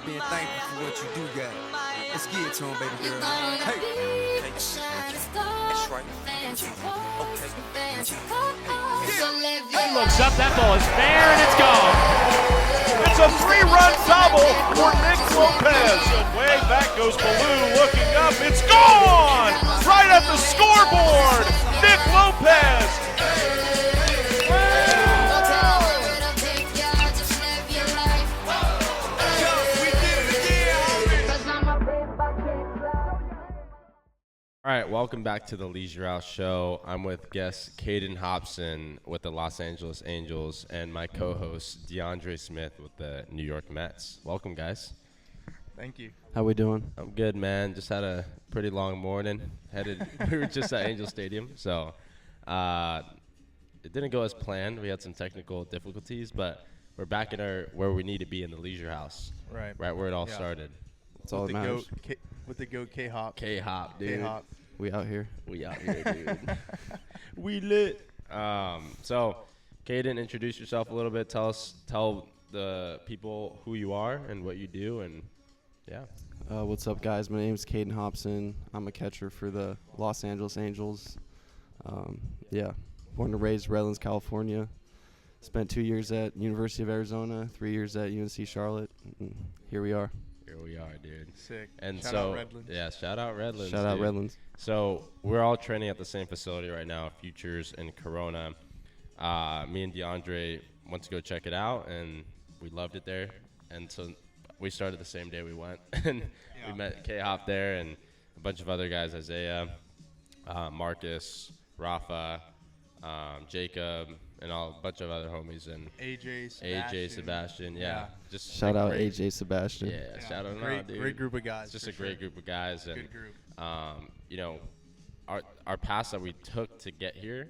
being thankful for what you do got. Let's get it to him, baby girl. Hey. That's right. Okay. He looks up, that ball is fair, and it's gone. It's a 3-run double for Nick Lopez. And way back goes Baloo looking up. It's gone! Right at the scoreboard! Nick Lopez! All right, welcome back to the Leisure House Show. I'm with guest Kaden Hopson with the Los Angeles Angels and my co-host DeAndre Smith with the New York Mets. Welcome, guys. Thank you. How we doing? I'm good, man. Just had a pretty long morning. We were just at Angel Stadium, so it didn't go as planned. We had some technical difficulties, but we're back in where we need to be in the Leisure House. Right Where it all started. That's all that matters. With the GOAT K-Hop. K-Hop, dude. K-Hop. We out here. We out here, dude. We lit. So, Kaden, introduce yourself a little bit. Tell the people who you are and what you do, and yeah. What's up, guys? My name is Kaden Hopson. I'm a catcher for the Los Angeles Angels. Born and raised Redlands, California. Spent 2 years at University of Arizona, 3 years at UNC Charlotte, and here we are. Here we are, dude. Sick. And shout out Redlands. Yeah, shout out Redlands. Shout out Redlands. So we're all training at the same facility right now, Futures and Corona. Me and DeAndre went to go check it out, and we loved it there. And so we started the same day we went, and we met K-Hop there and a bunch of other guys, Isaiah, Marcus, Rafa, Jacob, and a bunch of other homies, and AJ, Sebastian, yeah. Just shout out AJ Sebastian. Yeah, shout out, dude. Great group of guys. It's just a great group of guys, and good group. You know, our paths that we took to get here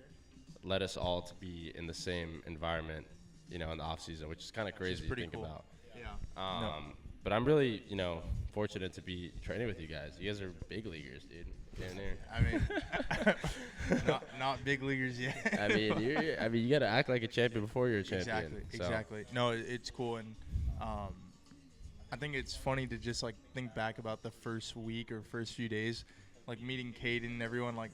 led us all to be in the same environment, you know, in the off season, which is kind of crazy to think cool. about. Yeah. But I'm really, fortunate to be training with you guys. You guys are big leaguers, dude. Damn near. I mean, not big leaguers yet. You got to act like a champion before you're a champion. Exactly. No, it's cool, and I think it's funny to just like think back about the first week or first few days, like meeting Kaden and everyone. Like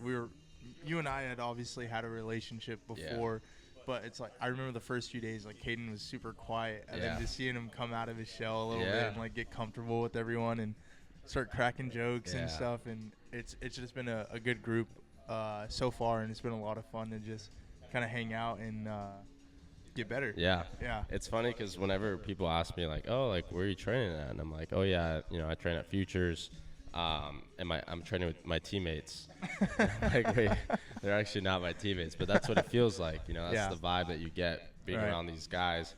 you and I had obviously had a relationship before, but it's like I remember the first few days, like Kaden was super quiet, and then just seeing him come out of his shell a little bit and like get comfortable with everyone and start cracking jokes and stuff, and it's just been a good group so far, and it's been a lot of fun to just kind of hang out and get better. Yeah. Yeah. It's funny because whenever people ask me like, oh, like where are you training at? And I'm like, oh yeah, I train at Futures, and I'm training with my teammates. Like, wait, they're actually not my teammates, but that's what it feels like. That's the vibe that you get being around these guys.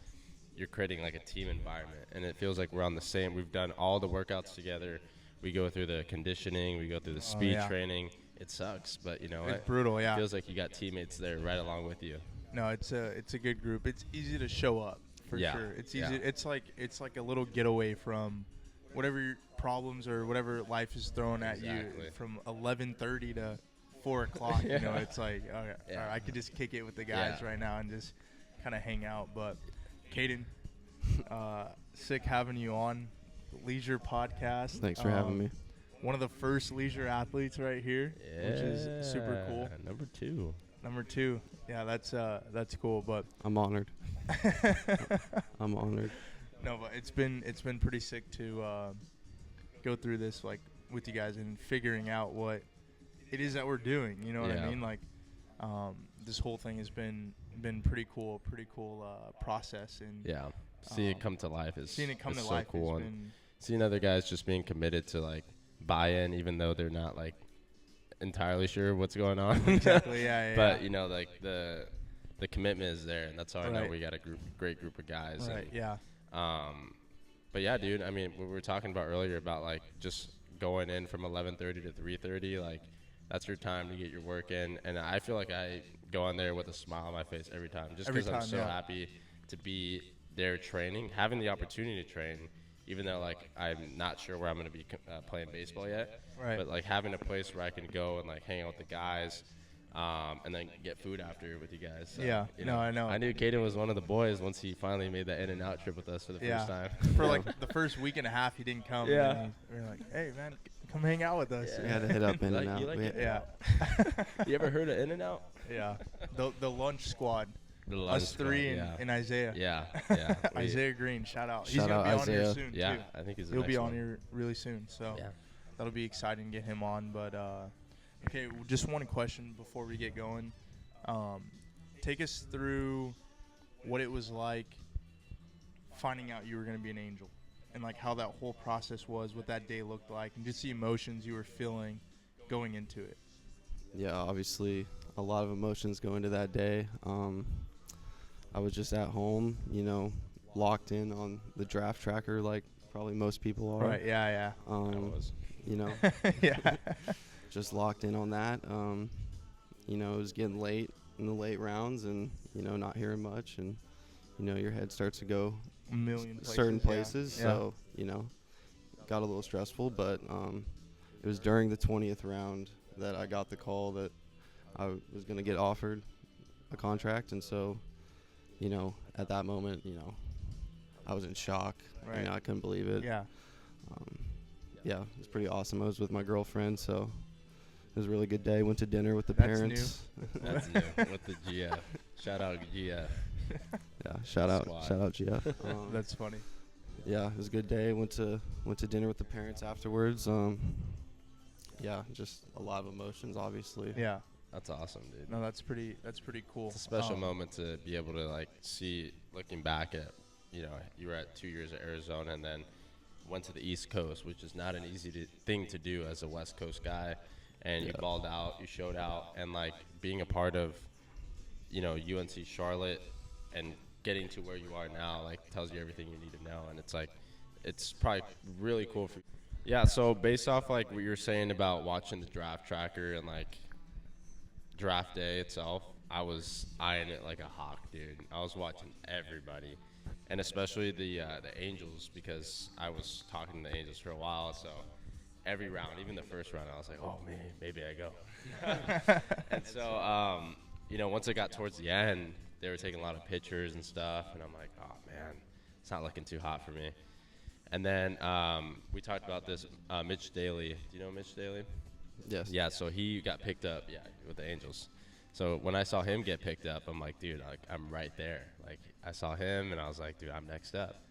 You're creating like a team environment, and it feels like we're on the same. We've done all the workouts together. We go through the conditioning. We go through the speed training. It sucks, but it's brutal. Yeah, it feels like you got teammates there right along with you. No, it's a good group. It's easy to show up for sure. It's easy. It's like a little getaway from whatever your problems or whatever life is throwing at you from 11:30 to 4 o'clock. It's like all right, I could just kick it with the guys right now and just kind of hang out. But Kaden, sick having you on Leisure Podcast. Thanks for having me. One of the first leisure athletes right here, which is super cool. Number two. Yeah, that's cool. But I'm honored. I'm honored. No, but it's been pretty sick to go through this like with you guys and figuring out what it is that we're doing. You know what I mean? Like this whole thing has been pretty cool process, and seeing it come to life is seeing it come to so life cool, has and been seeing other guys just being committed to like buy in, even though they're not like entirely sure what's going on. Exactly. Yeah. But like the commitment is there, and that's how I know we got a great group of guys. Right. And, but yeah, dude. I mean, we were talking about earlier about like just going in from 11:30 to 3:30. Like that's your time to get your work in, and I feel like I go on there with a smile on my face every time, just because I'm so happy to be there training, having the opportunity to train. Even though, like, I'm not sure where I'm going to be playing baseball yet. Right. But, like, having a place where I can go and, like, hang out with the guys, and then get food after with you guys. So, Yeah. you No, I know. I knew Kaden was one of the boys once he finally made that In-N-Out trip with us for the first time. For like the first week and a half, he didn't come. Yeah. And we were like, hey, man, come hang out with us. We had to hit up in and out. You like We- it? Yeah. You ever heard of In-N-Out? Yeah. The lunch squad. The lunch Us three squad, and Isaiah. Yeah, yeah. Isaiah Green, shout out. He's Shout going to out be on here Isaiah. soon, Yeah, too. I think he's the He'll next be on one. here really soon, so Yeah. that'll be exciting to get him on. But, okay, just one question before we get going. Take us through what it was like finding out you were going to be an Angel and, like, how that whole process was, what that day looked like, and just the emotions you were feeling going into it. Yeah, obviously a lot of emotions go into that day. I was just at home, locked in on the draft tracker like probably most people are. Right, yeah. I was. Yeah. Just locked in on that. It was getting late in the late rounds and, not hearing much. And, your head starts to go A million places. certain yeah. places. Yeah. So, got a little stressful. But it was during the 20th round that I got the call that I was going to get offered a contract. And so, at that moment, I was in shock. Right. I couldn't believe it. Yeah. Yeah, it was pretty awesome. I was with my girlfriend, so it was a really good day. Went to dinner with the That's parents. That's new with the GF. Shout out GF. Yeah, shout out GF. That's funny. Yeah, it was a good day. Went to dinner with the parents afterwards. Yeah, just a lot of emotions, obviously. Yeah. That's awesome, dude. No, that's pretty cool. It's a special moment to be able to see, looking back at, you were at 2 years at Arizona and then went to the East Coast, which is not an easy thing to do as a West Coast guy. And you balled out, you showed out, and being a part of, UNC Charlotte and getting to where you are now, tells you everything you need to know. And it's probably really cool for you. Yeah, so based off what you were saying about watching the draft tracker and draft day itself, I was eyeing it like a hawk, dude. I was watching everybody, and especially the Angels, because I was talking to the Angels for a while. So every round, even the first round, I was like, oh man, maybe I go. And so once it got towards the end, they were taking a lot of pictures and stuff, and I'm like, oh man, it's not looking too hot for me. And then we talked about this, Mitch Daly. Do you know Mitch Daly? Yes. Yeah, so he got picked up, with the Angels. So when I saw him get picked up, I'm like, dude, I'm right there. I saw him, and I was like, dude, I'm next up.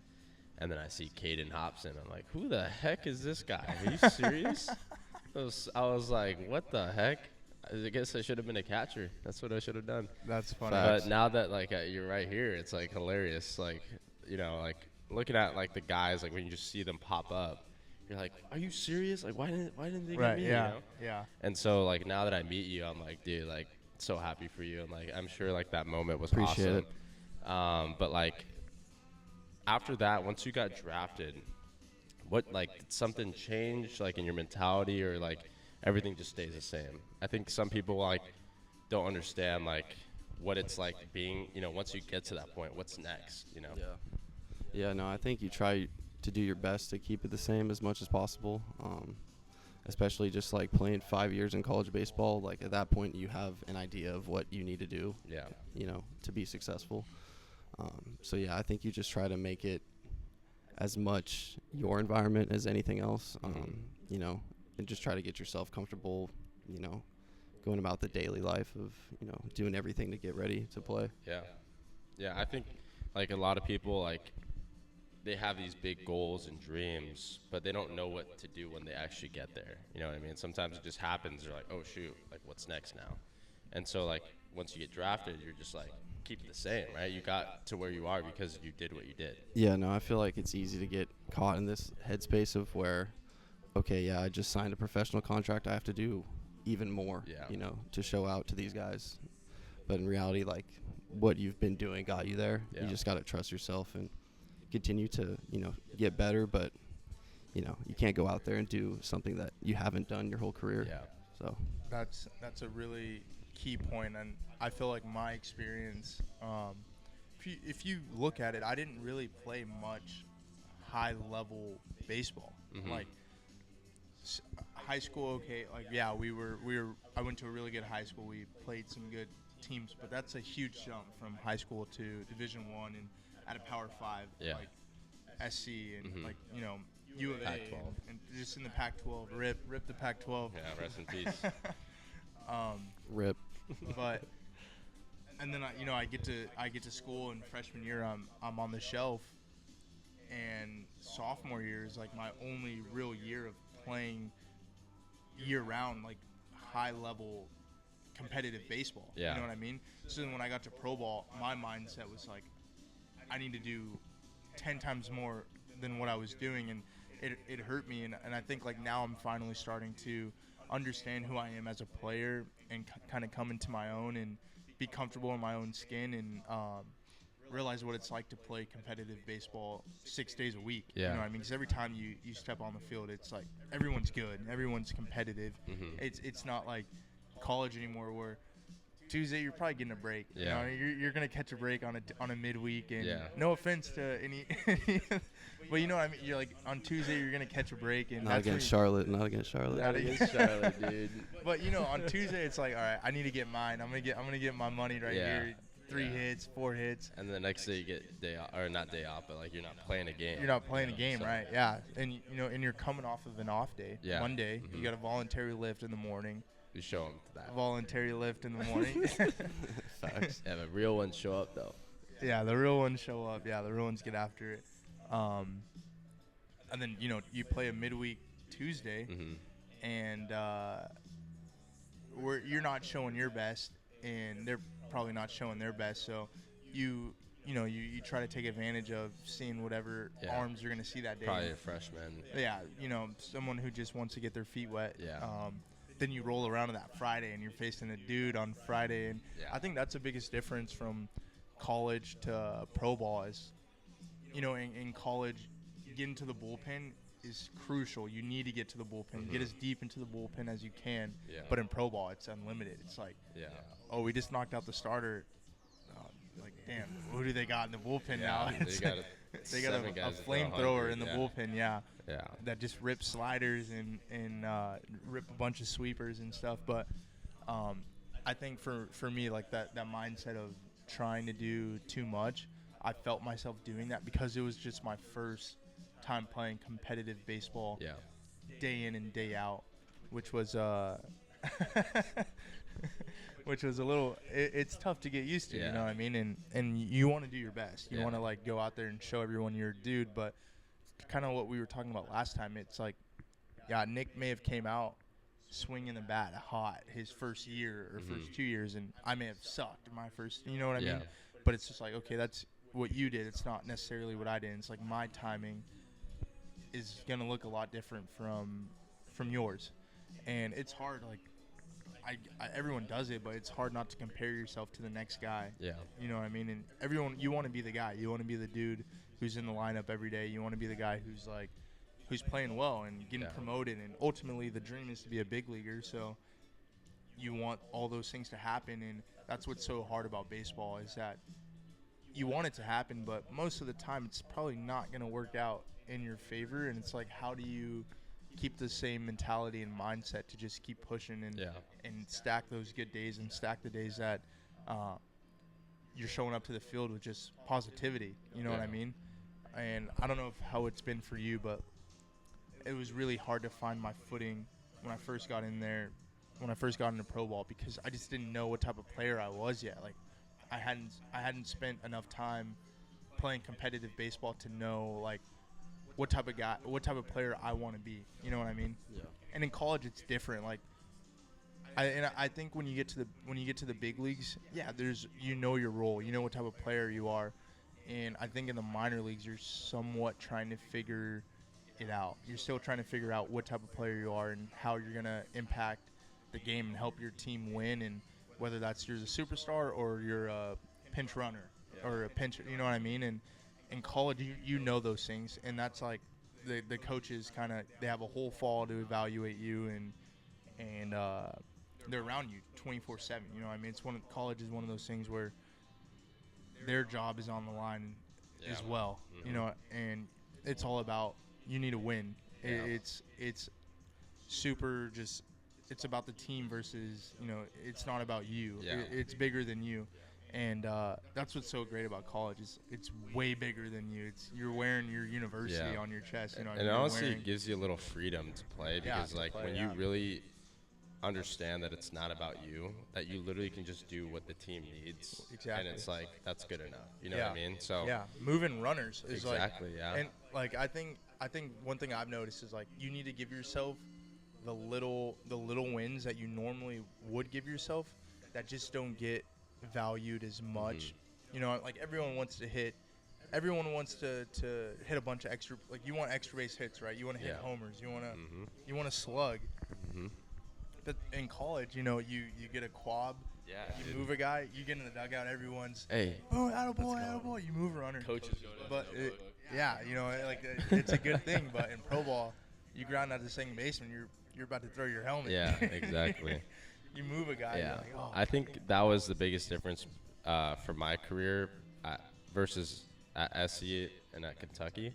And then I see Kaden Hopson. I'm like, who the heck is this guy? Are you serious? I was like, what the heck? I guess I should have been a catcher. That's what I should have done. That's funny. Facts. But now that you're right here, it's hilarious. Looking at the guys, when you just see them pop up, you're like, are you serious? Why didn't they get Right. me? Yeah. Yeah. And so now that I meet you, I'm like, dude, so happy for you, and I'm sure that moment was Appreciate awesome. But after that, once you got drafted, what did something change in your mentality, or everything just stays the same? I think some people don't understand what it's like being, once you get to that point, what's next, Yeah. Yeah, no, I think you try to do your best to keep it the same as much as possible. Especially just playing 5 years in college baseball. At that point, you have an idea of what you need to do. Yeah. To be successful. So yeah, I think you just try to make it as much your environment as anything else. And just try to get yourself comfortable. Going about the daily life of doing everything to get ready to play. Yeah, I think a lot of people they have these big goals and dreams, but they don't know what to do when they actually get there. You know what I mean? Sometimes it just happens. They're like, oh shoot, what's next now? And so once you get drafted, you're just keep it the same, right? You got to where you are because you did what you did. Yeah, no, I feel like it's easy to get caught in this headspace of where, okay, yeah, I just signed a professional contract. I have to do even more, to show out to these guys. But in reality, what you've been doing got you there. Yeah. You just got to trust yourself and continue to, get better. But, you can't go out there and do something that you haven't done your whole career. Yeah. So That's a really key point, and I feel like my experience, if you look at it, I didn't really play much high level baseball. Mhm. high school, okay, like yeah, I went to a really good high school. We played some good teams, but that's a huge jump from high school to Division I and at a Power 5 Yeah. like SC and Mhm. like U of A Pac-12. and just in the Pac-12. Rip the Pac-12. Yeah, rest in peace. Rip. But and then I get to school in freshman year. I'm on the shelf, and sophomore year is like my only real year of playing year round, like high level competitive baseball. Yeah. You know what I mean? So then when I got to pro ball, my mindset was like, I need to do 10 times more than what I was doing, and it hurt me. And I think like now I'm finally starting to understand who I am as a player and kind of come into my own and be comfortable in my own skin and realize what it's like to play competitive baseball 6 days a week. Yeah. You know what I mean? Because every time you step on the field, it's like everyone's good, everyone's competitive. Mhm. It's not like college anymore where Tuesday you're probably getting a break. Yeah. You know, you're gonna catch a break on a midweek, and Yeah. no offense to any, but you know what I mean. You're like on Tuesday you're gonna catch a break, and Not that's when against Charlotte. Not against Charlotte. Not against Charlotte, dude. But on Tuesday it's like, all right, I need to get mine. I'm gonna get my money right Yeah. here. 3 hits, 4 hits. And the next day you get day off, or not day off, but like you're not playing a game. You're not playing a game, so- right? Yeah, and and you're coming off of an off day. Yeah. Monday, Mhm. you got a voluntary lift in the morning. You show them that. Voluntary lift in the morning. Facts. Yeah, but real ones show up though. Yeah, the real ones show up. Yeah, the real ones get after it. And then you play a midweek Tuesday, Mhm. and you're not showing your best, and they're probably not showing their best. So you try to take advantage of seeing whatever Yeah. arms you're gonna see that day. Probably a freshman. Yeah, someone who just wants to get their feet wet. Yeah. Then you roll around to that Friday, and you're facing a dude on Friday, and Yeah. I think that's the biggest difference from college to pro ball is, in college, getting to the bullpen is crucial. You need to get to the bullpen, get as deep into the bullpen as you can. Yeah. But in pro ball, it's unlimited. It's like, Yeah. oh, we just knocked out the starter. Like, damn, who do they got in the bullpen Yeah, now? they got They got seven a guys that throw flamethrower 100, in the yeah. bullpen, yeah. Yeah. That just rips sliders and rip a bunch of sweepers and stuff. But I think for me, like that mindset of trying to do too much, I felt myself doing that because it was just my first time playing competitive baseball Yeah. day in and day out, which was which was a little it's tough to get used to. You Yeah. know what I mean? And you want to do your best. You Yeah. want to like go out there and show everyone you're a dude. But kind of what we were talking about last time, it's like, yeah, Nick may have came out swinging the bat hot his first year or first 2 years, and I may have sucked in my first, you know what I Yeah. mean? But it's just like, okay, that's what you did. It's not necessarily what I did. It's like my timing is gonna look a lot different from yours, and it's hard. Like everyone does it, but it's hard not to compare yourself to the next guy. Yeah. You know what I mean? And everyone, you want to be the guy. You want to be the dude who's in the lineup every day. You want to be the guy who's playing well and getting Yeah. promoted. And ultimately, the dream is to be a big leaguer. So you want all those things to happen, and that's what's so hard about baseball is that you want it to happen, but most of the time it's probably not going to work out in your favor. And it's like, how do you keep the same mentality and mindset to just keep pushing and Yeah. and stack those good days and stack the days that you're showing up to the field with just positivity. You know what I Yeah. mean? And I don't know how it's been for you, but it was really hard to find my footing when I first got in there, when I first got into pro ball, because I just didn't know what type of player I was yet. Like I hadn't spent enough time playing competitive baseball to know like what type of player I want to be. You know what I mean? Yeah. And in college it's different. Like I think when you get to the big leagues, yeah, there's your role, what type of player you are. And I think in the minor leagues you're somewhat trying to figure it out. You're still trying to figure out what type of player you are and how you're going to impact the game and help your team win, and whether that's you're a superstar or you're a pinch runner or a pincher, you know what I mean? And in college you know those things, and that's like the coaches they have a whole fall to evaluate you, and they're around you 24/7. You know what I mean? College is one of those things where their job is on the line as well. Mhm. You know, and it's all about you need to win. Yeah. It's super just. It's about the team versus, it's not about you. Yeah. It's bigger than you. And that's what's so great about college is it's way bigger than you. You're wearing your university on your chest. And honestly, it gives you a little freedom to play because, when you really understand that it's not about you, that you literally can just do what the team needs. Exactly. And it's that's good enough. You know what I mean? So moving runners is and I think one thing I've noticed is you need to give yourself the little wins that you normally would give yourself that just don't get valued as much. Everyone wants to hit a bunch of extra, you want extra base hits, right? You want to hit homers, you want to slug. But in college, you get a quab, you move a guy, you get in the dugout, everyone's attaboy, you move a runner. Coaches but it's a good thing. But in pro ball, you ground out the second baseman, you're about to throw your helmet. Yeah, exactly. You move a guy. Yeah, you're I think that was the biggest difference for my career versus at SC and at Kentucky.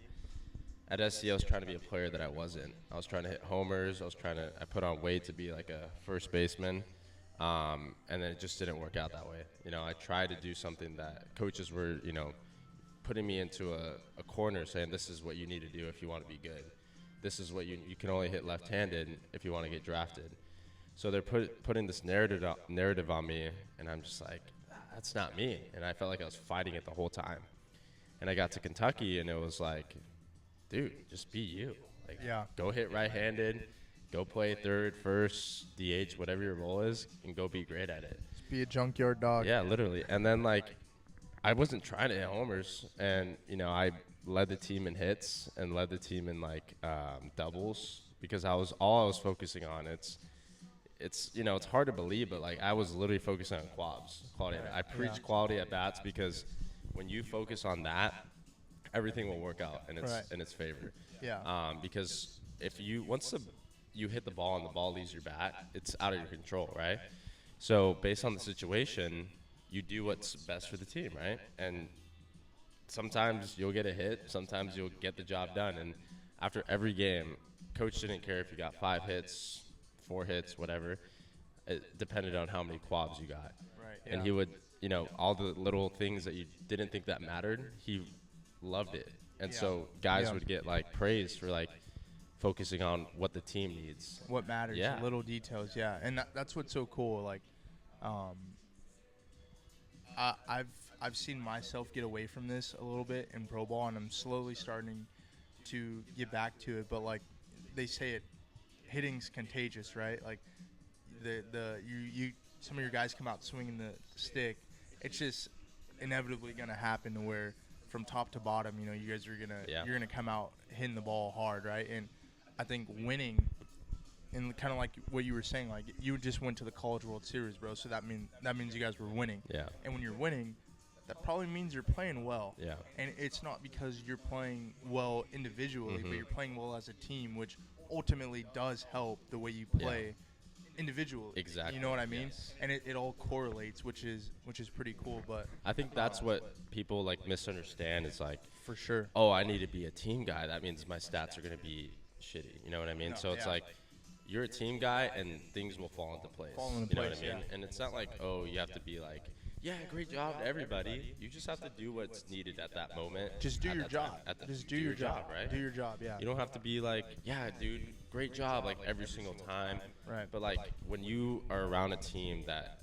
At SC, I was trying to be a player that I wasn't. I was trying to hit homers. I put on weight to be like a first baseman, and then it just didn't work out that way. I tried to do something that coaches were, putting me into a corner saying this is what you need to do if you want to be good. This is what you can only hit left-handed if you want to get drafted. So they're putting this narrative on me, and I'm just like, that's not me. And I felt like I was fighting it the whole time. And I got to Kentucky, and it was like, dude, just be you. Go hit right-handed, go play third, first, DH, whatever your role is, and go be great at it. Just be a junkyard dog. Yeah, literally. And then, I wasn't trying to hit homers, and, I led the team in hits and led the team in, doubles because all I was focusing on. It's hard to believe, but I was literally focusing on quality. I preach quality at bats because when you focus on that, everything will work out in its favor. Yeah. Because if you hit the ball and the ball leaves your bat, it's out of your control, right? So based on the situation, you do what's best for the team, right? And sometimes you'll get a hit, sometimes you'll get the job done. And after every game, coach didn't care if you got 5 hits, 4 hits, whatever. It depended on how many quabs you got. Right. And he would, all the little things that you didn't think that mattered, he loved it. And so guys would get praise for focusing on what the team needs. What matters, little details, and that's what's so cool. I've seen myself get away from this a little bit in pro ball, and I'm slowly starting to get back to it. But they say hitting's contagious, right? Some of your guys come out swinging the stick. It's just inevitably gonna happen to where from top to bottom, you guys are you're gonna come out hitting the ball hard, right? And I think winning, and kind of like what you were saying, you just went to the College World Series, bro. So that means you guys were winning. Yeah. And when you're winning, that probably means you're playing well. Yeah. And it's not because you're playing well individually, but you're playing well as a team, which ultimately does help the way you play individually. Exactly. You know what I mean? Yes. And it all correlates, which is pretty cool. But I think that's what people misunderstand is for sure. Oh, I need to be a team guy. That means my stats are going to be shitty. You know what I mean? So it's you're a team guy and things will fall into place. You know what I mean? And it's not you have to be great job to everybody. You just have to do what's needed at that moment. Just do your job. Just do your job, right? Do your job, yeah. You don't have to be dude, great job every single time. Right. But when you are around a team that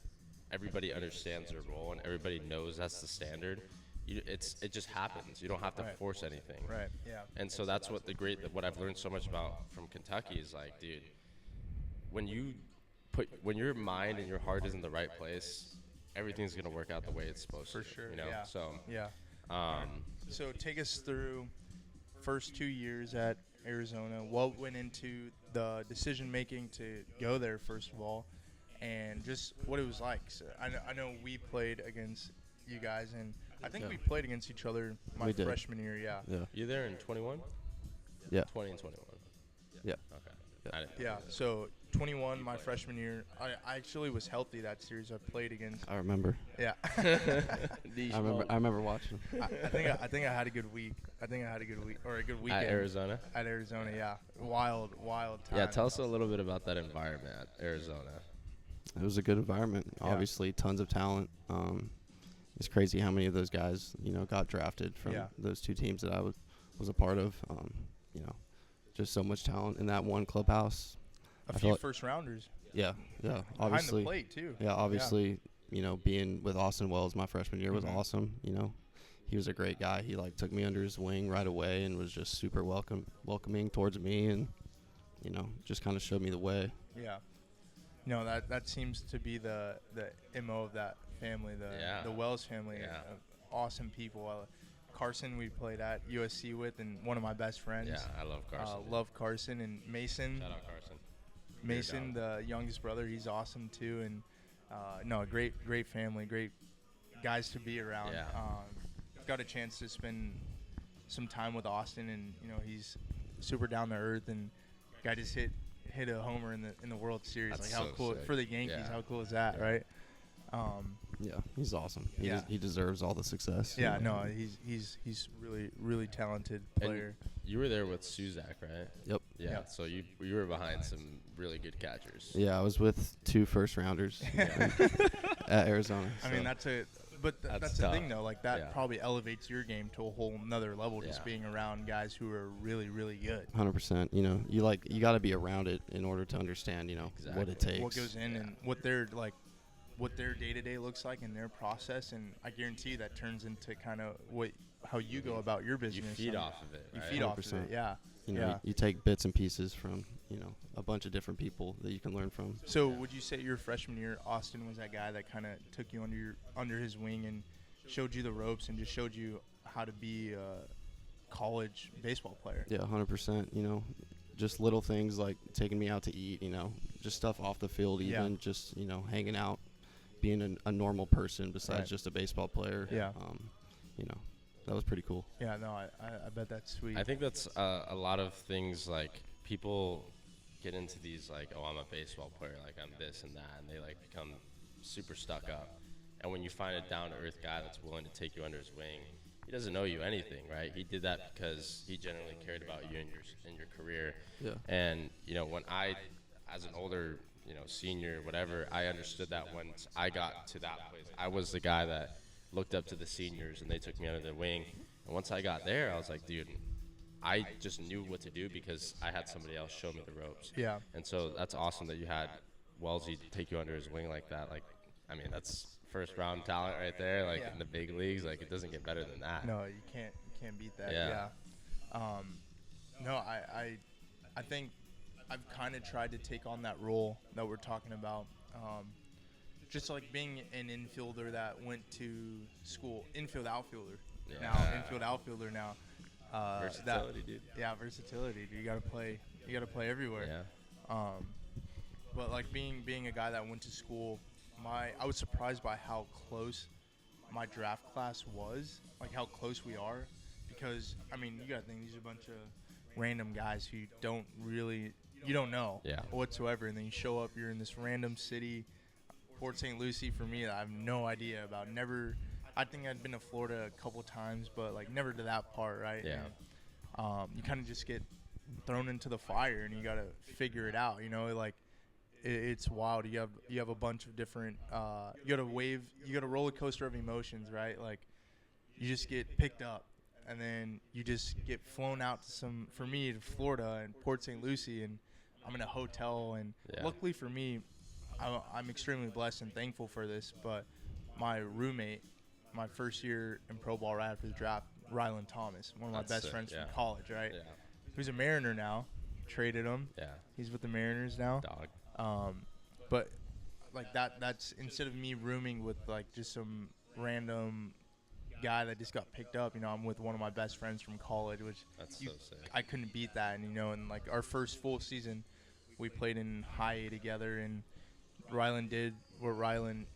everybody understands their role and everybody knows that's the standard, it just happens. You don't have to force anything. Right. Yeah. And so that's what what I've learned so much about from Kentucky is dude, when your mind and your heart is in the right place, everything's gonna work out the way it's supposed to. For sure. Yeah. So. Yeah. So take us through first 2 years at Arizona. What went into the decision making to go there, first of all, and just what it was like. So I know we played against you guys, and I think we played against each other my freshman year. Yeah. You there in 21? Yeah. 20 and 21. Yeah. Okay. I didn't Yeah. know that. So 21, my freshman year. I actually was healthy that series. I played against. I remember. Yeah. I remember watching. I think I had a good week. I think I had a good week or a good weekend. At Arizona? At Arizona, yeah. Wild time. Yeah, tell us a little bit about that environment at Arizona. It was a good environment. Yeah. Obviously, tons of talent. It's crazy how many of those guys, got drafted from those two teams that I was a part of. Just so much talent in that one clubhouse. A few first rounders. Yeah, obviously. Behind the plate too. Yeah, obviously, being with Austin Wells my freshman year was awesome. He was a great guy. He took me under his wing right away and was just super welcoming towards me, and just kind of showed me the way. Yeah. That seems to be the MO of that family, the Wells family. Yeah. Awesome people. Carson we played at USC with, and one of my best friends. Yeah, I love Carson. Love Carson and Mason. Shout out Carson. Mason, the youngest brother, he's awesome too, and great family, great guys to be around. Yeah. Got a chance to spend some time with Austin, and he's super down to earth, and guy just hit a homer in the World Series. That's how so cool sick. for the Yankees! Yeah. How cool is that, right? Yeah, he's awesome. Yeah. He deserves all the success. Yeah, no, he's really talented player. And you were there with Suzak, right? Yep. Yeah. So you were behind some really good catchers. Yeah, I was with 2 first rounders at Arizona. I mean, so. that's the tough. thing though. Like that Yeah. probably elevates your game to a whole nother level. Just Yeah. being around guys who are really good. 100%. You got to be around it in order to understand, what it takes. What goes in and what their day-to-day looks like and their process, and I guarantee you that turns into kind of how you go about your business. You feed off of it. You right? feed off of it, 100%. yeah. You take bits and pieces from, a bunch of different people that you can learn from. So would you say your freshman year, Austin was that guy that kind of took you under his wing and showed you the ropes and just showed you how to be a college baseball player? Yeah, 100%. Just little things like taking me out to eat, just stuff off the field, even just, hanging out, being a normal person besides just a baseball player. Yeah. That was pretty cool. Yeah, no, I bet that's sweet. I think that's a lot of things, like people get into these like, oh, I'm a baseball player, like I'm this and that, and they become super stuck up. And when you find a down-to-earth guy that's willing to take you under his wing, he doesn't know you anything, right? He did that because he genuinely cared about you and your career. Yeah. And when I, as an older senior, whatever, I understood that once I got to that place, I was the guy that looked up to the seniors and they took me under their wing. And once I got there, I was like, dude, I just knew what to do because I had somebody else show me the ropes. Yeah. And so that's awesome that you had Wellesley take you under his wing like that. I mean, that's first round talent right there, in the big leagues. It doesn't get better than that. No, you can't beat that. Yeah. No, I think I've kind of tried to take on that role that we're talking about. Just like being an infielder that went to school, infield outfielder. Yeah. Infield outfielder now. Versatility, dude. Yeah, versatility. Dude. You gotta play everywhere. Yeah. But being a guy that went to school, I was surprised by how close my draft class was, how close we are, because you gotta think these are a bunch of random guys who you don't know whatsoever, and then you show up, you're in this random city, Port St. Lucie for me, that I have no idea about. I think I'd been to Florida a couple times, but never to that part, right? Yeah. And, you kind of just get thrown into the fire, and you gotta figure it out. It's wild. You have a bunch of different. You got a roller coaster of emotions, right? You just get picked up, and then you just get flown out to Florida and Port St. Lucie, and I'm in a hotel. And luckily for me, I'm extremely blessed and thankful for this. But my roommate, my first year in pro ball right after the draft, Rylan Thomas, one of my best friends from college, right? Yeah. Who's a Mariner now. Traded him. Yeah. He's with the Mariners now. Dog. But that's instead of me rooming with just some random guy that just got picked up, I'm with one of my best friends from college, which That's so sick. I couldn't beat that. And and our first full season, we played in high A together, and Rylan did what Rylan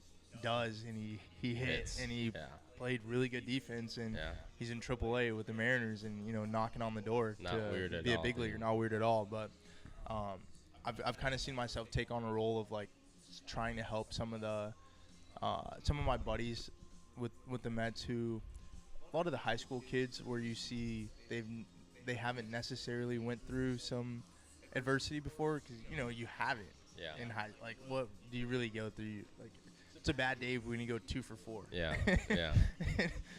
does, and he hit Hits. and he played really good defense, and he's in AAA with the Mariners, and knocking on the door Not to weird at be a all, big leaguer. dude. Not weird at all, but I've kind of seen myself take on a role of like trying to help some of my buddies with the Mets, who a lot of the high school kids where you see they haven't necessarily went through some adversity before, because you haven't. Yeah. In high, like, what do you really go through? Like, it's a bad day when you go 2 for 4. Yeah. Yeah.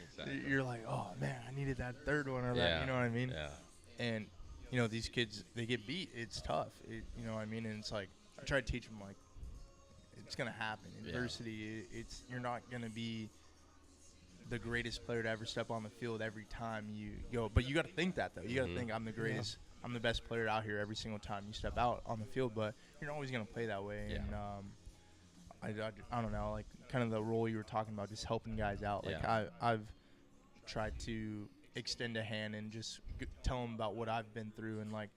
Exactly. You're like, oh man, I needed that third one or Yeah. that. You know what I mean? Yeah. And these kids, they get beat. It's tough. You know what I mean? And it's like, I try to teach them, like, it's gonna happen. Adversity. It's you're not gonna be the greatest player to ever step on the field every time you go. But you got to think that, though. You got to think, I'm the greatest. Yeah. I'm the best player out here every single time you step out on the field. But you're not always going to play that way. Yeah. And I don't know, like, kind of the role you were talking about, just helping guys out. Like, Yeah. I've tried to extend a hand and just tell them about what I've been through, and, like,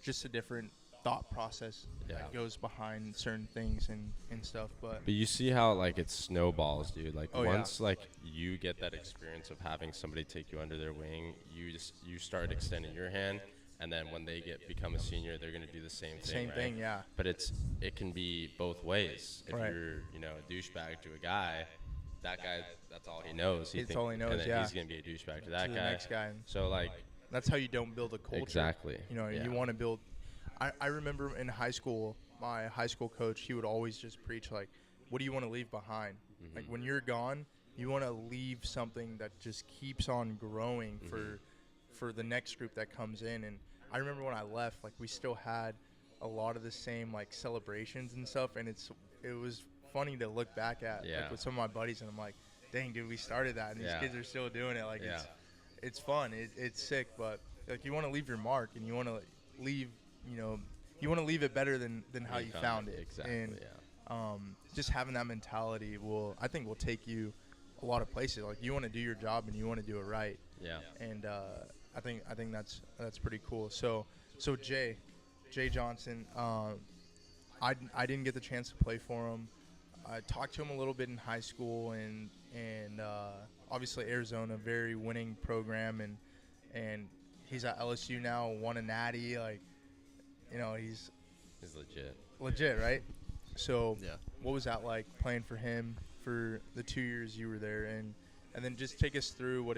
just a different thought process that goes behind certain things and stuff. But you see how, like, it snowballs, dude. Like, Oh, once like you get that experience of having somebody take you under their wing, you start extending your hand, and then when they become a senior, they're gonna do the same thing. Same right? thing, yeah. But it can be both ways. If Right. you're a douchebag to a guy, that guy, that's all he knows. It's all he knows, and then yeah. he's gonna be a douchebag to that To the guy. next guy. So, like, That's how you don't build a culture. exactly. You Yeah. want to build. I remember in high school, my high school coach, he would always just preach, like, what do you want to leave behind? Mm-hmm. Like, when you're gone, you want to leave something that just keeps on growing for the next group that comes in. And I remember when I left, like, we still had a lot of the same, like, celebrations and stuff, and it was funny to look back at, like, with some of my buddies, and I'm like, dang, dude, we started that, and these kids are still doing it. Like, it's fun. It's sick, but, like, you want to leave your mark, and you want to leave, you want to leave it better than how you found it. Exactly. And just having that mentality I think will take you a lot of places. Like, you want to do your job and you want to do it right. Yeah. And I think that's pretty cool. So Jay Johnson, I didn't get the chance to play for him. I talked to him a little bit in high school, and obviously Arizona, very winning program, and he's at LSU now, won a natty. Like, he's legit, right? So what was that like playing for him for the 2 years you were there, and then just take us through what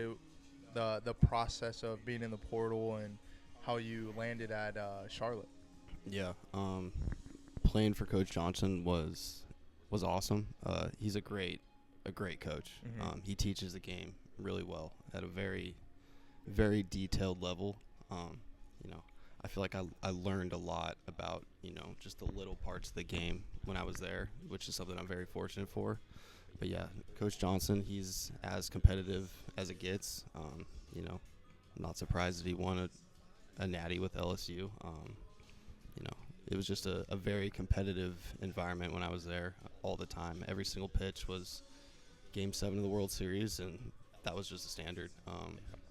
the process of being in the portal and how you landed at Charlotte. Yeah, playing for Coach Johnson was awesome. He's a great coach. Mm-hmm. He teaches the game really well at a very, very detailed level. I feel like I learned a lot about, just the little parts of the game when I was there, which is something I'm very fortunate for. But yeah, Coach Johnson, he's as competitive as it gets. I'm not surprised that he won a natty with LSU. It was just a very competitive environment when I was there all the time. Every single pitch was Game 7 of the World Series, and that was just a standard.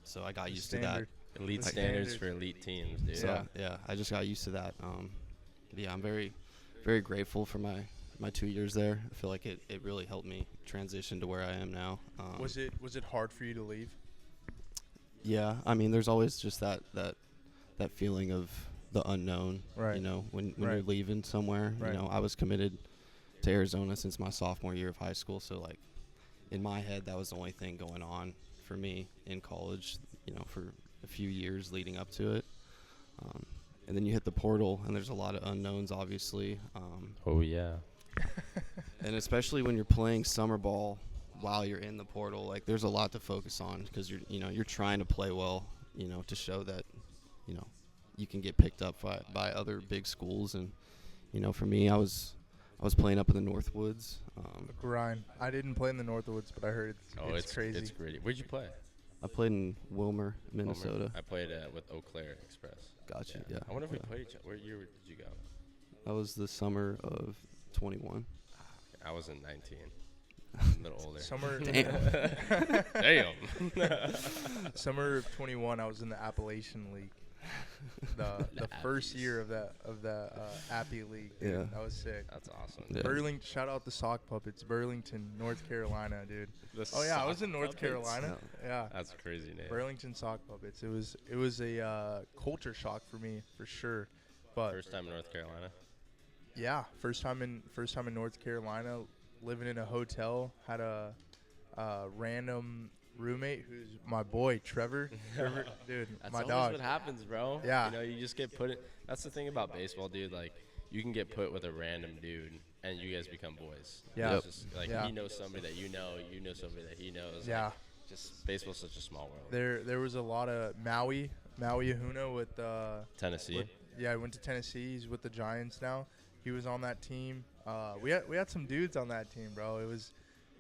So I got used to that. Elite standards for elite teams, dude. So, I just got used to that. I'm very, very grateful for my 2 years there. I feel like it really helped me transition to where I am now. Was it hard for you to leave? Yeah, I mean, there's always just that feeling of the unknown, right? When you're leaving somewhere. Right. I was committed to Arizona since my sophomore year of high school, so like in my head that was the only thing going on for me in college, for a few years leading up to it. And then you hit the portal, and there's a lot of unknowns, obviously. Oh yeah. And especially when you're playing summer ball while you're in the portal, like there's a lot to focus on because you're trying to play well, to show that you can get picked up by other big schools. And for me, I was playing up in the Northwoods. Grind. I didn't play in the Northwoods, but I heard it's crazy. It's gritty. Where'd you play? I played in Wilmer, Minnesota. I played with Eau Claire Express. Gotcha. Yeah. I wonder if we played each other. What year did you go? That was the summer of 21. I was in 19. A little older. Summer. Damn. Summer of 21, I was in the Appalachian League. The first year of the Appy League. Dude. Yeah. That was sick. That's awesome. Yeah. Shout out the Sock Puppets, Burlington, North Carolina, dude. I was in North Carolina. Yeah. That's a crazy name. Burlington Sock Puppets. It was a culture shock for me, for sure. But First time in North Carolina? Yeah, first time in North Carolina, living in a hotel. Had a random roommate who's my boy Trevor. Trevor, dude, That's my always dog. what happens, bro. Yeah. You know, you just get put in. That's the thing about baseball, dude. Like, you can get put with a random dude, and you guys become boys. Yeah. It's just, like, Yeah. he knows somebody that you know somebody that he knows. Yeah. Like, just baseball's such a small world. There was a lot of Maui Ahuna with Tennessee. yeah, he went to Tennessee. He's with the Giants now. He was on that team. We had some dudes on that team, bro. It was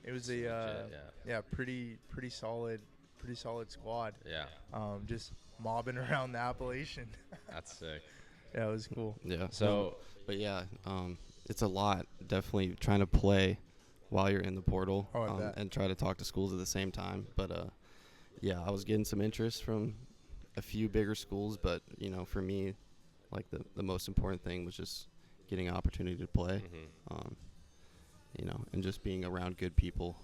Legit, pretty solid squad. Yeah. Just mobbing around the Appalachian. That's sick. Yeah, it was cool. Yeah. So, but yeah, it's a lot. Definitely trying to play while you're in the portal, Oh, I bet. and try to talk to schools at the same time. But yeah, I was getting some interest from a few bigger schools, but you know, for me, like the most important thing was just getting an opportunity to play. mhm. You know, and just being around good people.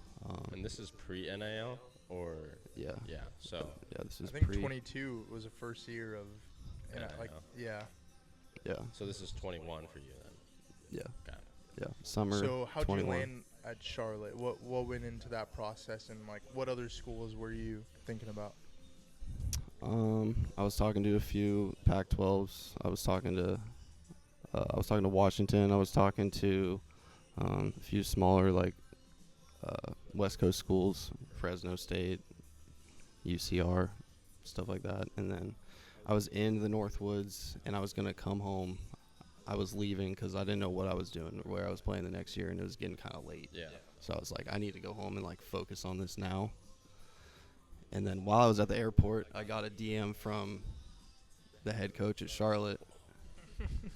And this is pre-NIL, or Yeah. yeah. So Yeah, this I is think pre. 22 was the first year of, Yeah, like, I know. yeah. Yeah. so this is 21 for you then. Yeah. Got it. Yeah. Summer. So how'd 21. you land at Charlotte? What went into that process, and like what other schools were you thinking about? I was talking to a few Pac-12s. I was talking to Washington. I was talking to a few smaller like West Coast schools, Fresno State, UCR, stuff like that. And then I was in the Northwoods, and I was gonna come home. I was leaving because I didn't know what I was doing or where I was playing the next year, and it was getting kind of late. Yeah. So I was like, I need to go home and like focus on this now. And then while I was at the airport, I got a DM from the head coach at Charlotte.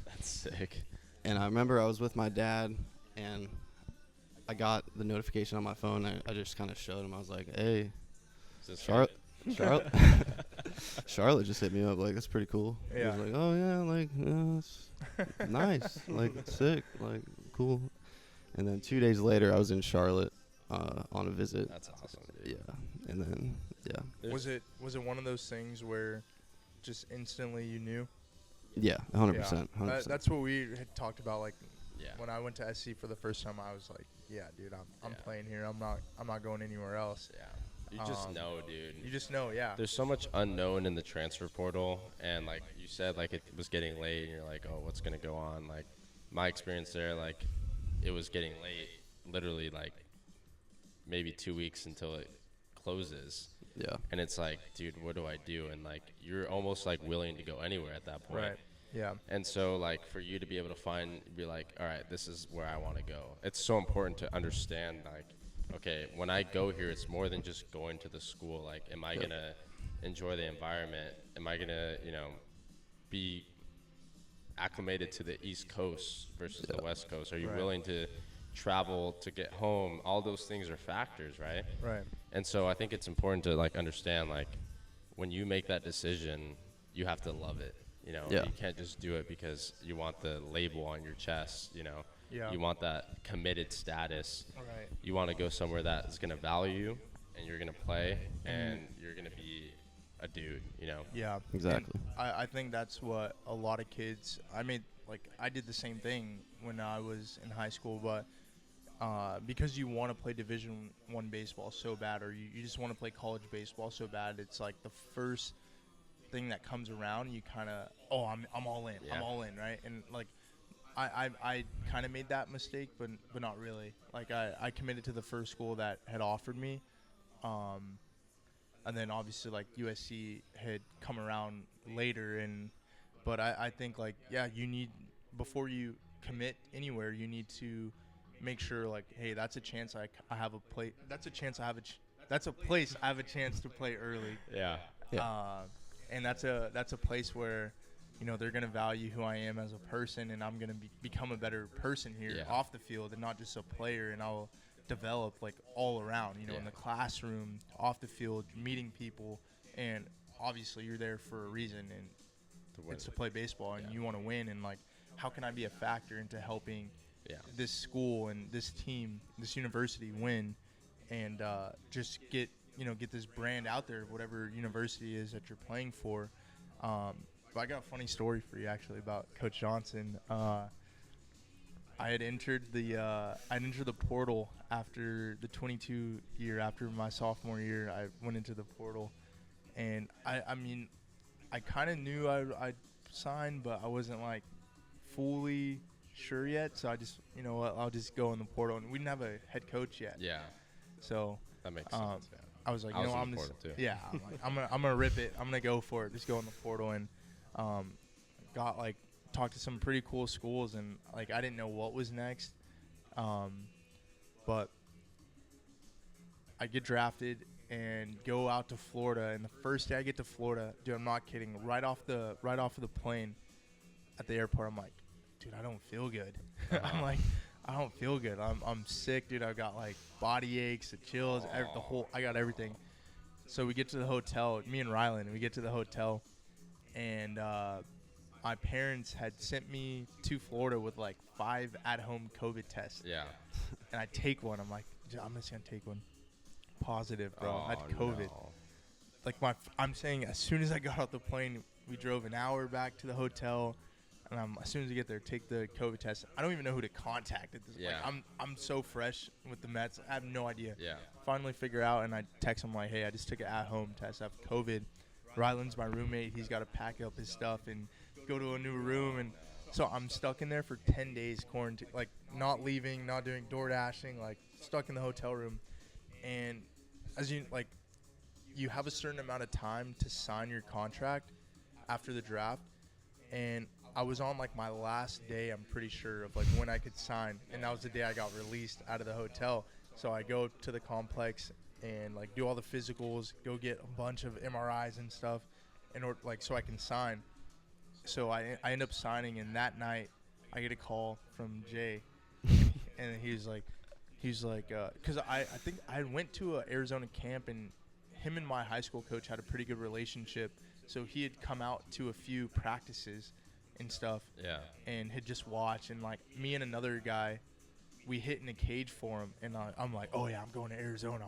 That's sick. And I remember I was with my dad, and I got the notification on my phone. I just kind of showed him. I was like, hey, Is this Charlotte. Charlotte just hit me up. Like, that's pretty cool. He Yeah. was like, oh, yeah, like, it's nice. Like, sick. Like, cool. And then 2 days later, I was in Charlotte on a visit. That's awesome, dude. Yeah. And then, yeah. Was it one of those things where just instantly you knew? Yeah, 100%. Yeah. 100%. That's what we had talked about. Like Yeah. when I went to SC for the first time, I was like, yeah, dude, I'm Yeah. playing here. I'm not going anywhere else. Yeah. You just know, dude. You just know, yeah. There's so much unknown in the transfer portal, and like you said, like it was getting late, and you're like, oh, what's gonna go on? Like my experience there, like it was getting late, literally like maybe 2 weeks until it closes, Yeah. and it's like, dude, what do I do? And like you're almost like willing to go anywhere at that point. Right. Yeah. And so, like, for you to be able to be like, all right, this is where I want to go. It's so important to understand, like, okay, when I go here, it's more than just going to the school. Like, am I going to enjoy the environment? Am I going to, be acclimated to the East Coast versus the West Coast? Are you Right. willing to travel to get home? All those things are factors, right? Right. And so I think it's important to, like, understand, like, when you make that decision, you have to love it. Yeah. You can't just do it because you want the label on your chest, Yeah. You want that committed status. Right. You want to go somewhere that is going to value you, and you're going to play, and you're going to be a dude, Yeah. Exactly. And I think that's what a lot of kids. I did the same thing when I was in high school, but because you want to play Division I baseball so bad, or you just want to play college baseball so bad, it's like the first thing that comes around, you kind of, I'm all in. Yeah. I'm all in, right? And like I kind of made that mistake, but not really. Like I committed to the first school that had offered me, and then obviously like USC had come around later, but I think like, yeah, you need, before you commit anywhere, you need to make sure like, hey, that's a chance I have a play. That's a chance I have that's a place I have a chance to play early. Yeah. And that's a place where, they're going to value who I am as a person, and I'm going to become a better person here Yeah. off the field, and not just a player, and I'll develop like all around, Yeah. in the classroom, off the field, meeting people, and obviously you're there for a reason, and it's to play baseball, and you want to win, and like, how can I be a factor into helping this school and this team, this university win, and just get this brand out there, whatever university is that you're playing for. But I got a funny story for you actually about Coach Johnson. I had entered the portal after the 22 year. After my sophomore year, I went into the portal, and I mean, I kind of knew I'd sign, but I wasn't like fully sure yet. So I just, you know what, I'll just go in the portal, and we didn't have a head coach yet. Yeah. So That makes sense. Yeah. I was like, I you was know, in I'm the just, portal, too. yeah, I'm gonna rip it. I'm gonna go for it. Just go in the portal, and got like talked to some pretty cool schools, and like I didn't know what was next, but I get drafted and go out to Florida. And the first day I get to Florida, dude, I'm not kidding. Right off of the plane at the airport, I'm like, dude, I don't feel good. I'm like, I don't feel good. I'm sick, dude. I got like body aches, the chills, I got everything. So we get to the hotel, me and Rylan, we get to the hotel, and my parents had sent me to Florida with like 5 at-home COVID tests. Yeah. And I take one. I'm like, I'm just gonna take one. Positive, bro. I had COVID. No. Like I'm saying, as soon as I got off the plane, we drove an hour back to the hotel, and as soon as we get there, take the COVID test. I don't even know who to contact at this point. Yeah. I'm so fresh with the Mets. I have no idea. Yeah. Finally figure out, and I text him like, hey, I just took an at-home test. I have COVID. Rylan's my roommate. He's got to pack up his stuff and go to a new room, and so I'm stuck in there for 10 days quarantine, like not leaving, not doing door dashing, like stuck in the hotel room. And as you have a certain amount of time to sign your contract after the draft, and I was on like my last day, I'm pretty sure, of like when I could sign, and that was the day I got released out of the hotel. So I go to the complex and like do all the physicals, go get a bunch of MRIs and stuff in order so I can sign. So I end up signing, and that night I get a call from Jay, and he's like, because I think I went to an Arizona camp, and him and my high school coach had a pretty good relationship. So he had come out to a few practices and stuff, Yeah. and had just watched. And like me and another guy, we hit in a cage for him, and I'm like, oh yeah, I'm going to Arizona.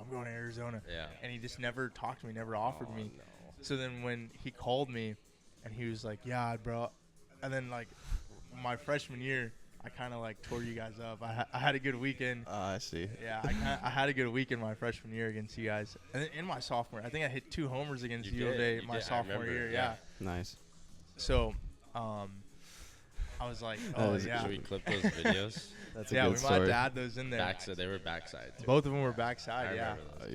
Yeah. And he just never talked to me, never offered me. No. So then when he called me, and he was like, yeah, bro. And then like my freshman year, I kind of like tore you guys up. I had a good weekend. I see. Yeah, I had a good weekend my freshman year against you guys. And then in my sophomore, I think I hit 2 homers against You U of A did. my I sophomore remember, year. yeah. Nice. So, I was like, oh is- yeah, Should we clip those videos? That's a yeah, good we story. might add those in there. Backside. They were backside too. Both of them were backside. I Yeah, remember Oh, those.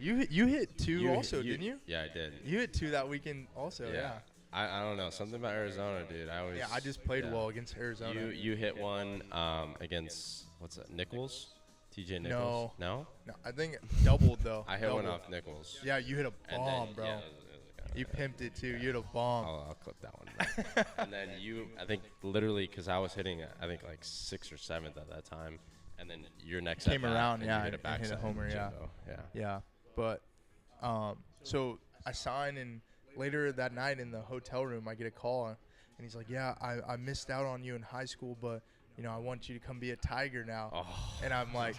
you're him. you hit 2 also, didn't you? Yeah, I did. You hit 2 that weekend also. Yeah. I don't know, something about Arizona, dude. I just played well against Arizona. You hit one against what's that? Nichols, TJ Nichols. No. No, I think doubled though. I hit one Doubled. off Nichols. Yeah, you hit a And bomb, then, bro. yeah, it was You pimped it too. You hit a bomb. I'll clip that one. And then I think literally, because I was hitting, I think like 6th or 7th at that time, and then your next Came at bat, around, and yeah, you hit a and backside hit a homer, yeah. jumbo. Yeah. Yeah, but so I signed, and later that night in the hotel room, I get a call, and he's like, "Yeah, I missed out on you in high school, but you know I want you to come be a Tiger now." Oh. And I'm like,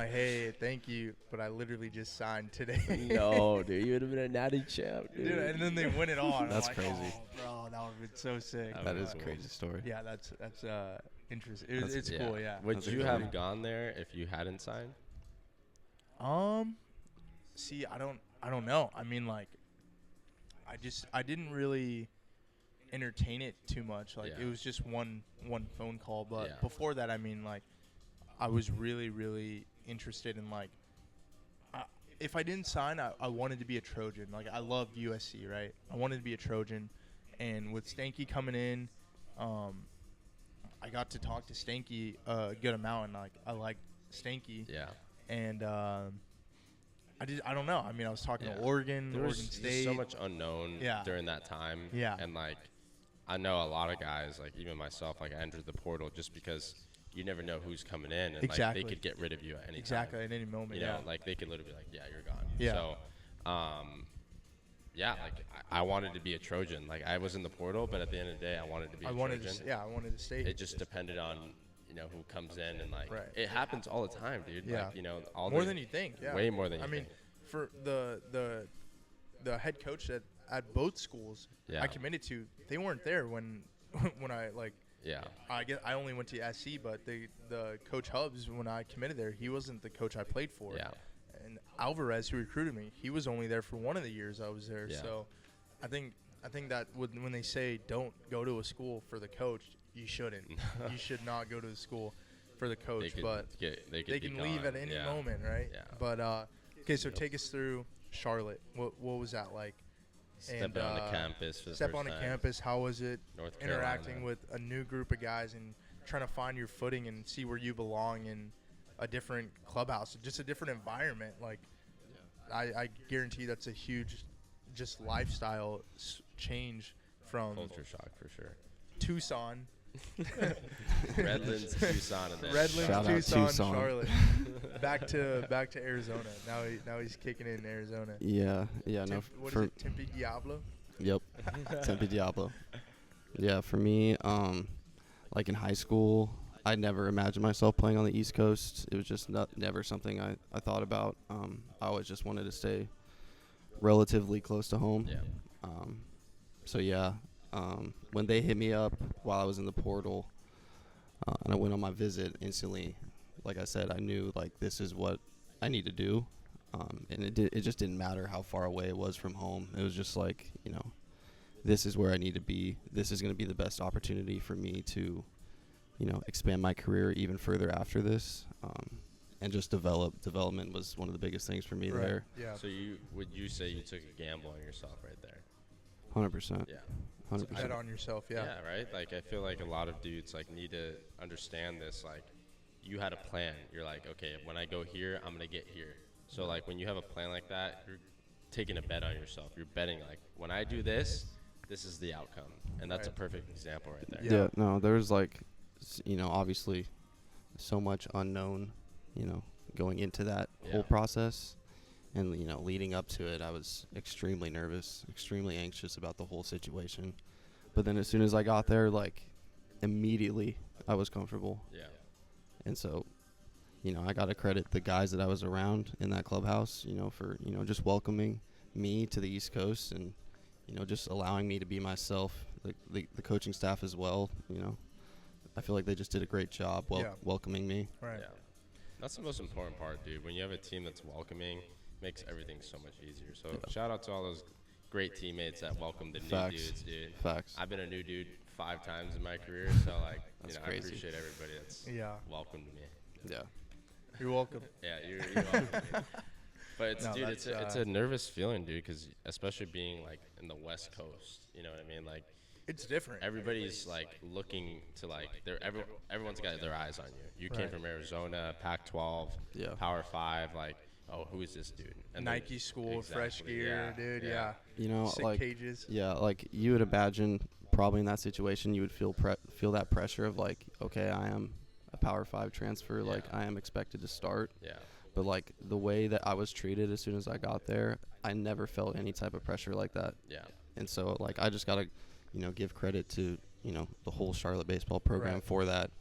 "Hey, thank you," but I literally just signed today. No, dude, you would have been a natty champ, dude. Dude, and then they win it on. That's I'm like, crazy. Oh, bro, that would have been so sick. That That was is a cool. crazy story. Yeah, that's interesting. That's- It's cool, yeah. Would That's you a have good gone there if you hadn't signed? See, I don't know. I mean, like, I didn't really entertain it too much. Like, Yeah. it was just one phone call. But Yeah. before that, I mean, like, I was really, really interested in, like, if I didn't sign, I wanted to be a Trojan. Like, I loved USC, right? I wanted to be a Trojan. And with Stanky coming in, I got to talk to Stanky a good amount, and, like, I liked Stanky. Yeah. And I don't know. I mean, I was talking Yeah. to Oregon There was State. just so much unknown Yeah. during that time. Yeah. And like, I know a lot of guys, like even myself, like I entered the portal just because you never know who's coming in, and Exactly. like they could get rid of you at any Exactly, time. at any moment. You Yeah. know, like they could literally be like, yeah, you're gone. Yeah. So, yeah, like I wanted to be a Trojan. Like I was in the portal, but at the end of the day, I wanted to be a I wanted Trojan. to. I wanted to stay. It just depended on who comes in, and like Right. it happens all the time, dude. Yeah. Like, all more the- than you think. Yeah. way more than you I mean, think. for the head coach at both schools Yeah. I committed to, they weren't there when I like Yeah. I only went to SC, but the coach Hubs, when I committed there, he wasn't the coach I played for. Yeah. And Alvarez, who recruited me, he was only there for one of the years I was there. Yeah. So I think that when they say don't go to a school for the coach, you shouldn't. You should not go to the school for the coach. They can leave at any moment, right? Yeah. But okay, so take us through Charlotte. What was that like? Stepping on the campus for the Step first on the time. campus. How was it North interacting Carolina. with a new group of guys and trying to find your footing and see where you belong in a different clubhouse, just a different environment? Like, I guarantee that's a huge, just lifestyle change from Culture shock for sure. Tucson, Redlands, Tucson, and then Redlands, Shout out Tucson, Tucson. Charlotte, back to Arizona. Now he's kicking it in Arizona. Yeah. No. What is it? Tempe Diablo. Yep. Tempe Diablo. Yeah, for me, like in high school, I never imagined myself playing on the East Coast. It was just never something I thought about. I always just wanted to stay relatively close to home. Yeah. So yeah, when they hit me up while I was in the portal, and I went on my visit instantly, like I said, I knew like this is what I need to do. And it just didn't matter how far away it was from home. It was just like, this is where I need to be. This is going to be the best opportunity for me to, expand my career even further after this. And just development was one of the biggest things for me there. Yeah. So would you say you took a gamble on yourself right there? 100%. Yeah. 100%. Bet on yourself. Yeah. Yeah, right? Like, I feel like a lot of dudes, like, need to understand this. Like, you had a plan. You're like, okay, when I go here, I'm going to get here. So, like, when you have a plan like that, you're taking a bet on yourself. You're betting, like, when I do this, this is the outcome. And that's a perfect example right there. Yeah, no, there's like, obviously so much unknown, going into that whole process. And, leading up to it, I was extremely nervous, extremely anxious about the whole situation. But then as soon as I got there, like, immediately I was comfortable. Yeah. And so, I got to credit the guys that I was around in that clubhouse, for, just welcoming me to the East Coast and, just allowing me to be myself, the coaching staff as well, I feel like they just did a great job welcoming me. Right. Yeah. That's the most important part, dude. When you have a team that's welcoming, makes everything so much easier. So shout out to all those great teammates that welcome the new dudes, dude. Facts. I've been a new dude 5 times in my career, so like, That's I crazy. appreciate everybody that's welcomed me. Yeah. You're welcome. Yeah, you're welcome. Dude. But it's, No, dude, that's, it's a nervous feeling, dude, because especially being like in the West Coast, you know what I mean? Like, It's different. everybody's like looking to like everyone's got their eyes on you. You came from Arizona, Pac-12, Power 5, like, oh, who is this dude? And Nike school, fresh exactly, gear, dude. Yeah. Sick like cages. Yeah, like you would imagine probably in that situation you would feel that pressure of like, okay, I am a Power 5 transfer, like I am expected to start. Yeah. But like the way that I was treated as soon as I got there, I never felt any type of pressure like that. Yeah. And so like I just gotta, give credit to the whole Charlotte baseball program for that.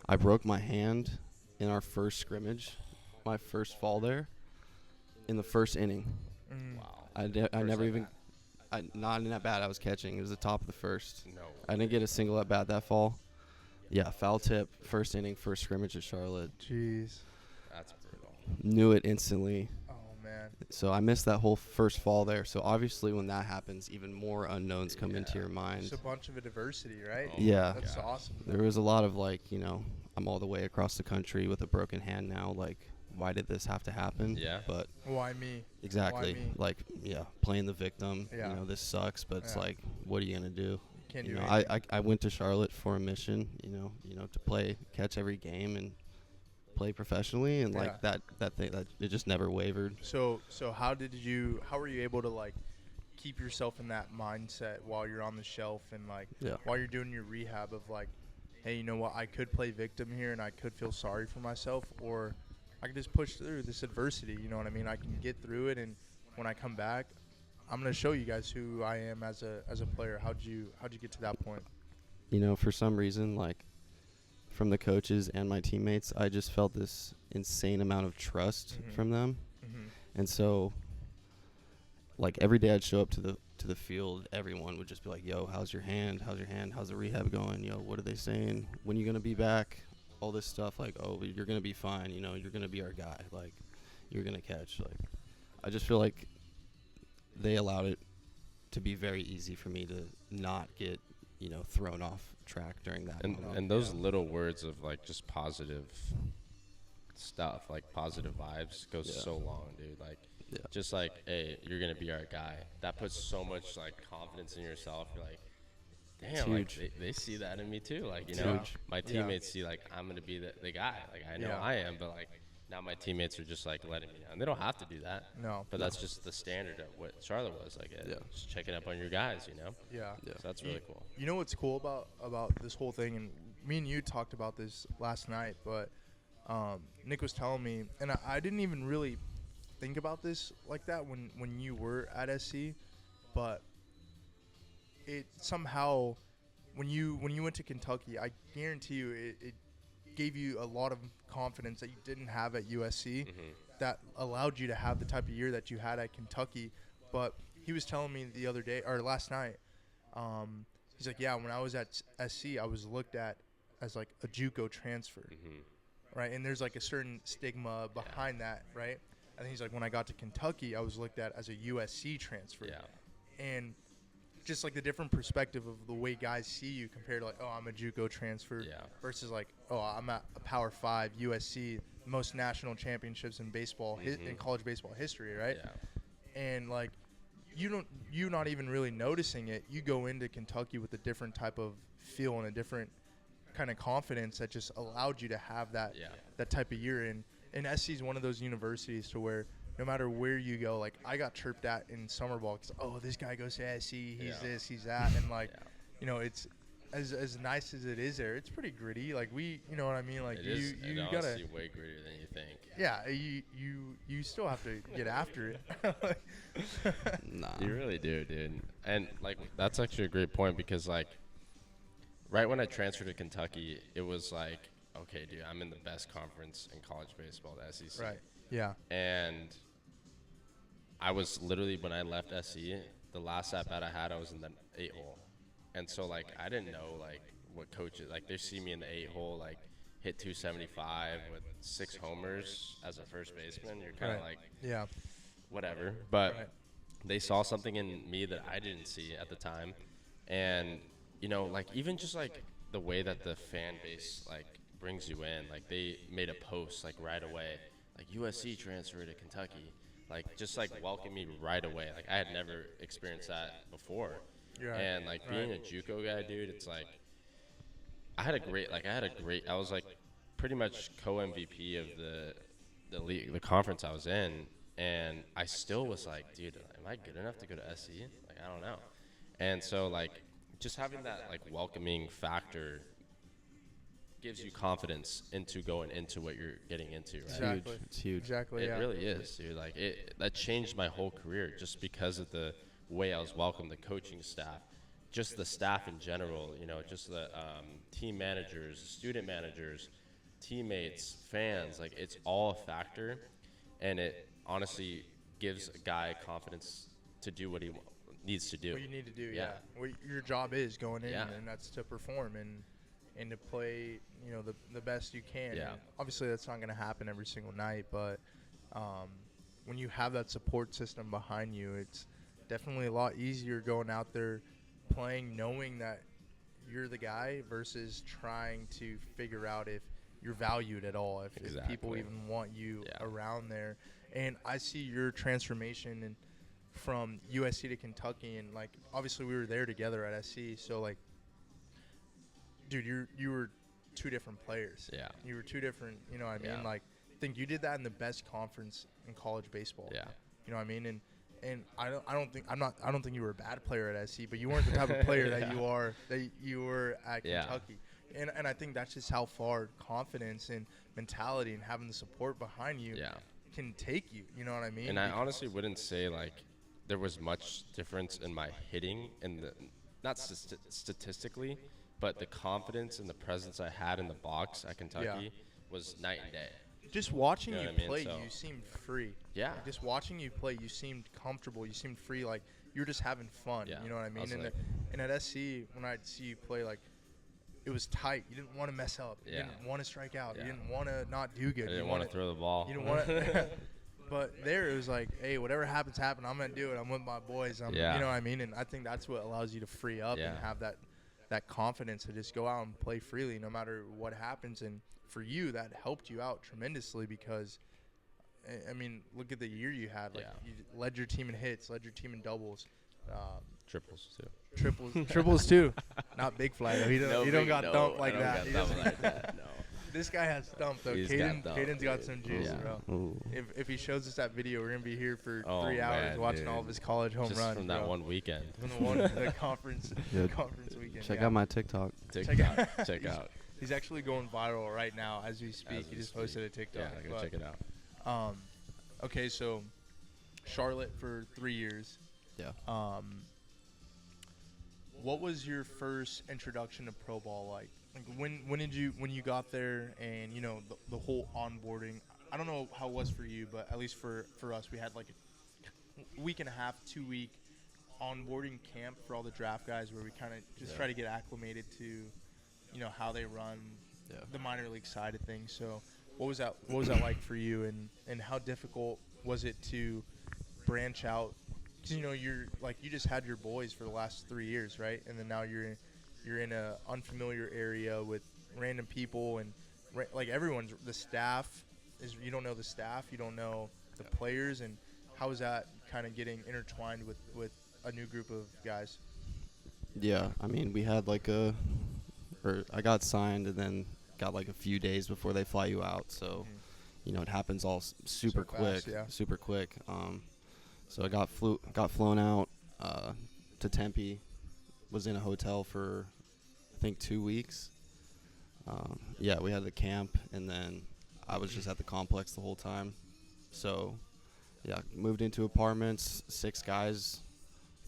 I broke my hand in our first scrimmage, my first fall there, in the first inning. Wow. I never even, not in that bat I was catching. It was the top of the first. No. I didn't get a single at bat that fall. Yeah, foul tip, first inning, first scrimmage at Charlotte. Jeez. That's brutal. Knew it instantly. Oh, man. So I missed that whole first fall there. So obviously when that happens, even more unknowns come into your mind. Just a bunch of adversity, right? Yeah. That's awesome. There was a lot of like, I'm all the way across the country with a broken hand now. Like, why did this have to happen? Yeah. But Why me? exactly. Why me? Like, playing the victim. Yeah. This sucks, but it's Yeah. like, what are you gonna do? Can't You do know, anything. I went to Charlotte for a mission. To play, catch every game, and play professionally, and like that thing that it just never wavered. So how were you able to like keep yourself in that mindset while you're on the shelf and like while you're doing your rehab of like, hey, you know what, I could play victim here and I could feel sorry for myself, or I can just push through this adversity, you know what I mean? I can get through it, and when I come back, I'm gonna show you guys who I am as a player. How'd you get to that point? For some reason, like from the coaches and my teammates, I just felt this insane amount of trust from them. And so like every day I'd show up to the field, everyone would just be like, "Yo, how's your hand? How's your hand? How's the rehab going? Yo, what are they saying? When are you gonna be back?" All this stuff, like, "Oh, you're gonna be fine. You know, you're gonna be our guy. Like, you're gonna catch." Like, I just feel like they allowed it to be very easy for me to not get, thrown off track during that. And those little words of like just positive stuff, like positive vibes, goes so long, dude. Like, just like, hey, you're gonna be our guy. That puts so much like confidence in yourself. You're like, damn, like they see that in me too. Like, my teammates see like I'm gonna be the guy. Like I know I am, but like now my teammates are just like letting me know. And they don't have to do that. No. But that's just the standard of what Charlotte was like. Just checking up on your guys, Yeah. So that's really cool. You know what's cool about this whole thing, and me and you talked about this last night, but Nick was telling me, and I didn't even really think about this like that when you were at SC, but it somehow when you went to Kentucky, I guarantee you it gave you a lot of confidence that you didn't have at USC, that allowed you to have the type of year that you had at Kentucky. But he was telling me the other day, or last night, he's like, yeah, when I was at SC, I was looked at as like a JUCO transfer, right? And there's like a certain stigma behind that, right? And he's like, when I got to Kentucky, I was looked at as a USC transfer. And just like the different perspective of the way guys see you compared to like, oh, I'm a JUCO transfer versus like, oh, I'm at a Power 5 USC, most national championships in baseball, in college baseball history, right? And like, you not even really noticing it. You go into Kentucky with a different type of feel and a different kind of confidence that just allowed you to have that type of year. And SC is one of those universities to where no matter where you go, like I got chirped at in summer ball because, oh, this guy goes to SC, he's this, he's that. And like, it's as nice as it is there, it's pretty gritty. Like you know what I mean? Like you gotta way grittier than you think. Yeah, you still have to get after it. Nah. You really do, dude. And like that's actually a great point because like right when I transferred to Kentucky, it was like, okay, dude, I'm in the best conference in college baseball, the SEC. Right. Yeah. And I was literally, when I left SC, the last at-bat I had, I was in the 8-hole. And so, like, I didn't know, like, what coaches, like, they see me in the 8-hole, like, hit 275 with 6 homers as a first baseman. You're kind of like, whatever. But they saw something in me that I didn't see at the time. And, like, even just, like, the way that the fan base, like, brings you in. Like, they made a post, like, right away. Like, USC transfer to Kentucky. Like, just, like, welcome me right away. Like, I had never experienced that before. And, like, being a JUCO guy, dude, it's, like, I was, like, pretty much co-MVP of the league, the conference I was in. And I still was like, dude, am I good enough to go to SC? Like, I don't know. And so, like, just having that, like, welcoming factor gives you confidence into going into what you're getting into, right? Exactly. It's huge. Exactly. It really is, dude. Like that changed my whole career just because of the way I was welcomed, the coaching staff, just the staff in general. Just the team managers, student managers, teammates, fans. Like it's all a factor, and it honestly gives a guy confidence to do what he needs to do. What you need to do, what your job is going in, and that's to perform and to play, the best you can. Yeah. And obviously, that's not going to happen every single night, but when you have that support system behind you, it's definitely a lot easier going out there playing, knowing that you're the guy versus trying to figure out if you're valued at all, if people even want you around there. And I see your transformation from USC to Kentucky, and like obviously we were there together at SC, so like, dude, you were two different players. Yeah. You were two different, you know what I mean? Like, I think you did that in the best conference in college baseball. Yeah. You know what I mean? And I don't think you were a bad player at SC, but you weren't the type of player that you were at Kentucky. And I think that's just how far confidence and mentality and having the support behind you can take you. You know what I mean? And I honestly wouldn't say like there was much difference in my hitting and not statistically, but the confidence and the presence I had in the box at Kentucky was night and day. just watching You know you what I mean? play, So- you seemed free. Yeah. Like, just watching you play, you seemed comfortable. You seemed free. Like you were just having fun. Yeah. You know what I I mean? was And, like- and at SC, when I'd see you play, like it was tight. You didn't want to mess up. You Yeah. didn't want to strike out. Yeah. You didn't want to not do good. I didn't want to throw the ball. You didn't want to. But there, it was like, hey, whatever happens, happen. I'm gonna do it. I'm with my boys. Yeah. You know what I mean? And I think that's what allows you to free up Yeah. and have that confidence to just go out and play freely, no matter what happens. And for you, that helped you out tremendously because, I mean, look at the year you had. Like Yeah. you led your team in hits, led your team in doubles, Triples too. triples too. Not big fly though. He don't big- got no, thumped I like don't that. got He thumped doesn't- like that. No. This guy has thumped though. He's got thumped, Caden's got dude. some juice, Yeah. bro. Ooh. If he shows us that video, we're gonna be here for Oh, 3 hours man, watching dude. all of his college home Just runs from that bro. one weekend. From the conference Yeah. conference weekend. Check yeah. out my TikTok. Check out. Check He's- out. He's actually going viral right now as we speak. As He we just posted a TikTok. Yeah, go but, check it out. Okay, so Charlotte for 3 years. Yeah. What was your first introduction to pro ball like? Like when you got there and you know the whole onboarding? I don't know how it was for you, but at least for us, we had like a week and a half, 2-week onboarding camp for all the draft guys where we kind of just try to get acclimated to, you know, how they run the minor league side of things. So what was that like for you, and how difficult was it to branch out? Because you know you just had your boys for the last 3 years, right? And then now you're in a unfamiliar area with random people and like everyone's the staff is, you don't know the staff, you don't know the players, and how is that kind of getting intertwined with a new group of guys? Yeah, I mean, we had I got signed and then got like a few days before they fly you out. So, you know, it happens all super So quick, fast, yeah. super quick. So I got flown out to Tempe, was in a hotel for I think 2 weeks. Yeah, we had the camp, and then I was just at the complex the whole time. So, yeah, moved into apartments, 6 guys,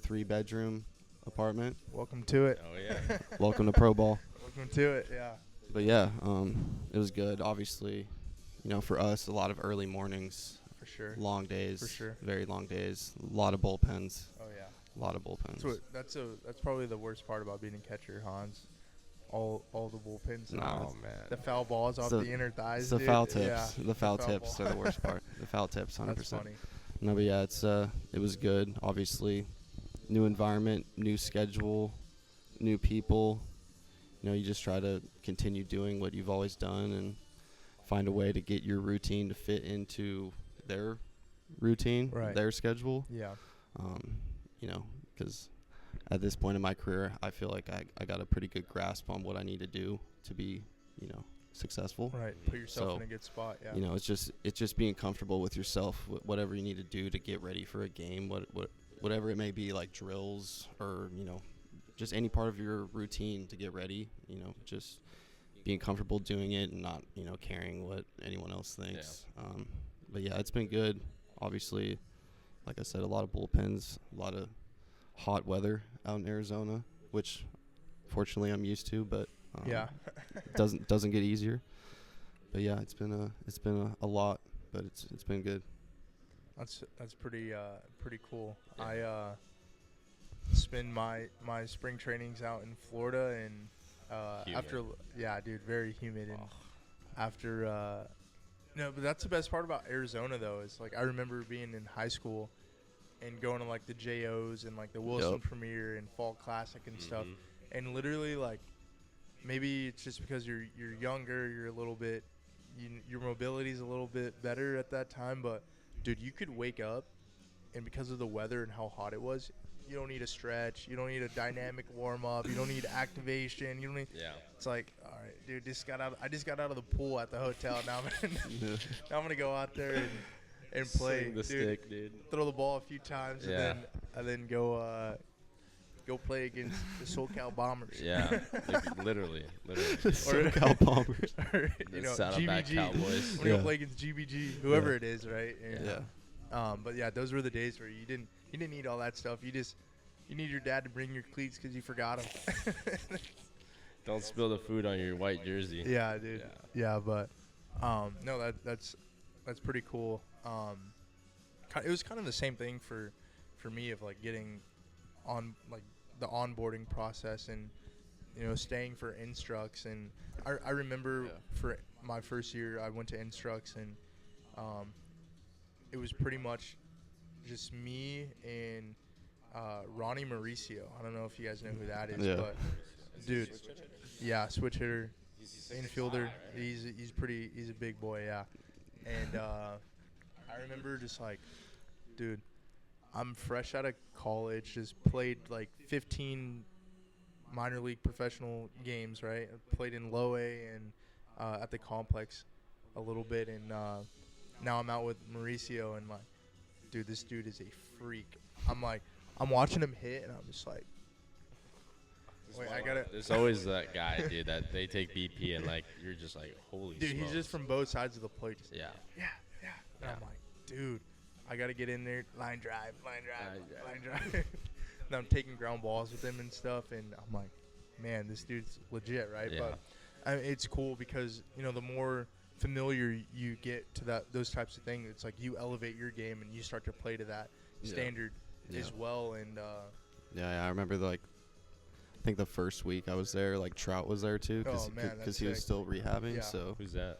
3-bedroom apartment. Welcome to it. Oh yeah. Welcome to pro ball. Welcome to it. Yeah. But yeah, it was good. Obviously, you know, for us, a lot of early mornings, For sure. long days, For sure. very long days, a lot of bullpens, Oh yeah. a lot of bullpens. That's probably the worst part about being a catcher, Hans. All the bullpens. and No, the- man. The foul balls off So- the inner thighs. It's the dude. foul tips. Yeah, The foul foul tips ball. are the worst part. The foul tips, 100%. That's funny. No, but yeah, it was good. Obviously, new environment, new schedule, new people. You know, you just try to continue doing what you've always done and find a way to get your routine to fit into their routine, Right. their schedule. Yeah. You know, because at this point in my career, I feel like I got a pretty good grasp on what I need to do to be, you know, successful. Right. Put yourself So, in a good spot. Yeah. You know, it's just being comfortable with yourself, whatever you need to do to get ready for a game, whatever it may be, like drills or, you know, just any part of your routine to get ready, you know, just being comfortable doing it and not, you know, caring what anyone else thinks. But yeah, it's been good. Obviously, like I said, a lot of bullpens, a lot of hot weather out in Arizona, which fortunately I'm used to, but Yeah. doesn't get easier. But yeah, it's been a lot, but it's been good. That's pretty cool. Yeah. I spend my spring trainings out in Florida, and after dude, very humid, and after no, but that's the best part about Arizona though, is like I remember being in high school and going to like the JOs and like the Wilson Yep. Premier and Fall Classic and stuff, and literally like maybe it's just because you're younger, you're a little bit your mobility's a little bit better at that time, but dude, you could wake up and because of the weather and how hot it was, you don't need a stretch, you don't need a dynamic warm up, you don't need activation, you don't need. Yeah. It's like, all right, dude, I just got out of the pool at the hotel. Now I'm gonna go out there and play, Swing the dude. stick, dude. Throw the ball a few times, Yeah. and then go play against the SoCal Bombers. Yeah. literally. SoCal Bombers. Or, The you know, Saddleback GBG. Cowboys. When you Yeah. go play against GBG, whoever Yeah. it is, right? And, Yeah. But yeah, those were the days where you didn't need all that stuff. You need your dad to bring your cleats because you forgot them. Don't spill the food on your white jersey. Yeah, dude. Yeah, but No, that's pretty cool. It was kind of the same thing for me of like getting on like the onboarding process and staying for Instructs. And I remember for my first year I went to Instructs, and it was pretty much just me and Ronnie Mauricio. I don't know if you guys know who that is, but dude, switch hitter, infielder. He's a big boy, yeah. And I remember just like, dude, I'm fresh out of college, just played like 15 minor league professional games, right? I played in low A and at the complex a little bit, and now I'm out with Mauricio, and like, dude, this dude is a freak. I'm watching him hit, and I'm just like, wait, I gotta. There's always that guy, dude, that they take BP and like you're just like, holy. Dude, smokes. he's just from both sides of the plate. Just, Yeah. And I'm like, dude, I gotta get in there, line drive. And I'm taking ground balls with him and stuff, and I'm like, man, this dude's legit, right? Yeah. But it's cool because the more familiar you get to those types of things, it's like you elevate your game and you start to play to that standard as well. And I remember I think the first week I was there, like Trout was there too, because he was still rehabbing. Yeah. So Who's that?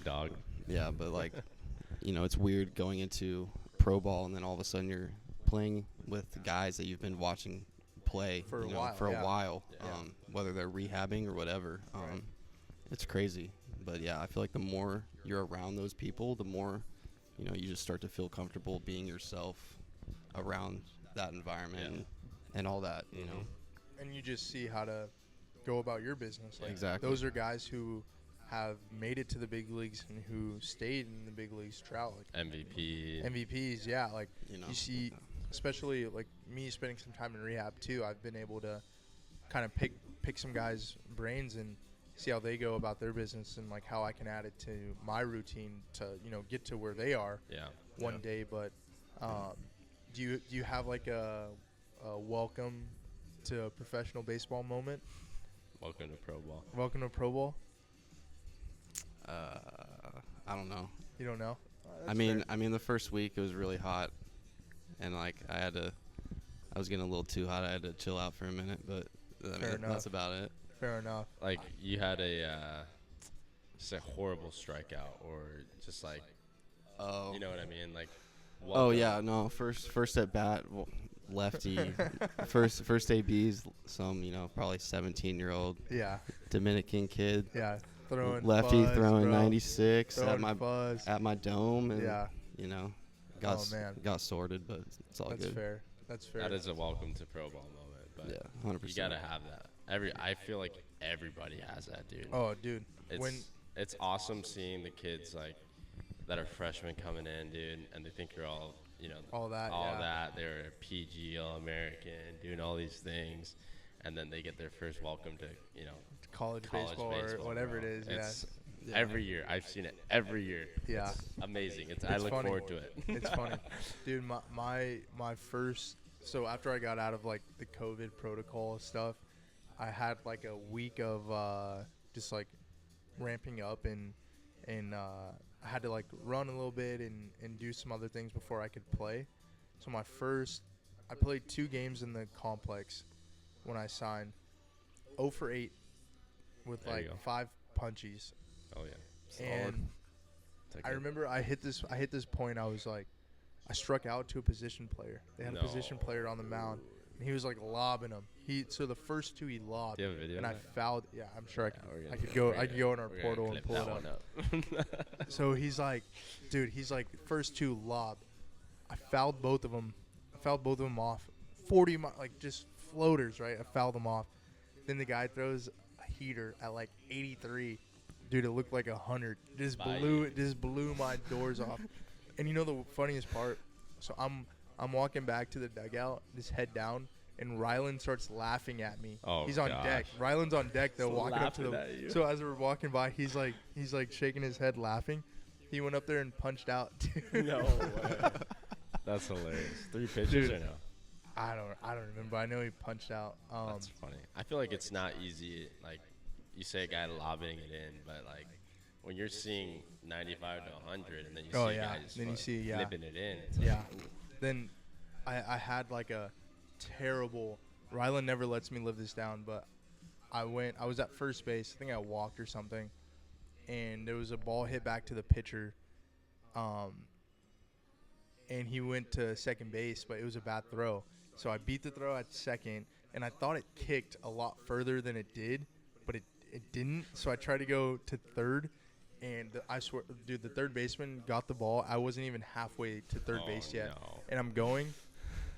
Dog. Yeah, but like, it's weird going into pro ball and then all of a sudden you're playing with the guys that you've been watching play for a while, Yeah. whether they're rehabbing or whatever. Right. It's crazy. But yeah, I feel like the more you're around those people, the more, you just start to feel comfortable being yourself around that environment and all that, And you just see how to go about your business. Like, exactly. Those are guys who have made it to the big leagues and who stayed in the big leagues. Trout, like MVPs, yeah. Like you see, especially like me spending some time in rehab too. I've been able to kind of pick some guys' brains and see how they go about their business and like how I can add it to my routine to get to where they are one day. But do you have like a welcome to professional baseball moment? Welcome to pro ball. Welcome to pro ball. I don't know. You don't know? I mean, the first week it was really hot, and like I was getting a little too hot. I had to chill out for a minute, but that's about it. Fair enough. Like you had just a horrible strikeout, or just like, you know what I mean? Like, no, first at bat, lefty, first ABs, some probably 17-year-old Dominican kid. Yeah. Throwing 96 throwing at my dome, and got sorted, but it's all good. That's fair. That is a welcome to pro ball moment, but 100%. you gotta have that. I feel like everybody has that, dude. Oh, dude. It's awesome seeing the kids like that are freshmen coming in, dude, and they think you're all all that. They're a PG All-American, doing all these things, and then they get their first welcome to college baseball or whatever, bro. It is. Every year. I've seen it every year. Yeah. It's amazing. I look forward to it. It's funny. Dude, my first – so after I got out of, like, the COVID protocol stuff, I had, like, a week of just, like, ramping up and I had to, like, run a little bit and do some other things before I could play. So I played 2 games in the complex when I signed. 0 for 8 with there like 5 punchies. Oh yeah. And I remember I hit this point. I was like, I struck out to a position player. They had a position player on the mound, and he was like lobbing them. So the first 2 he lobbed, do you have a video and I fouled. Yeah, I'm sure I could go in our portal and pull it up. So he's like, dude, first 2 lob. I fouled both of them. Off 40 like just floaters, right? I fouled them off. Then the guy throws a heater at like 83. Dude, it looked like 100. Just blew my doors off. And the funniest part? So I'm walking back to the dugout, just head down, and Rylan starts laughing at me. Oh, he's on deck. Rylan's on deck though, walking up to the. So as we're walking by, he's like shaking his head, laughing. He went up there and punched out. Dude. No way. That's hilarious. 3 pitches or no? I don't remember. I know he punched out. That's funny. I feel like it's not easy. Like, you say a guy lobbing it in, but like when you're seeing 95 to 100, and then you Oh, see a yeah. guy just Then you see, yeah. flipping it in. It's Yeah. Like, Then I had like a terrible. Rylan never lets me live this down, but I was at first base. I think I walked or something, and there was a ball hit back to the pitcher, and he went to second base, but it was a bad throw. So I beat the throw at second, and I thought it kicked a lot further than it did, but it didn't. So I tried to go to third, and I swear, dude, the third baseman got the ball. I wasn't even halfway to third base yet, no. and I'm going,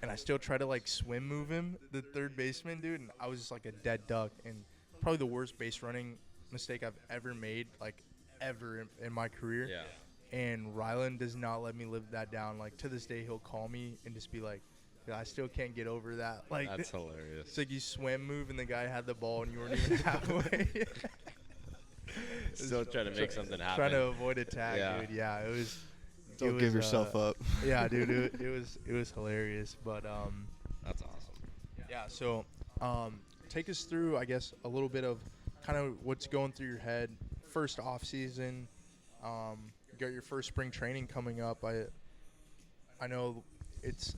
and I still try to like swim move him, the third baseman, dude, and I was just like a dead duck, and probably the worst base running mistake I've ever made, like ever in my career. Yeah. And Rylan does not let me live that down. Like, to this day, he'll call me and just be like, I still can't get over that. Like, That's hilarious. it's like you swim move and the guy had the ball and you weren't even halfway. Still trying to make something happen. Trying to avoid a tag, Yeah. dude. Yeah, it was. Don't give yourself up. Yeah, dude, it was hilarious. But That's awesome. yeah. So take us through, I guess, a little bit of kind of what's going through your head. First off season, you got your first spring training coming up. I know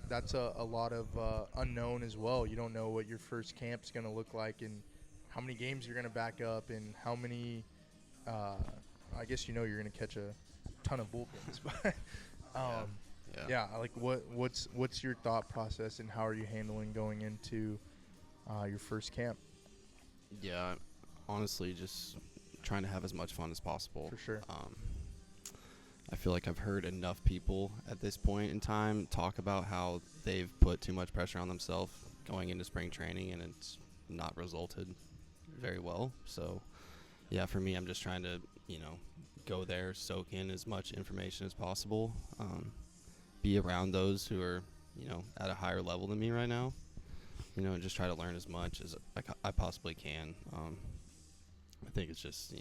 that's a lot of unknown as well. You don't know what your first camp's going to look like and how many games you're going to back up and how many. I guess you're going to catch a ton of bullpens, but yeah. Like what's your thought process and how are you handling going into your first camp? Yeah, honestly, just trying to have as much fun as possible. For sure. I feel like I've heard enough people at this point in time talk about how they've put too much pressure on themselves going into spring training, and it's not resulted very well. So, yeah, for me, I'm just trying to, go there, soak in as much information as possible, be around those who are, at a higher level than me right now, and just try to learn as much as I possibly can. I think it's just,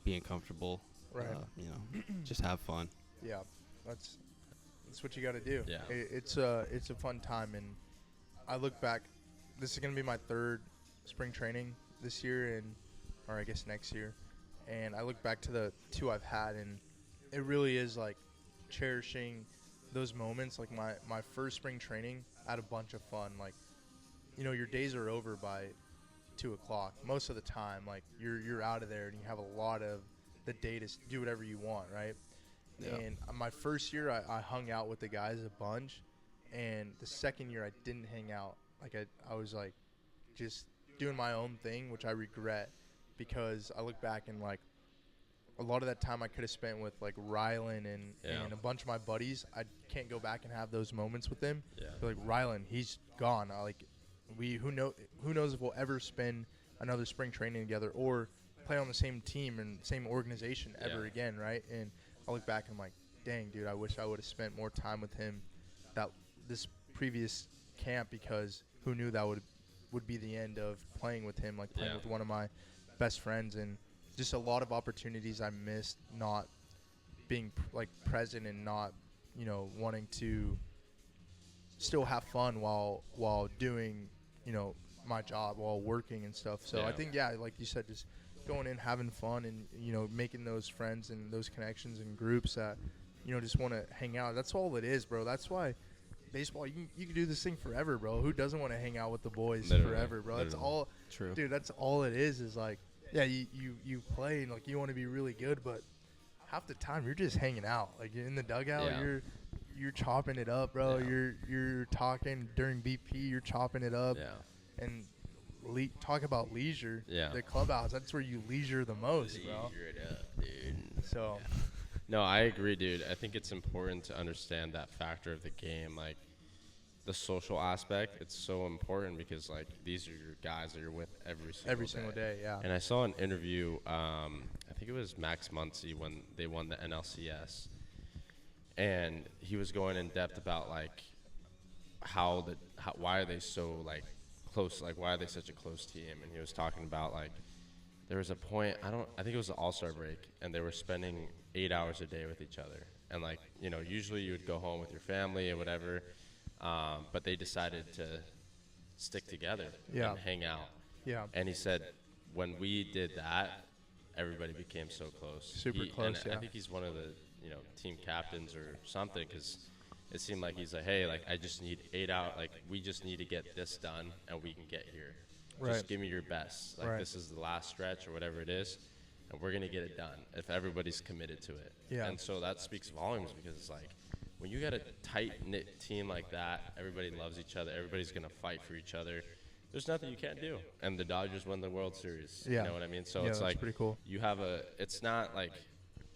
being comfortable. Right. Just have fun. Yeah, that's what you got to do. Yeah. It's a fun time, and I look back. This is gonna be my third spring training this year, or I guess next year, and I look back to the two I've had, and it really is like cherishing those moments. Like my first spring training, I had a bunch of fun. Like, your days are over by 2 o'clock most of the time. Like you're out of there, and you have a lot of the day to do whatever you want, right? Yeah. And my first year, I hung out with the guys a bunch, and the second year I didn't hang out. Like I was like just doing my own thing, which I regret because I look back and like a lot of that time I could have spent with like Rylan and a bunch of my buddies. I can't go back and have those moments with them. Yeah. But like Rylan, he's gone. Who knows if we'll ever spend another spring training together or play on the same team and same organization ever again, right? And I look back and I'm like, dang, dude, I wish I would have spent more time with him this previous camp, because who knew that would be the end of playing with him, like playing with one of my best friends, and just a lot of opportunities I missed not being like present and not, wanting to still have fun while doing, my job, while working and stuff. So I think, like you said, just going in, having fun, and making those friends and those connections and groups that just want to hang out. That's all it is, bro. That's why baseball, you can do this thing forever, bro. Who doesn't want to hang out with the boys forever, bro? That's all. True. Dude, that's all it is like, yeah, you play and like you want to be really good, but half the time you're just hanging out. Like in the dugout, you're chopping it up, bro. You're talking during BP, you're chopping it up. Yeah. And talk about leisure. Yeah. The clubhouse, that's where you leisure the most, bro. Leisure it up, dude. So. No, I agree, dude. I think it's important to understand that factor of the game, like the social aspect. It's so important because, like, these are your guys that you're with every single day. Yeah. And I saw an interview, I think it was Max Muncy when they won the NLCS, and he was going in depth about like why are they so like close, like why are they such a close team, and he was talking about like there was a point, I think it was the All-Star break, and they were spending 8 hours a day with each other. And, like, usually you would go home with your family or whatever, but they decided to stick together and hang out. Yeah. And he said when we did that, everybody became so close. Super close, and yeah. I think he's one of the team captains or something, because it seemed like he's like, hey, like I just need 8 out. Like we just need to get this done and we can get here. Right. Just give me your best. Like Right. this is the last stretch or whatever it is, and we're gonna get it done if everybody's committed to it. Yeah. And so that speaks volumes, because it's like when you got a tight knit team like that, everybody loves each other. Everybody's gonna fight for each other. There's nothing you can't do. And the Dodgers won the World Series. Yeah. You know what I mean? So Yeah, it's that's like pretty cool. you have it's not like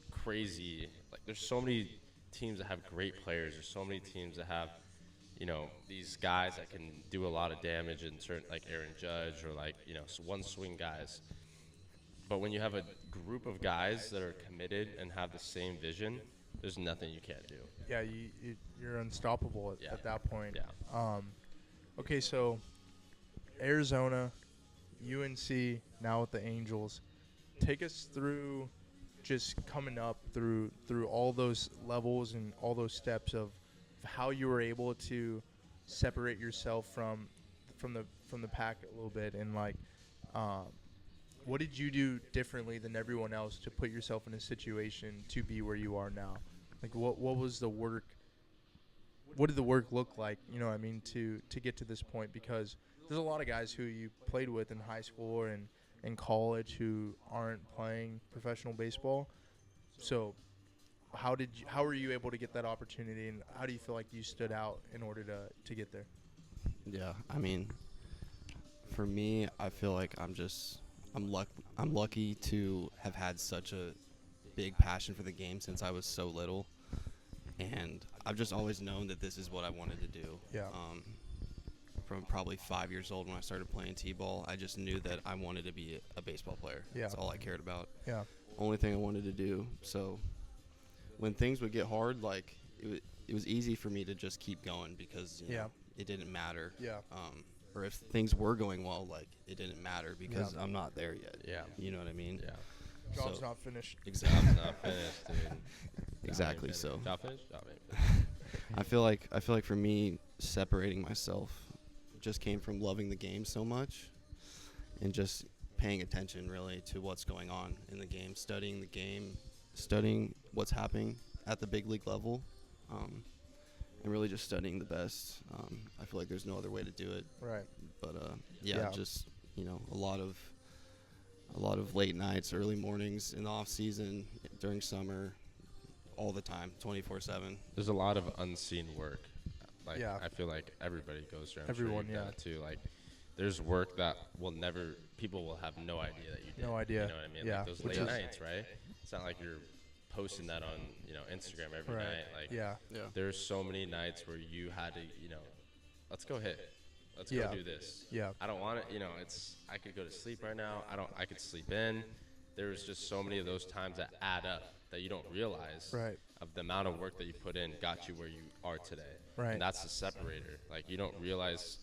crazy. Like there's so many teams that have great players. There's so many teams that have, these guys that can do a lot of damage in certain, like Aaron Judge or like, one swing guys. But when you have a group of guys that are committed and have the same vision, there's nothing you can't do. Yeah, you're unstoppable Yeah. at that point. Yeah. Okay, so Arizona, UNC, now with the Angels. Take us through just coming up through all those levels and all those steps of how you were able to separate yourself from the pack a little bit, and like what did you do differently than everyone else to put yourself in a situation to be where you are now? Like what was the work? What did the work look like, to get to this point? Because there's a lot of guys who you played with in high school or in college who aren't playing professional baseball. So how were you able to get that opportunity, and how do you feel like you stood out in order to get there? Yeah, I mean, for me, I feel like I'm lucky to have had such a big passion for the game since I was so little, and I've just always known that this is what I wanted to do. Yeah. From probably 5 years old when I started playing t-ball, I just knew that I wanted to be a baseball player. Yeah. That's all I cared about. Yeah. Only thing I wanted to do. So when things would get hard, like it was easy for me to just keep going, because it didn't matter. Yeah. Or if things were going well, like it didn't matter because I'm not there yet. Yeah. You know what I mean? Yeah. Job's So- not finished. Exactly. Not finished, dude. Exactly. Not So finished. Not finished? Not finished. I feel like for me, separating myself just came from loving the game so much, and just paying attention really to what's going on in the game, studying the game, studying what's happening at the big league level, and really just studying the best. I feel like there's no other way to do it. Right. But Yeah. just a lot of late nights, early mornings in the off season, during summer, all the time, 24/7. There's a lot of unseen work. Like Yeah. I feel like everybody goes through. I'm Everyone, sure you've done yeah. it too. Like there's work that people will have no idea that you did. No idea. You know what I mean? Yeah. Like those Which late is- nights, right? It's not like you're posting that on Instagram every Right. night. Like Yeah. Yeah. there's so many nights where you had to let's go hit. Let's Yeah. go do this. Yeah. I don't want it. I could go to sleep right now. I could sleep in. There's just so many of those times that add up that you don't realize. Right. Of the amount of work that you put in got you where you are today. Right. And that's the separator. Like you don't realize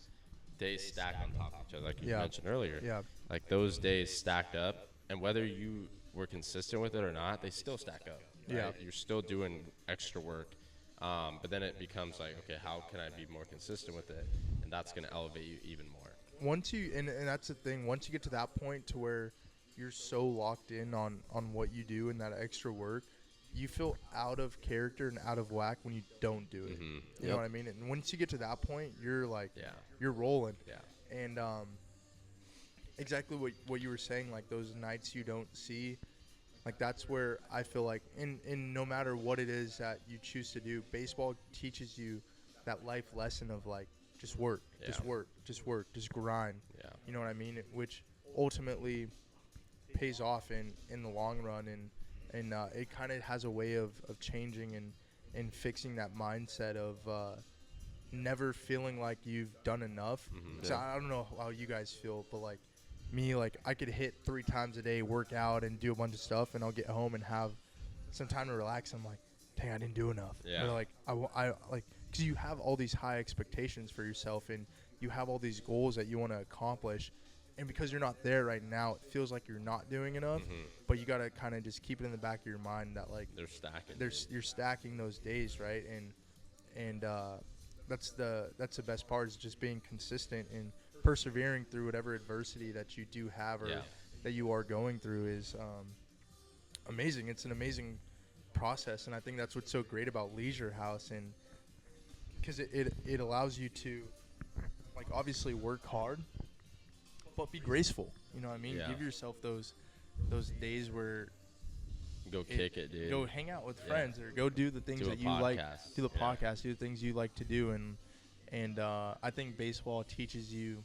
days stack on top of each other, like you Yeah. mentioned earlier. Yeah. Like those days stacked up, and whether you were consistent with it or not, they still stack up. Right? Yeah. You're still doing extra work. But then it becomes like, okay, how can I be more consistent with it? And that's going to elevate you even more. Once you and that's the thing, once you get to that point to where you're so locked in on what you do and that extra work, you feel out of character and out of whack when you don't do it. Mhm. You know what I mean? And once you get to that point, you're like, Yeah. you're rolling. Yeah. And exactly what you were saying, like those nights you don't see, like that's where I feel like in no matter what it is that you choose to do, baseball teaches you that life lesson of like just work, just Yeah. work, just work, just grind. Yeah. You know what I mean? Which ultimately pays off in the long run, and it kind of has a way of changing and fixing that mindset of never feeling like you've done enough. So I don't know how you guys feel, but like me, like I could hit 3 times a day, work out, and do a bunch of stuff, and I'll get home and have some time to relax. I'm like, dang, I didn't do enough. Yeah. Or like I like, because you have all these high expectations for yourself, and you have all these goals that you want to accomplish. And because you're not there right now, it feels like you're not doing enough. But you got to kind of just keep it in the back of your mind that like They're stacking. you're stacking those days, right? And that's the best part, is just being consistent and persevering through whatever adversity that you do have, or Yeah. that you are going through is amazing. It's an amazing process, and I think that's what's so great about Leisure House, and because it allows you to, like, obviously work hard, but be graceful. You know what I mean? Yeah. Give yourself those days where Go kick it, dude. go hang out with Yeah. friends, or go do the things Do a that you like. podcast. Do the Yeah. podcast. Do the things you like to do, and I think baseball teaches you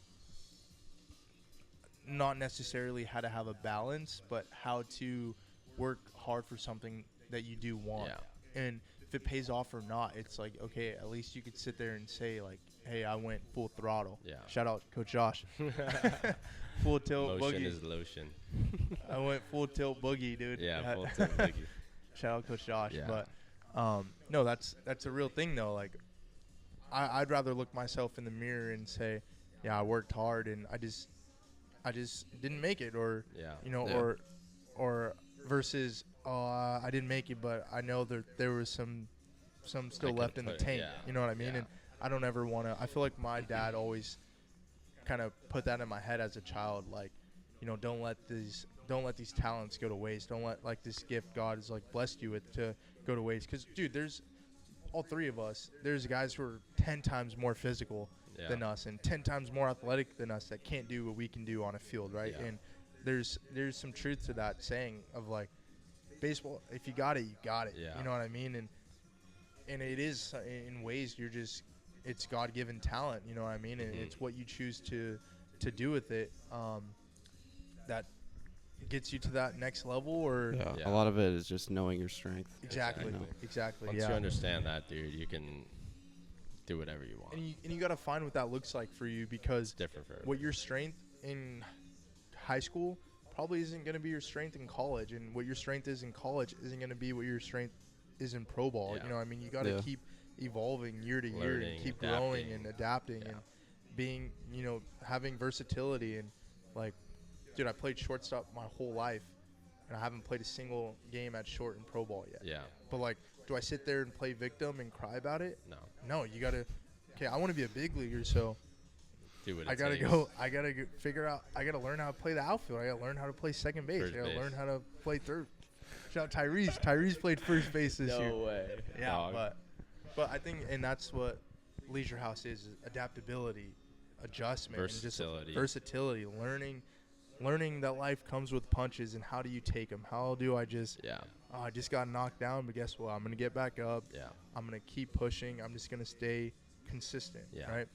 not necessarily how to have a balance, but how to work hard for something that you do want. Yeah. And if it pays off or not, it's like, okay, at least you could sit there and say, like, hey, I went full throttle. Yeah. Shout out Coach Josh. Full tilt Motion boogie. is lotion. I went full tilt boogie, dude. Yeah, full tilt boogie. Shout out Coach Josh. Yeah. But no, that's a real thing though. Like, I'd rather look myself in the mirror and say, yeah, I worked hard and I just didn't make it, or Yeah. you know, Yeah. or versus I didn't make it, but I know that there was some still could've left in the put it, tank. yeah. You know what I mean? Yeah. And I don't ever want to. I feel like my dad always kind of put that in my head as a child, like, you know, don't let these talents go to waste. Don't let, like, this gift God has, like, blessed you with to go to waste. Because, dude, there's all three of us. There's guys who are 10 times more physical Yeah. than us and 10 times more athletic than us that can't do what we can do on a field, right? Yeah. And there's some truth to that saying of, like, baseball, if you got it, you got it. Yeah. You know what I mean? And it is, in ways, it's God-given talent, you know what I mean? And Mhm. it's what you choose to do with it that gets you to that next level, or Yeah. Yeah. A lot of it is just knowing your strength. exactly, Exactly. exactly, Once yeah. you understand that, dude, you can do whatever you want. And you got to find what that looks like for you, because It's different for what everybody. your strength in high school probably isn't going to be your strength in college, and what your strength is in college isn't going to be what your strength is in pro ball. Yeah. You know what I mean? You got to Yeah. keep evolving year to year and Learning, keep adapting. growing and adapting Yeah. and being, you know, having versatility. And, like, dude, I played shortstop my whole life, and I haven't played a single game at short in pro ball yet. Yeah. But, like, do I sit there and play victim and cry about it? No. No, you got to. Okay, I want to be a big leaguer, so Do what it I gotta takes. go. I gotta figure out. I gotta learn how to play the outfield. I gotta learn how to play second base. First I gotta base. learn how to play third. Shout out Tyrese. Tyrese played first base this year. way. Yeah, Dog. but I think, and that's what Leisure House is: adaptability, adjustment, and Versatility. just versatility. Learning that life comes with punches, and how do you take them? How do I just? Yeah. Oh, I just got knocked down, but guess what? I'm gonna get back up. Yeah. I'm gonna keep pushing. I'm just gonna stay consistent. Yeah. Right.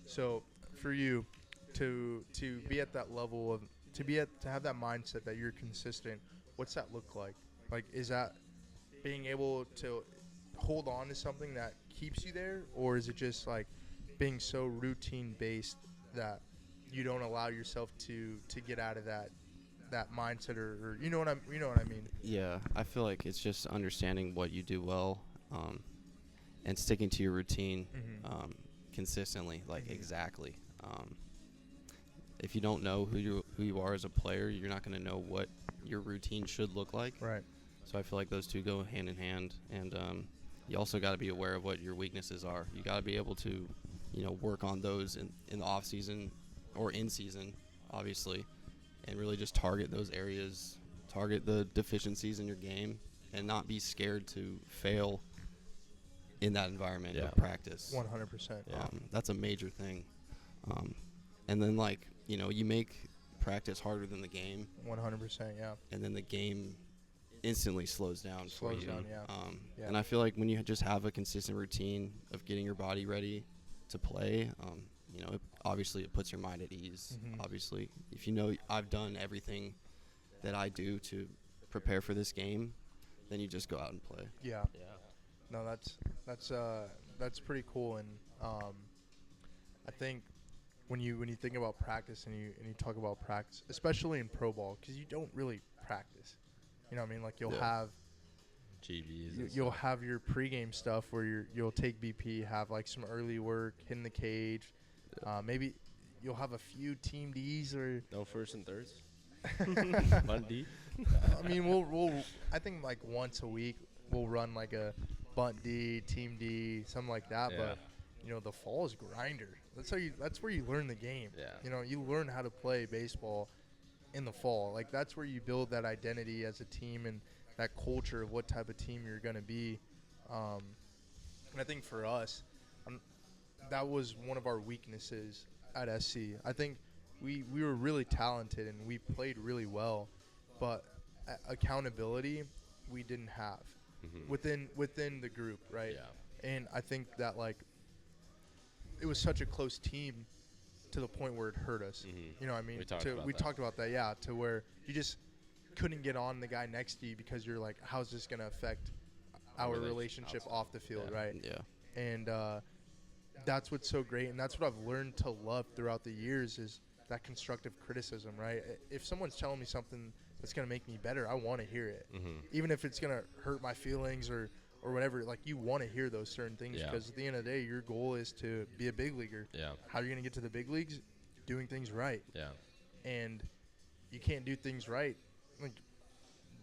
So for you to be at that level of to have that mindset that you're consistent, what's that look like? Like, is that being able to hold on to something that keeps you there, or is it just like being so routine based that you don't allow yourself to get out of that mindset, or you know what I mean? Yeah, I feel like it's just understanding what you do well, and sticking to your routine Mhm. consistently, like Mhm. exactly. If you don't know who you are as a player, you're not going to know what your routine should look like. Right. So I feel like those two go hand in hand, and you also got to be aware of what your weaknesses are. You got to be able to, work on those in the off season or in season, obviously, and really just target those areas, target the deficiencies in your game, and not be scared to fail in that environment Yeah. of practice. 100%. Yeah. That's a major thing. And then, you make practice harder than the game, 100%. Yeah. and then the game instantly slows down for Slows you. down, yeah. Yeah. And I feel like when you just have a consistent routine of getting your body ready to play, obviously it puts your mind at ease. Mhm. Obviously, if I've done everything that I do to prepare for this game, then you just go out and play. Yeah. Yeah. No, that's pretty cool, and I think when you think about practice and you talk about practice, especially in pro ball, because you don't really practice. You know what I mean? Like, you'll Yeah. have GBs. and you'll stuff. have your pregame stuff where you'll take BP, have like some early work, hitting the cage. Maybe you'll have a few team Ds or. No first and thirds. Bunt D. I mean, we'll I think like once a week we'll run like a bunt D, team D, something like that. Yeah. But the fall is grinder. That's where you learn the game. Yeah. You learn how to play baseball in the fall. Like, that's where you build that identity as a team and that culture of what type of team you're going to be. And I think for us, that was one of our weaknesses at SC. I think we were really talented and we played really well, but accountability we didn't have within the group, right? Yeah. And I think that, like, it was such a close team to the point where it hurt us. You know what I mean? We talked about that, yeah, to where you just couldn't get on the guy next to you because you're like, how's this going to affect our relationship off the field, right? Yeah. And that's what's so great, and that's what I've learned to love throughout the years is that constructive criticism, right? If someone's telling me something that's going to make me better, I want to hear it. Even if it's going to hurt my feelings or whatever, like, you want to hear those certain things because at the end of the day, your goal is to be a big leaguer. Yeah. How are you going to get to the big leagues? Doing things right. Yeah. And you can't do things right. Like,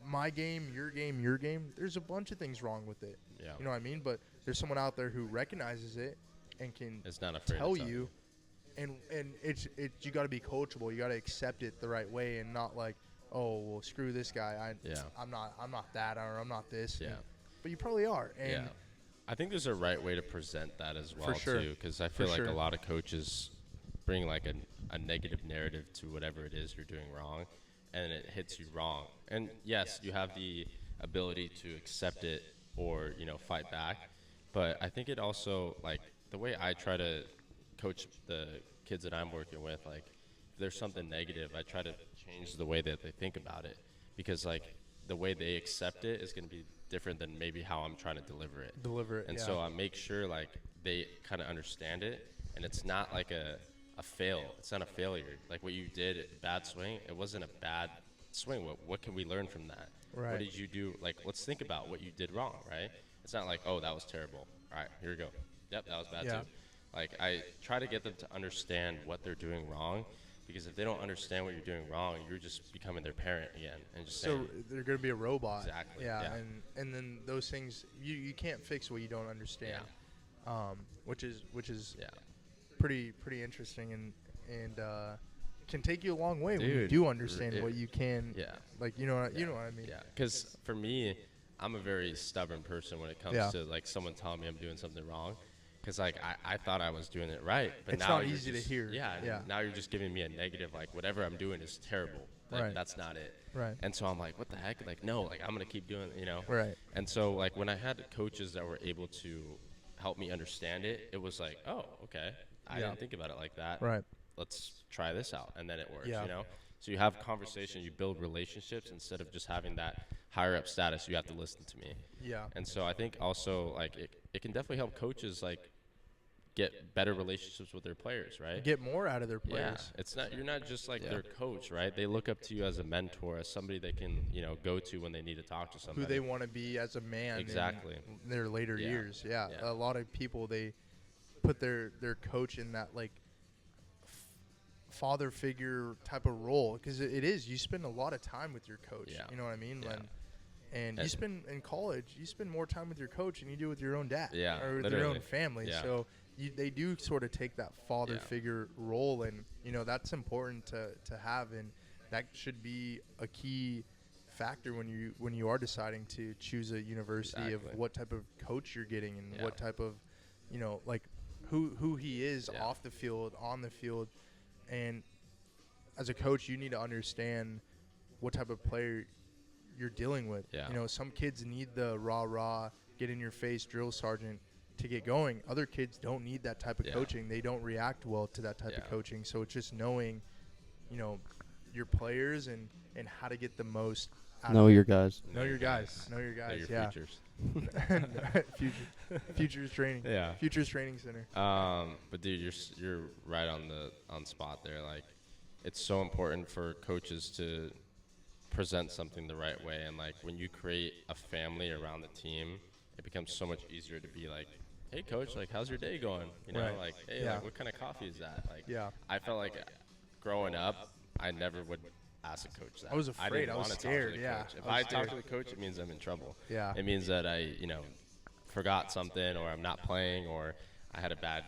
my game, your game, there's a bunch of things wrong with it. Yeah. You know what I mean? But there's someone out there who recognizes it and can It's not afraid tell to you. And it's you got to be coachable. You got to accept it the right way and not like, oh, well, screw this guy. I'm not that, or I'm not this. Yeah. But you probably are. And yeah. I think there's a right way to present that as well, For sure. too, because I feel For like sure. a lot of coaches bring like a negative narrative to whatever it is you're doing wrong, and it hits you wrong. And yes, you have the ability to accept it or, you know, fight back, but I think it also, like, the way I try to coach the kids that I'm working with, like, if there's something negative, I try to change the way that they think about it, because, like, the way they accept it is going to be different than maybe how I'm trying to deliver it. And yeah. so I make sure, like, they kind of understand it, and it's not like a fail. It's not a failure. Like, what you did, bad swing, it wasn't a bad swing. What can we learn from that? Right. What did you do? Like, let's think about what you did wrong, right? It's not like, oh, that was terrible. All right, here we go. Yep, that was bad Yeah. too. Like, I try to get them to understand what they're doing wrong, because if they don't understand what you're doing wrong, you're just becoming their parent again and just So saying, they're going to be a robot. Exactly, Yeah, yeah. and then those things you can't fix what you don't understand. Which is yeah. pretty interesting and can take you a long way when you Dude, do understand what you can. Yeah. Like, you know what I mean? Yeah, because for me, I'm a very stubborn person when it comes to, like, someone telling me I'm doing something wrong. Because, like, I thought I was doing it right, but It's now not you're easy to just- hear. Yeah, and Yeah. now you're just giving me a negative, like, whatever I'm doing is terrible. Like, Right. That's not it. Right. And so I'm like, what the heck? Like, no, like, I'm going to keep doing it, you know? Right. And so, like, when I had coaches that were able to help me understand it, it was like, oh, okay. I Yeah. didn't think about it like that. Right. Let's try this out. And then it works, Yeah. you know? So you have conversation, you build relationships instead of just having that higher up status. You have to listen to me. Yeah. And so I think also, like, it can definitely help coaches, like, get better relationships with their players, right? Get more out of their players. Yeah, it's not, you're not just like their coach, right? They look up to you as a mentor, as somebody they can, you know, go to when they need to talk to somebody. Who they want to be as a man. Exactly. In their later Yeah. years. Yeah. Yeah. A lot of people, they put their coach in that, like, father figure type of role, because it is. You spend a lot of time with your coach. Yeah. You know what I mean? Yeah. And you spend in college, you spend more time with your coach than you do with your own dad. Yeah, Or with your literally. own family. Yeah. So they do sort of take that father Yeah. figure role, and, you know, that's important to have, and that should be a key factor when you are deciding to choose a university Exactly. of what type of coach you're getting and Yeah. what type of, you know, like who he is Yeah. off the field, on the field. And as a coach, you need to understand what type of player you're dealing with. Yeah. You know, some kids need the rah, get in your face drill sergeant to get going. Other kids don't need that type of Yeah. coaching. They don't react well to that type of Yeah. coaching. So it's just knowing, you know, your players and how to get the most out Know of your guys. Know your guys. Know your They're guys. your Yeah. futures. Futures training. Yeah. Futures training center. But dude, you're right on spot there. Like, it's so important for coaches to present something the right way, and, like, when you create a family around the team, it becomes so much easier to be like, hey, coach, like, how's your day going? You know, Right. like, hey, Yeah. like, what kind of coffee is that? Like, Yeah. I felt like growing up, I never would ask a coach that. I was afraid. didn't I was wanna scared, talk to the yeah. coach. If I was I talk to scared. the coach, it means I'm in trouble. Yeah. It means that I, you know, forgot something, or I'm not playing, or I had a bad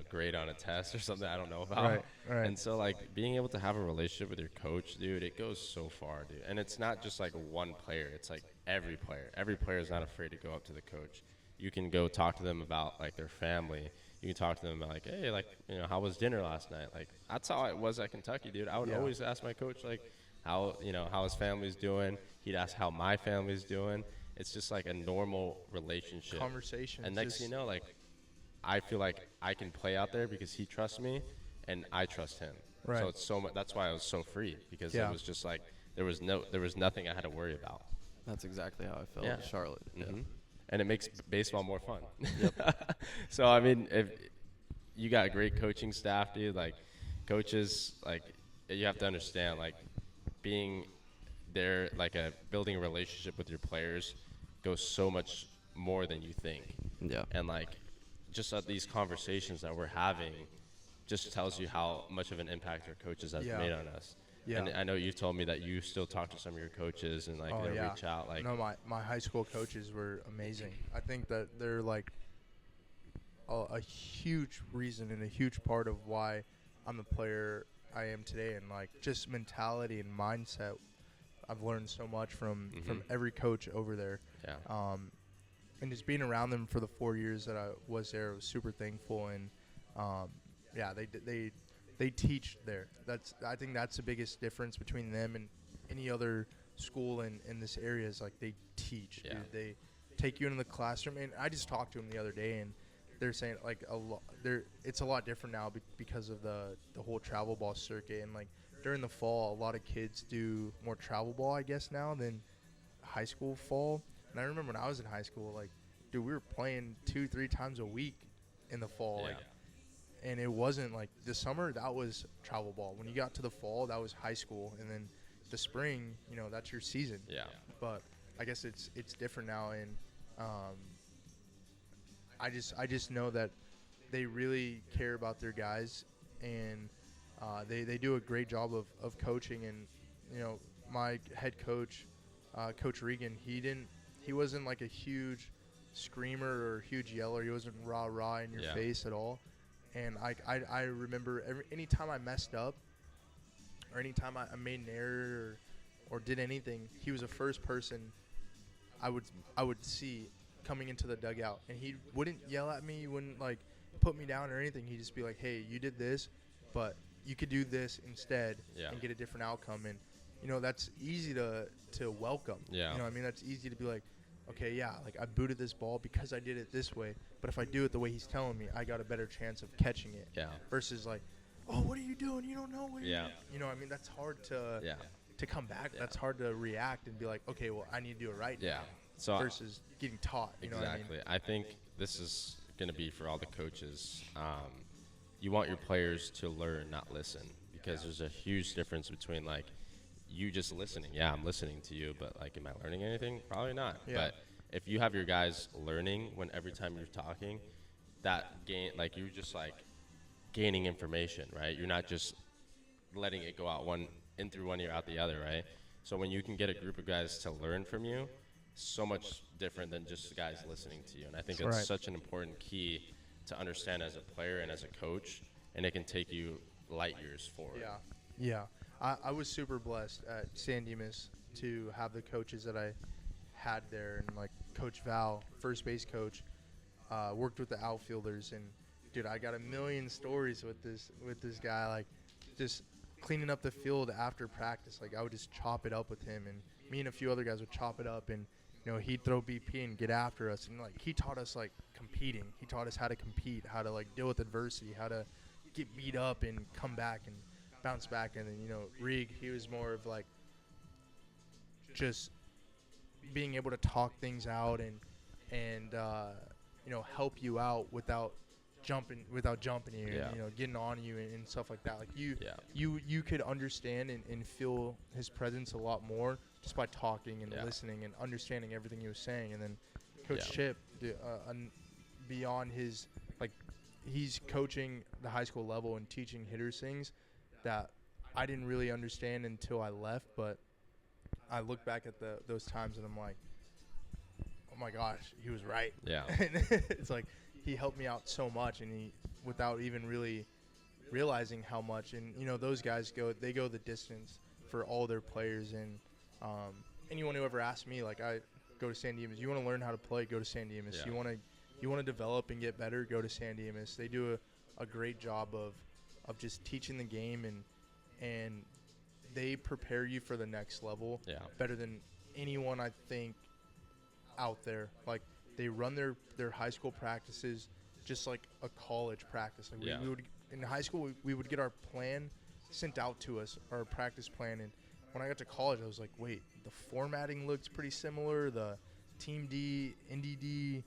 grade on a test or something I don't know about. Right. And so like being able to have a relationship with your coach, dude, it goes so far, dude. And it's not just like one player. It's like every player. Every player is not afraid to go up to the coach. You can go talk to them about like their family. You can talk to them about like, hey, like, how was dinner last night? Like, that's how it was at Kentucky, dude. I would always ask my coach, like, how his family's doing. He'd ask how my family's doing. It's just like a normal relationship. Conversation. And next thing you know, like, I feel like I can play out there because he trusts me and I trust him. Right. So it's so much. That's why I was so free, because Yeah. it was just like there was nothing I had to worry about. That's exactly how I felt Yeah. in Charlotte. Mm-hmm. And it makes baseball more fun. So I mean, if you got a great coaching staff, dude, like coaches, like you have to understand, like being there, like building a relationship with your players goes so much more than you think. Yeah. And like just these conversations that we're having just tells you how much of an impact our coaches have made on us. Yeah. And I know you've told me that you still talk to some of your coaches and like they'll reach out. Like, no, my high school coaches were amazing. I think that they're like a huge reason and a huge part of why I'm the player I am today, and like just mentality and mindset. I've learned so much from every coach over there. Yeah. And just being around them for the 4 years that I was there, I was super thankful. And they teach there. I think that's the biggest difference between them and any other school in this area is like they teach. Yeah. Dude. They take you into the classroom, and I just talked to them the other day, and they're saying like it's a lot different now because of the whole travel ball circuit. And like during the fall, a lot of kids do more travel ball, I guess, now than high school fall. And I remember when I was in high school, like, dude, we were playing 2-3 times a week in the fall. Yeah. Like, and it wasn't like the summer, that was travel ball. When you got to the fall, that was high school. And then the spring, that's your season. Yeah. But I guess it's different now. And I just know that they really care about their guys. And they do a great job of coaching. And, my head coach, Coach Regan, he wasn't like a huge screamer or huge yeller. He wasn't rah in your face at all. And I remember anytime I messed up or anytime I made an error or did anything, he was the first person I would see coming into the dugout. And he wouldn't yell at me, he wouldn't like put me down or anything. He'd just be like, hey, you did this, but you could do this instead and get a different outcome. And, that's easy to welcome. Yeah. I mean, that's easy to be like, okay, yeah, like I booted this ball because I did it this way. But if I do it the way he's telling me, I got a better chance of catching it. Yeah. Versus like, oh, what are you doing? You don't know what Yeah. I mean, that's hard to come back. Yeah. That's hard to react and be like, okay, well, I need to do it right Yeah. now. So Versus getting taught. You know what I mean? exactly. I think this is going to be for all the coaches. You want your players to learn, not listen, because there's a huge difference between like you just listening. Yeah, I'm listening to you, but like, am I learning anything? Probably not. Yeah. But if you have your guys learning when every time you're talking, that gain, like you're just like gaining information, right? You're not just letting it go out one in through one ear out the other, right? So when you can get a group of guys to learn from you, so much different than just guys listening to you. And I think it's Right. such an important key to understand as a player and as a coach, and it can take you light years forward. Yeah. I was super blessed at San Dimas to have the coaches that I had there, and like Coach Val, first base coach, worked with the outfielders, and dude, I got a million stories with this guy, like just cleaning up the field after practice. Like I would just chop it up with him, and me and a few other guys would chop it up, and he'd throw BP and get after us, and like he taught us like competing. He taught us how to compete, how to like deal with adversity, how to get beat up and come back and bounce back. And then Rig, he was more of like just being able to talk things out and help you out without jumping you and getting on you and stuff like that. Like you could understand and feel his presence a lot more just by talking and listening and understanding everything he was saying. And then Coach Chip, beyond his, like, he's coaching the high school level and teaching hitters things that I didn't really understand until I left, but I look back at those times and I'm like, oh my gosh, he was right. Yeah. And it's like he helped me out so much, and without even really realizing how much. And those guys go the distance for all their players. And anyone who ever asks me, like, I go to San Dimas. You want to learn how to play, go to San Dimas. Yeah. You want to develop and get better, go to San Dimas. They do a great job of just teaching the game, and they prepare you for the next level better than anyone, I think, out there. Like, they run their high school practices just like a college practice. Like we would, in high school, we would get our plan sent out to us, our practice plan. And when I got to college, I was like, wait, the formatting looks pretty similar. The Team D, NDD,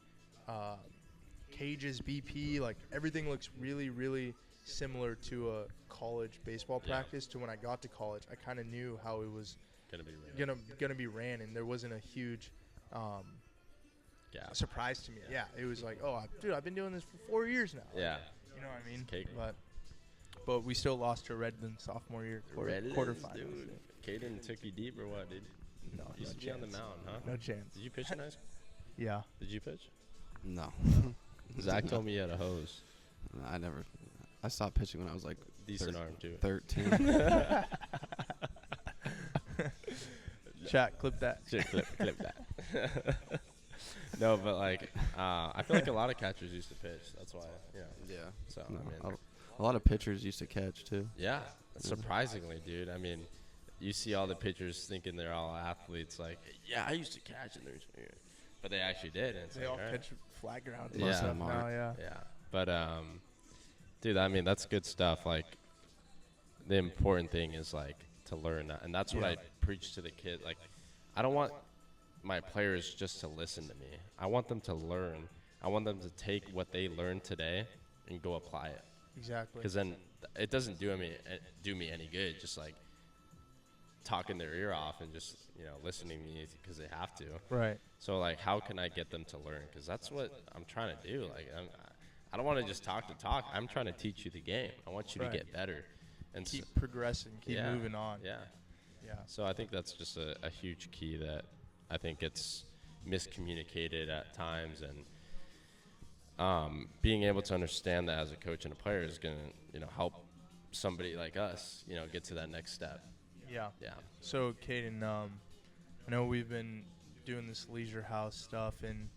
cages, BP, like everything looks really, really similar to a college baseball practice. To when I got to college, I kind of knew how it was gonna be ran, and there wasn't a huge surprise to me. Yeah, it was like, oh, dude, I've been doing this for 4 years now. Yeah, you know what I mean. But we still lost to Redlands sophomore year quarterfinals. Dude. Kaden took you deep or what, dude? No, you used to be on the mound, huh? No chance. Did you pitch in high school? Yeah. Did you pitch? No. Zach told me you had a hose. I stopped pitching when I was like decent arm too. 13. Chat, clip that. Clip that. No, but like, I feel like a lot of catchers used to pitch. That's why, Yeah. So No, I mean, a lot of pitchers used to catch too. yeah, surprisingly, dude. I mean, you see all the pitchers thinking they're all athletes. Like, yeah, I used to catch, and but they actually did. And it's they like, all pitch flat ground. Most of them are. Yeah. But dude, I mean, that's good stuff. Like, the important thing is like to learn that, and that's what I preach to the kid. Like, I don't want my players just to listen to me. I want them to learn. I want them to take what they learned today and go apply it. Exactly. Because then it doesn't do me any good. Just like talking their ear off and just listening to me because they have to. Right. So like, how can I get them to learn? Because that's what I'm trying to do. Like, I don't want to just talk to talk. I'm trying to teach you the game. I want you to get better and keep progressing, keep moving on. Yeah. Yeah. So I think that's just a huge key that I think gets miscommunicated at times, and being able to understand that as a coach and a player is going to help somebody like us get to that next step. Yeah. Yeah. So Kaden, I know we've been doing this leisure house stuff, and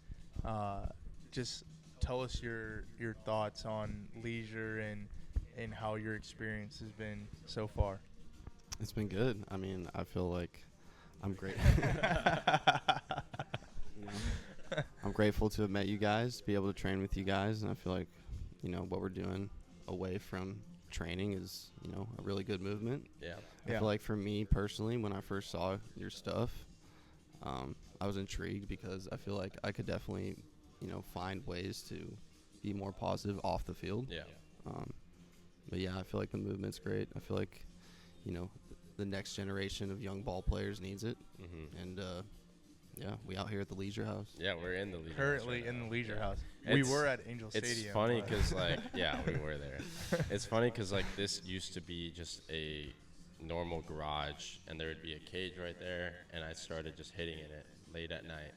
just tell us your thoughts on leisure and how your experience has been so far. It's been good. I mean, I feel like I'm great. I'm grateful to have met you guys, be able to train with you guys, and I feel like, what we're doing away from training is, a really good movement. Yeah. I feel like for me personally, when I first saw your stuff, I was intrigued because I feel like I could definitely, find ways to be more positive off the field. Yeah. But yeah, I feel like the movement's great. I feel like, the next generation of young ball players needs it. Mm-hmm. And we out here at the Leisure House. Yeah, we're in the leisure Currently house in the now. leisure house. We were at Angel Stadium. It's funny because it's funny because this used to be just a normal garage, and there would be a cage right there, and I started just hitting in it late at night.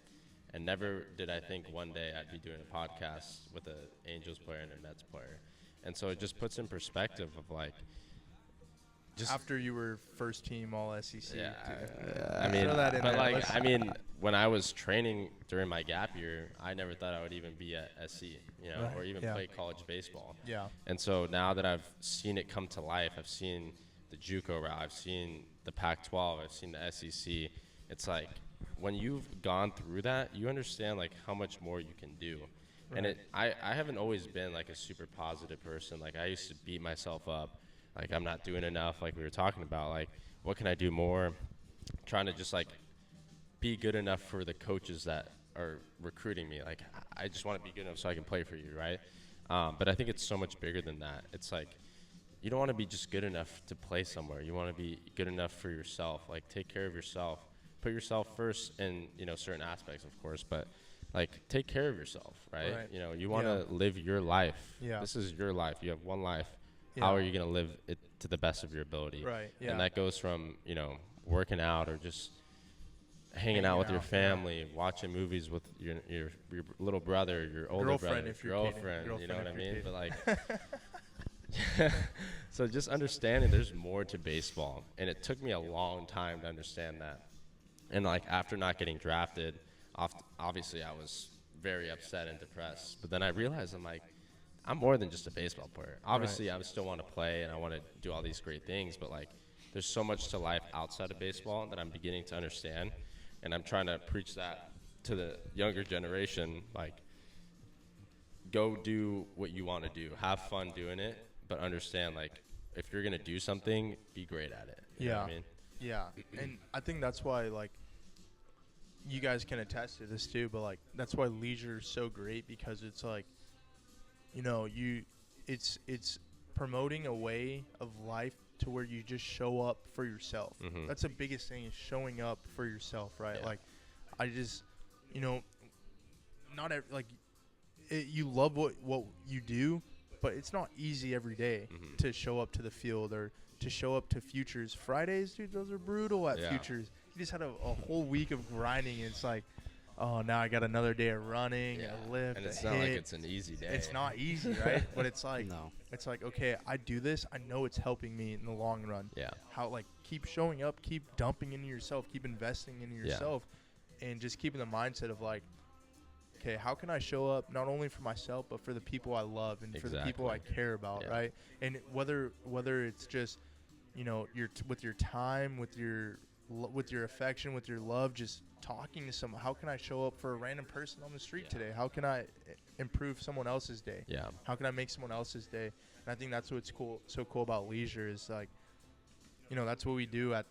And never did I think one day I'd be doing a podcast with an Angels player and a Mets player. And so it just puts in perspective of like, just after you were first team all SEC. Yeah, I mean, but like, I mean, when I was training during my gap year, I never thought I would even be at SC, or even play college baseball. Yeah. And so now that I've seen it come to life, I've seen the JUCO route, I've seen the Pac-12, I've seen the SEC. It's like when you've gone through that, you understand like how much more you can do. Right. And I haven't always been like a super positive person. Like I used to beat myself up. Like, I'm not doing enough, like we were talking about. Like, what can I do more? Trying to just, like, be good enough for the coaches that are recruiting me. Like, I just want to be good enough so I can play for you, right? But I think it's so much bigger than that. It's like, you don't want to be just good enough to play somewhere. You want to be good enough for yourself. Like, take care of yourself. Put yourself first in, certain aspects, of course. But, like, take care of yourself, right? You want to live your life. Yeah. This is your life. You have one life. Yeah. How are you going to live it to the best of your ability? Right. Yeah. And that goes from, working out or just hanging out with your family, watching movies with your little brother, your older Girlfriend, brother, if you're girlfriend, dating. you know what I Girlfriend if mean? you're But like, so just understanding there's more to baseball, and it took me a long time to understand that. And like after not getting drafted, obviously I was very upset and depressed. But then I realized I'm more than just a baseball player. Obviously, I still want to play and I want to do all these great things, but like there's so much to life outside of baseball that I'm beginning to understand, and I'm trying to preach that to the younger generation. Like, go do what you want to do, have fun doing it, but understand like if you're gonna do something, be great at it. You know what I mean? Yeah, and I think that's why, like, you guys can attest to this too, but, like, that's why leisure is so great, because it's, like, you know, it's promoting a way of life to where you just show up for yourself. Mm-hmm. That's the biggest thing, is showing up for yourself, right? Yeah. Like, I just, you know, you love what you do, but it's not easy every day Mm-hmm. to show up to the field or to show up to Futures. Fridays, dude, those are brutal at Futures. You just had a whole week of grinding, and it's like, oh, now I got another day of running, a lift, and it's a not hit. like it's an easy day. It's not easy, right? But it's like, No. it's like, okay, I do this. I know it's helping me in the long run. Yeah. How, like, keep showing up, keep dumping into yourself, keep investing into yourself, and just keeping the mindset of, like, okay, how can I show up not only for myself but for the people I love and for the people I care about, right? And whether it's just, you know, with your time, with your affection, with your love, just talking to someone. How can I show up for a random person on the street today? How can I improve someone else's day? Yeah. How can I make someone else's day? And I think that's what's so cool about leisure is, like, you know, that's what we do at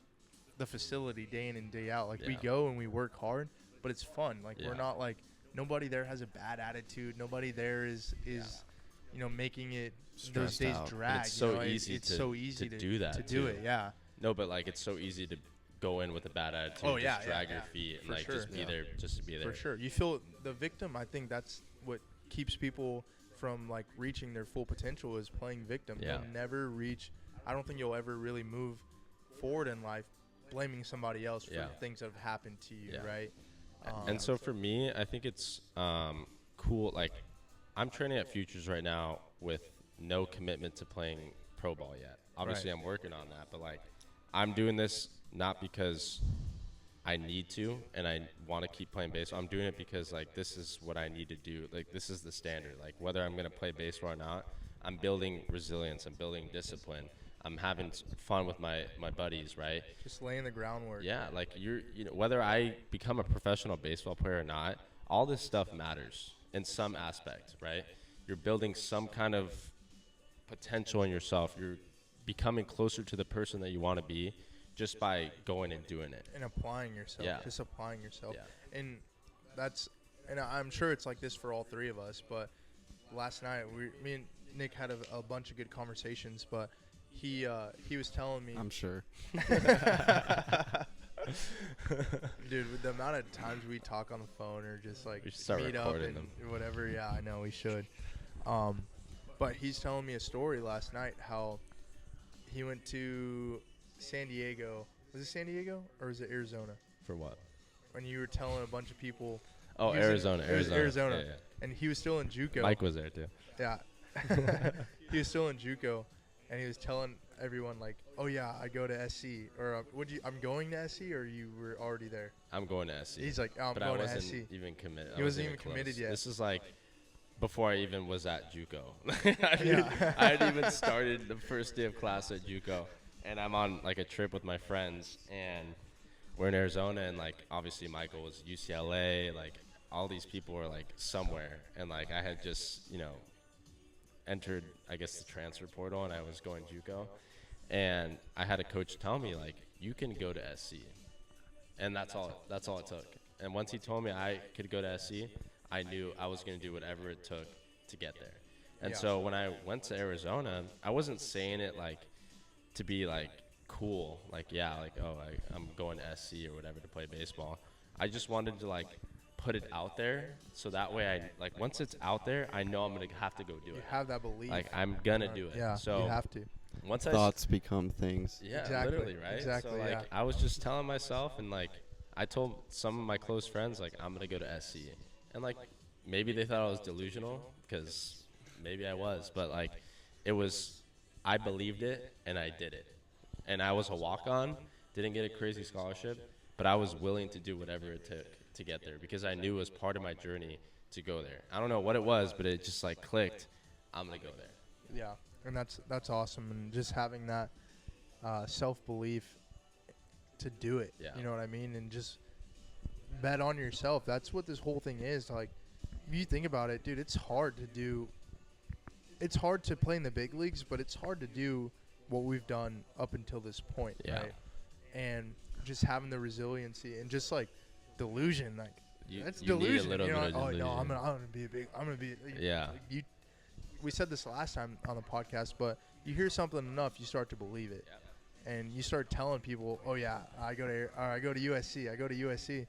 the facility day in and day out. Like, we go and we work hard, but it's fun. Like, we're not like, nobody there has a bad attitude. Nobody there is you know, making it those Stressed days out. drag. It's so you know? easy It's to so easy to do that, to do too. it. Yeah. No, but like it's so easy to go in with a bad attitude. Oh, yeah, just drag yeah, your yeah. feet and For like sure. just be there, just to be there. For sure. You feel the victim. I think that's what keeps people from, like, reaching their full potential, is playing victim. Yeah. You'll never reach. I don't think you'll ever really move forward in life blaming somebody else for things that have happened to you, right? And so for me, I think it's cool. Like, I'm training at Futures right now with no commitment to playing pro ball yet. Obviously, I'm working on that, but like, I'm doing this not because I need to and I want to keep playing baseball. I'm doing it because, like, this is what I need to do. Like, this is the standard. Like, whether I'm going to play baseball or not, I'm building resilience. I'm building discipline. I'm having fun with my buddies, right? Just laying the groundwork. Yeah, like you know, whether I become a professional baseball player or not, all this stuff matters in some aspect, right? You're building some kind of potential in yourself. You're becoming closer to the person that you want to be just by going and doing it. And applying yourself. Yeah. Just applying yourself. Yeah. And and I'm sure it's like this for all three of us, but last night me and Nick had a bunch of good conversations, but he was telling me, I'm sure. dude, with the amount of times we talk on the phone or just like We should start meet up recording and them. whatever, yeah, I know we should. But he's telling me a story last night how he went to San Diego. Was it San Diego or was it Arizona? For what? When you were telling a bunch of people. Oh, he was in- Arizona. it was Arizona. Yeah, yeah. And he was still in JUCO. Mike was there too. Yeah. He was still in JUCO, and he was telling everyone, like, oh, yeah, I go to SC. Or I'm going to SC, or you were already there? I'm going to SC. He's like, oh, I'm but going I to wasn't SC. even committed. He wasn't even committed close. yet. This is like before I even was at JUCO. Yeah. I hadn't even started the first day of class at JUCO, and I'm on like a trip with my friends, and we're in Arizona, and like obviously Michael was UCLA, like all these people were like somewhere, and like I had just entered, I guess, the transfer portal, and I was going JUCO, and I had a coach tell me, like, you can go to SC, and that's all it took. And once he told me I could go to SC, I knew I was going to do whatever it took to get there. And so when I went to Arizona, I wasn't saying it like to be like cool, like, yeah, like, oh, I'm going to SC or whatever to play baseball. I just wanted to like put it out there, so that way I like, once it's out there, I know I'm gonna have to go do You it. have that belief. Like, I'm gonna do it. Yeah, So you have to. once Thoughts become things. yeah, Exactly, literally, right? exactly, So like, yeah. I was just telling myself, and like, I told some of my close friends, like, I'm going to go to SC. And, like, maybe they thought I was delusional, because maybe I was. But, like, it was, I believed it, and I did it. And I was a walk-on, didn't get a crazy scholarship, but I was willing to do whatever it took to get there, because I knew it was part of my journey to go there. I don't know what it was, but it just, like, clicked. I'm going to go there. Yeah, and that's awesome. And just having that self-belief to do it, Yeah. you know what I mean? And just bet on yourself. That's what this whole thing is. Like, if you think about it, dude, it's hard to do. It's hard to play in the big leagues, but it's hard to do what we've done up until this point, Yeah. right? And just having the resiliency and just, like, delusion, like, that's you need a delusion. little you know, bit of like, oh, no, I'm delusion. gonna be a big. I'm gonna be. Yeah. Like, we said this last time on the podcast, but you hear something enough, you start to believe it, and you start telling people, "Oh yeah, I go to USC. I go to USC."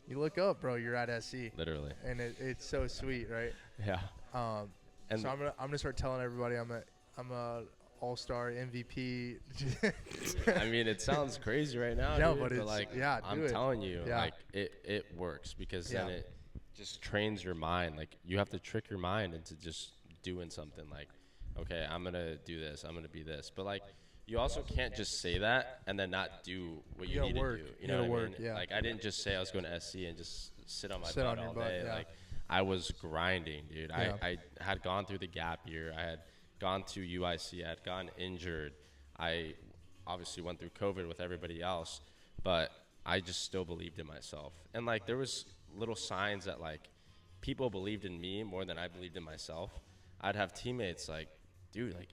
You look up, bro, you're at SC. Literally. And it's so sweet, right? Yeah. And so I'm gonna start telling everybody I'm a all-star MVP. I mean, it sounds crazy right now, No, dude, but it's- like, yeah, I'm do it. telling you, Yeah. like, it works, because then Yeah. it just trains your mind. Like, you have to trick your mind into just doing something. Like, okay, I'm gonna do this, I'm gonna be this, but, like, you also can't just say that and then not do what you gotta need work. to do. You You know gotta what I work, mean? yeah. Like, I didn't just say I was going to SC and just sit on my Sit butt on your all butt, day. yeah. Like, I was grinding, dude. Yeah. I had gone through the gap year. I had gone to UIC. I had gotten injured. I obviously went through COVID with everybody else, but I just still believed in myself. And, like, there was little signs that, like, people believed in me more than I believed in myself. I'd have teammates like, dude, like,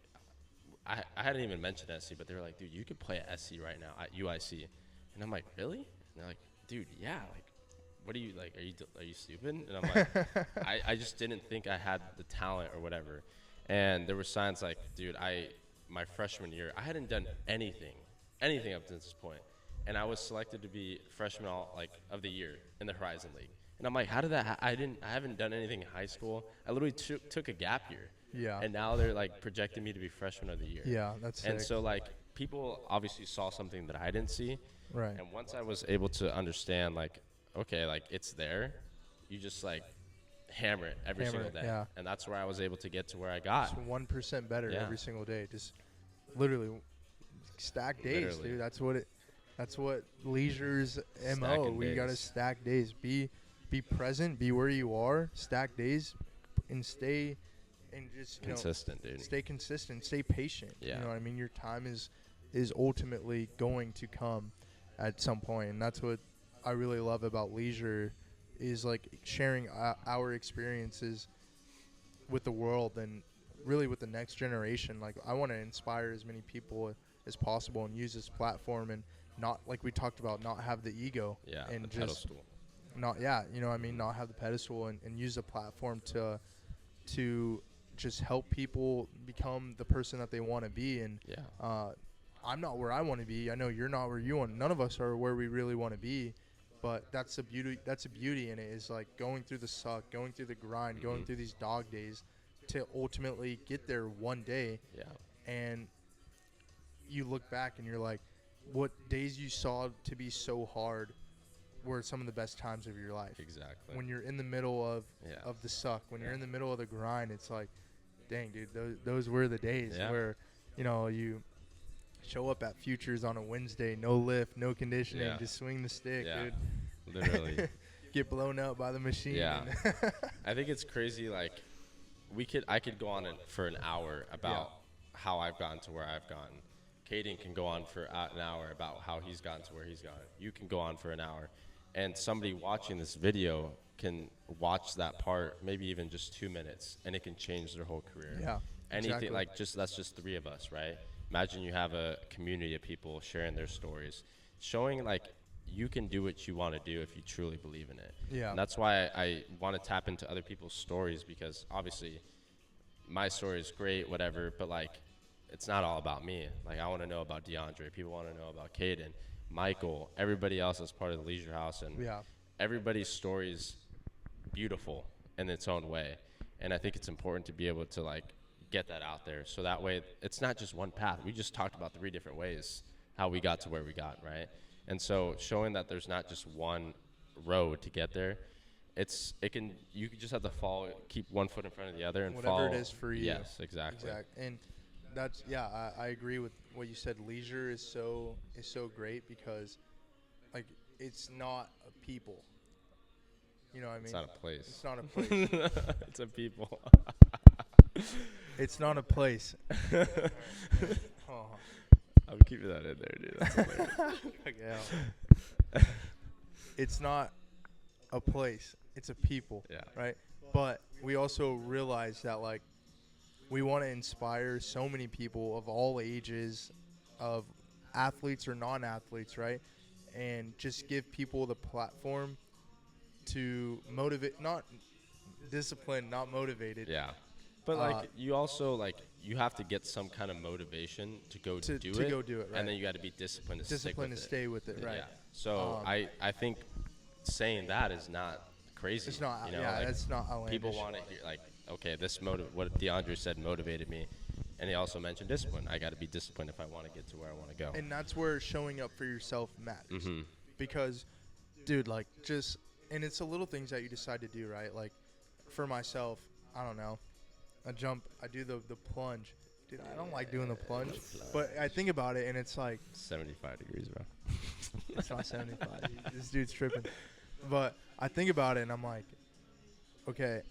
I hadn't even mentioned SC, but they were like, dude, you could play at SC right now at UIC. And I'm like, really? And they're like, dude, yeah, like, what are you, like, are you stupid? And I'm like, I just didn't think I had the talent or whatever. And there were signs like, dude, my freshman year, I hadn't done anything up to this point. And I was selected to be freshman of the year in the Horizon League. And I'm like, how did that I haven't done anything in high school. I literally took a gap year. Yeah. And now they're, like, projecting me to be freshman of the year. Yeah, that's And sick. so, like, people obviously saw something that I didn't see. Right. And once I was able to understand, like, okay, like, it's there, you just, like, hammer it every Hammer single it, day. yeah. And that's where I was able to get to where I got. Just 1% better Yeah. every single day. Just literally stack days, Literally. dude. That's what leisure's MO. Stacking We gotta days. stack days. Be present. Be where you are. Stack days, and stay, and just Consistent, dude. stay consistent. Stay patient. Yeah. You know what I mean? Your time is ultimately going to come at some point, and that's what I really love about leisure, is like sharing our experiences with the world and really with the next generation. Like, I want to inspire as many people as possible and use this platform, and not, like we talked about, not have the ego. Yeah, And the just pedestal. not have the pedestal, and use the platform to just help people become the person that they want to be. And Yeah. I'm not where I want to be. I know you're not where you want. None of us are where we really want to be. But that's the beauty in it, is like going through the suck, going through the grind, going through these dog days to ultimately get there one day. Yeah. And you look back and you're like, what days you saw to be so hard were some of the best times of your life. Exactly. When you're in the middle of Yeah. the suck, when you're in the middle of the grind, it's like, dang, dude, those were the days Yeah. where, you show up at Futures on a Wednesday, no lift, no conditioning, Yeah. just swing the stick, Yeah. dude. Literally. Get blown up by the machine. Yeah. I think it's crazy. Like, I could go on for an hour about how I've gotten to where I've gotten. Kaden can go on for an hour about how he's gotten to where he's gotten. You can go on for an hour, and somebody watching this video can watch that part, maybe even just 2 minutes, and it can change their whole career. Yeah, Anything exactly. like that's just 3 of us, right? Imagine you have a community of people sharing their stories, showing like you can do what you want to do if you truly believe in it. Yeah. And that's why I want to tap into other people's stories, because obviously my story is great, whatever, but like it's not all about me. Like, I want to know about DeAndre. People want to know about Kaden, Michael, everybody else that's part of the Leisure House, and Yeah. everybody's story is beautiful in its own way. And I think it's important to be able to like get that out there, so that way it's not just one path. We just talked about 3 different ways how we got to where we got, right? And so showing that there's not just one road to get there, you can just have to keep one foot in front of the other and Whatever follow. it is for you. Yes, exactly. And that's I agree with what you said. Leisure is so great because like it's not a people. You know what I mean? It's not a place. It's not a place. It's a people. It's not a place. Oh. I'm keeping that in there, dude. That's hilarious. Yeah. It's not a place. It's a people. Yeah. Right. But we also realize that like we want to inspire so many people of all ages, of athletes or non-athletes, right? And just give people the platform to motivate, not discipline, not motivated. Yeah. But like you also you have to get some kind of motivation to go do it. To go do it, right. And then you got to be disciplined to stick with it. Stay with it, right? Yeah. So I think saying that is not crazy. It's not. You know, yeah, like, it's not outlandish. people want to hear okay, what DeAndre said motivated me, and he also mentioned discipline. I got to be disciplined if I want to get to where I want to go. And that's where showing up for yourself matters. Mm-hmm. Because, dude, like and it's the little things that you decide to do, right? Like, for myself, I don't know. I do the plunge. Dude, I don't like doing the plunge. But I think about it, and it's like 75 degrees, bro. It's not 75. This dude's tripping. But I think about it, and I'm like, okay,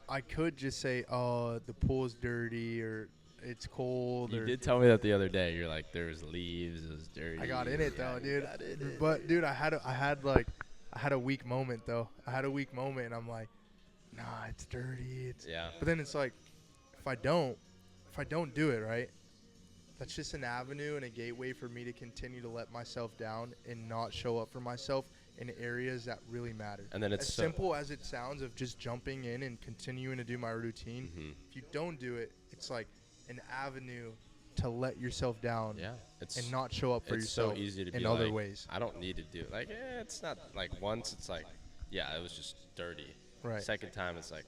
I could just say, oh, the pool's dirty or it's cold. You did tell me that the other day. You're like, there was leaves, it was dirty. I got in it, though, dude. But, dude, I had a weak moment, though. I had a weak moment, and I'm like, nah, it's dirty. Yeah. But then it's like, if I don't do it, right, that's just an avenue and a gateway for me to continue to let myself down and not show up for myself in areas that really matter. And then it's as simple as it sounds of just jumping in and continuing to do my routine. Mm-hmm. If you don't do it, it's like an avenue to let yourself down. Yeah. And not show up for yourself so easy to in be other like, ways. I don't need to do it. Like, it's not like once it's like, yeah, it was just dirty. Right. Second time it's like,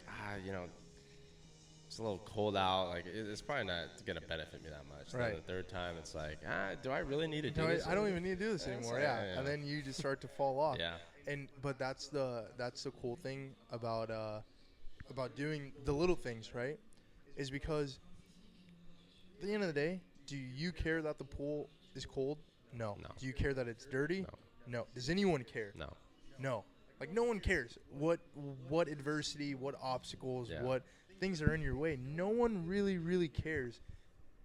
it's a little cold out. Like, it's probably not going to benefit me that much. Right. Then the third time it's like, do I really need to do No, this? I don't even need to do this anymore. like, Yeah. yeah. And then you just start to fall off. Yeah. But that's the cool thing about doing the little things, right? Is because at the end of the day, do you care that the pool is cold? No. Do you care that it's dirty? No. Does anyone care? No. Like, no one cares what adversity, what obstacles, what things are in your way. No one really, really cares.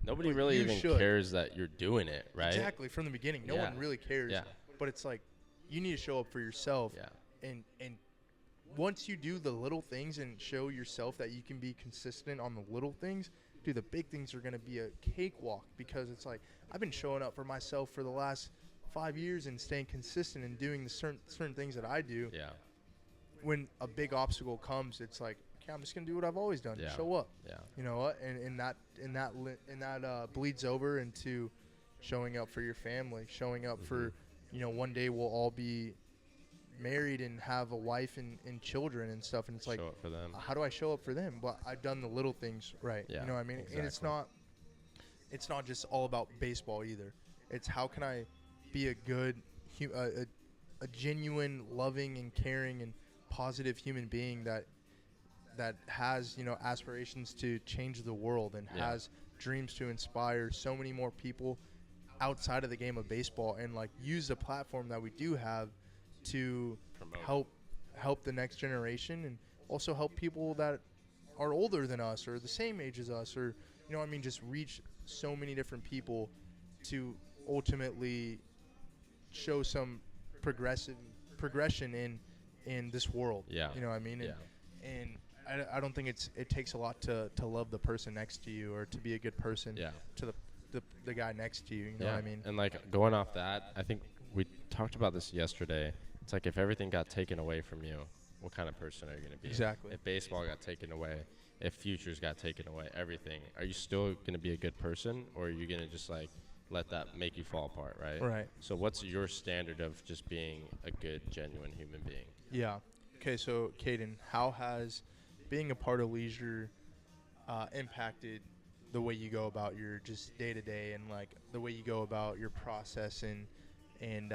Nobody really even cares that you're doing it, right? Exactly, from the beginning. No one really cares. Yeah. But it's like, you need to show up for yourself. Yeah. And once you do the little things and show yourself that you can be consistent on the little things, dude, the big things are going to be a cakewalk, because it's like, I've been showing up for myself for the last 5 years and staying consistent and doing the certain things that I do. Yeah. When a big obstacle comes, it's like, okay, I'm just gonna do what I've always done. Yeah. Show up. Yeah. You know what? And that bleeds over into showing up for your family, showing up for, one day we'll all be married and have a wife and children and stuff. And it's like, show up for them. How do I show up for them? But I've done the little things right. Yeah, you know what I mean? exactly. And it's not just all about baseball either. It's how can I be a good, a genuine, loving and caring and positive human being that has, aspirations to change the world and has dreams to inspire so many more people outside of the game of baseball, and like use the platform that we do have to help the next generation, and also help people that are older than us or the same age as us, or just reach so many different people to ultimately show some progression in this world. Yeah. You know what I mean? And I don't think it takes a lot to love the person next to you, or to be a good person to the guy next to you. You know what I mean? And like, going off that, I think we talked about this yesterday. It's like, if everything got taken away from you, what kind of person are you going to be? Exactly. If baseball got taken away, if futures got taken away, everything, are you still going to be a good person, or are you going to just like let that make you fall apart, right? Right. So what's your standard of just being a good, genuine human being? Yeah. Okay, so Kaden, how has being a part of leisure impacted the way you go about your just day-to-day, and like the way you go about your process and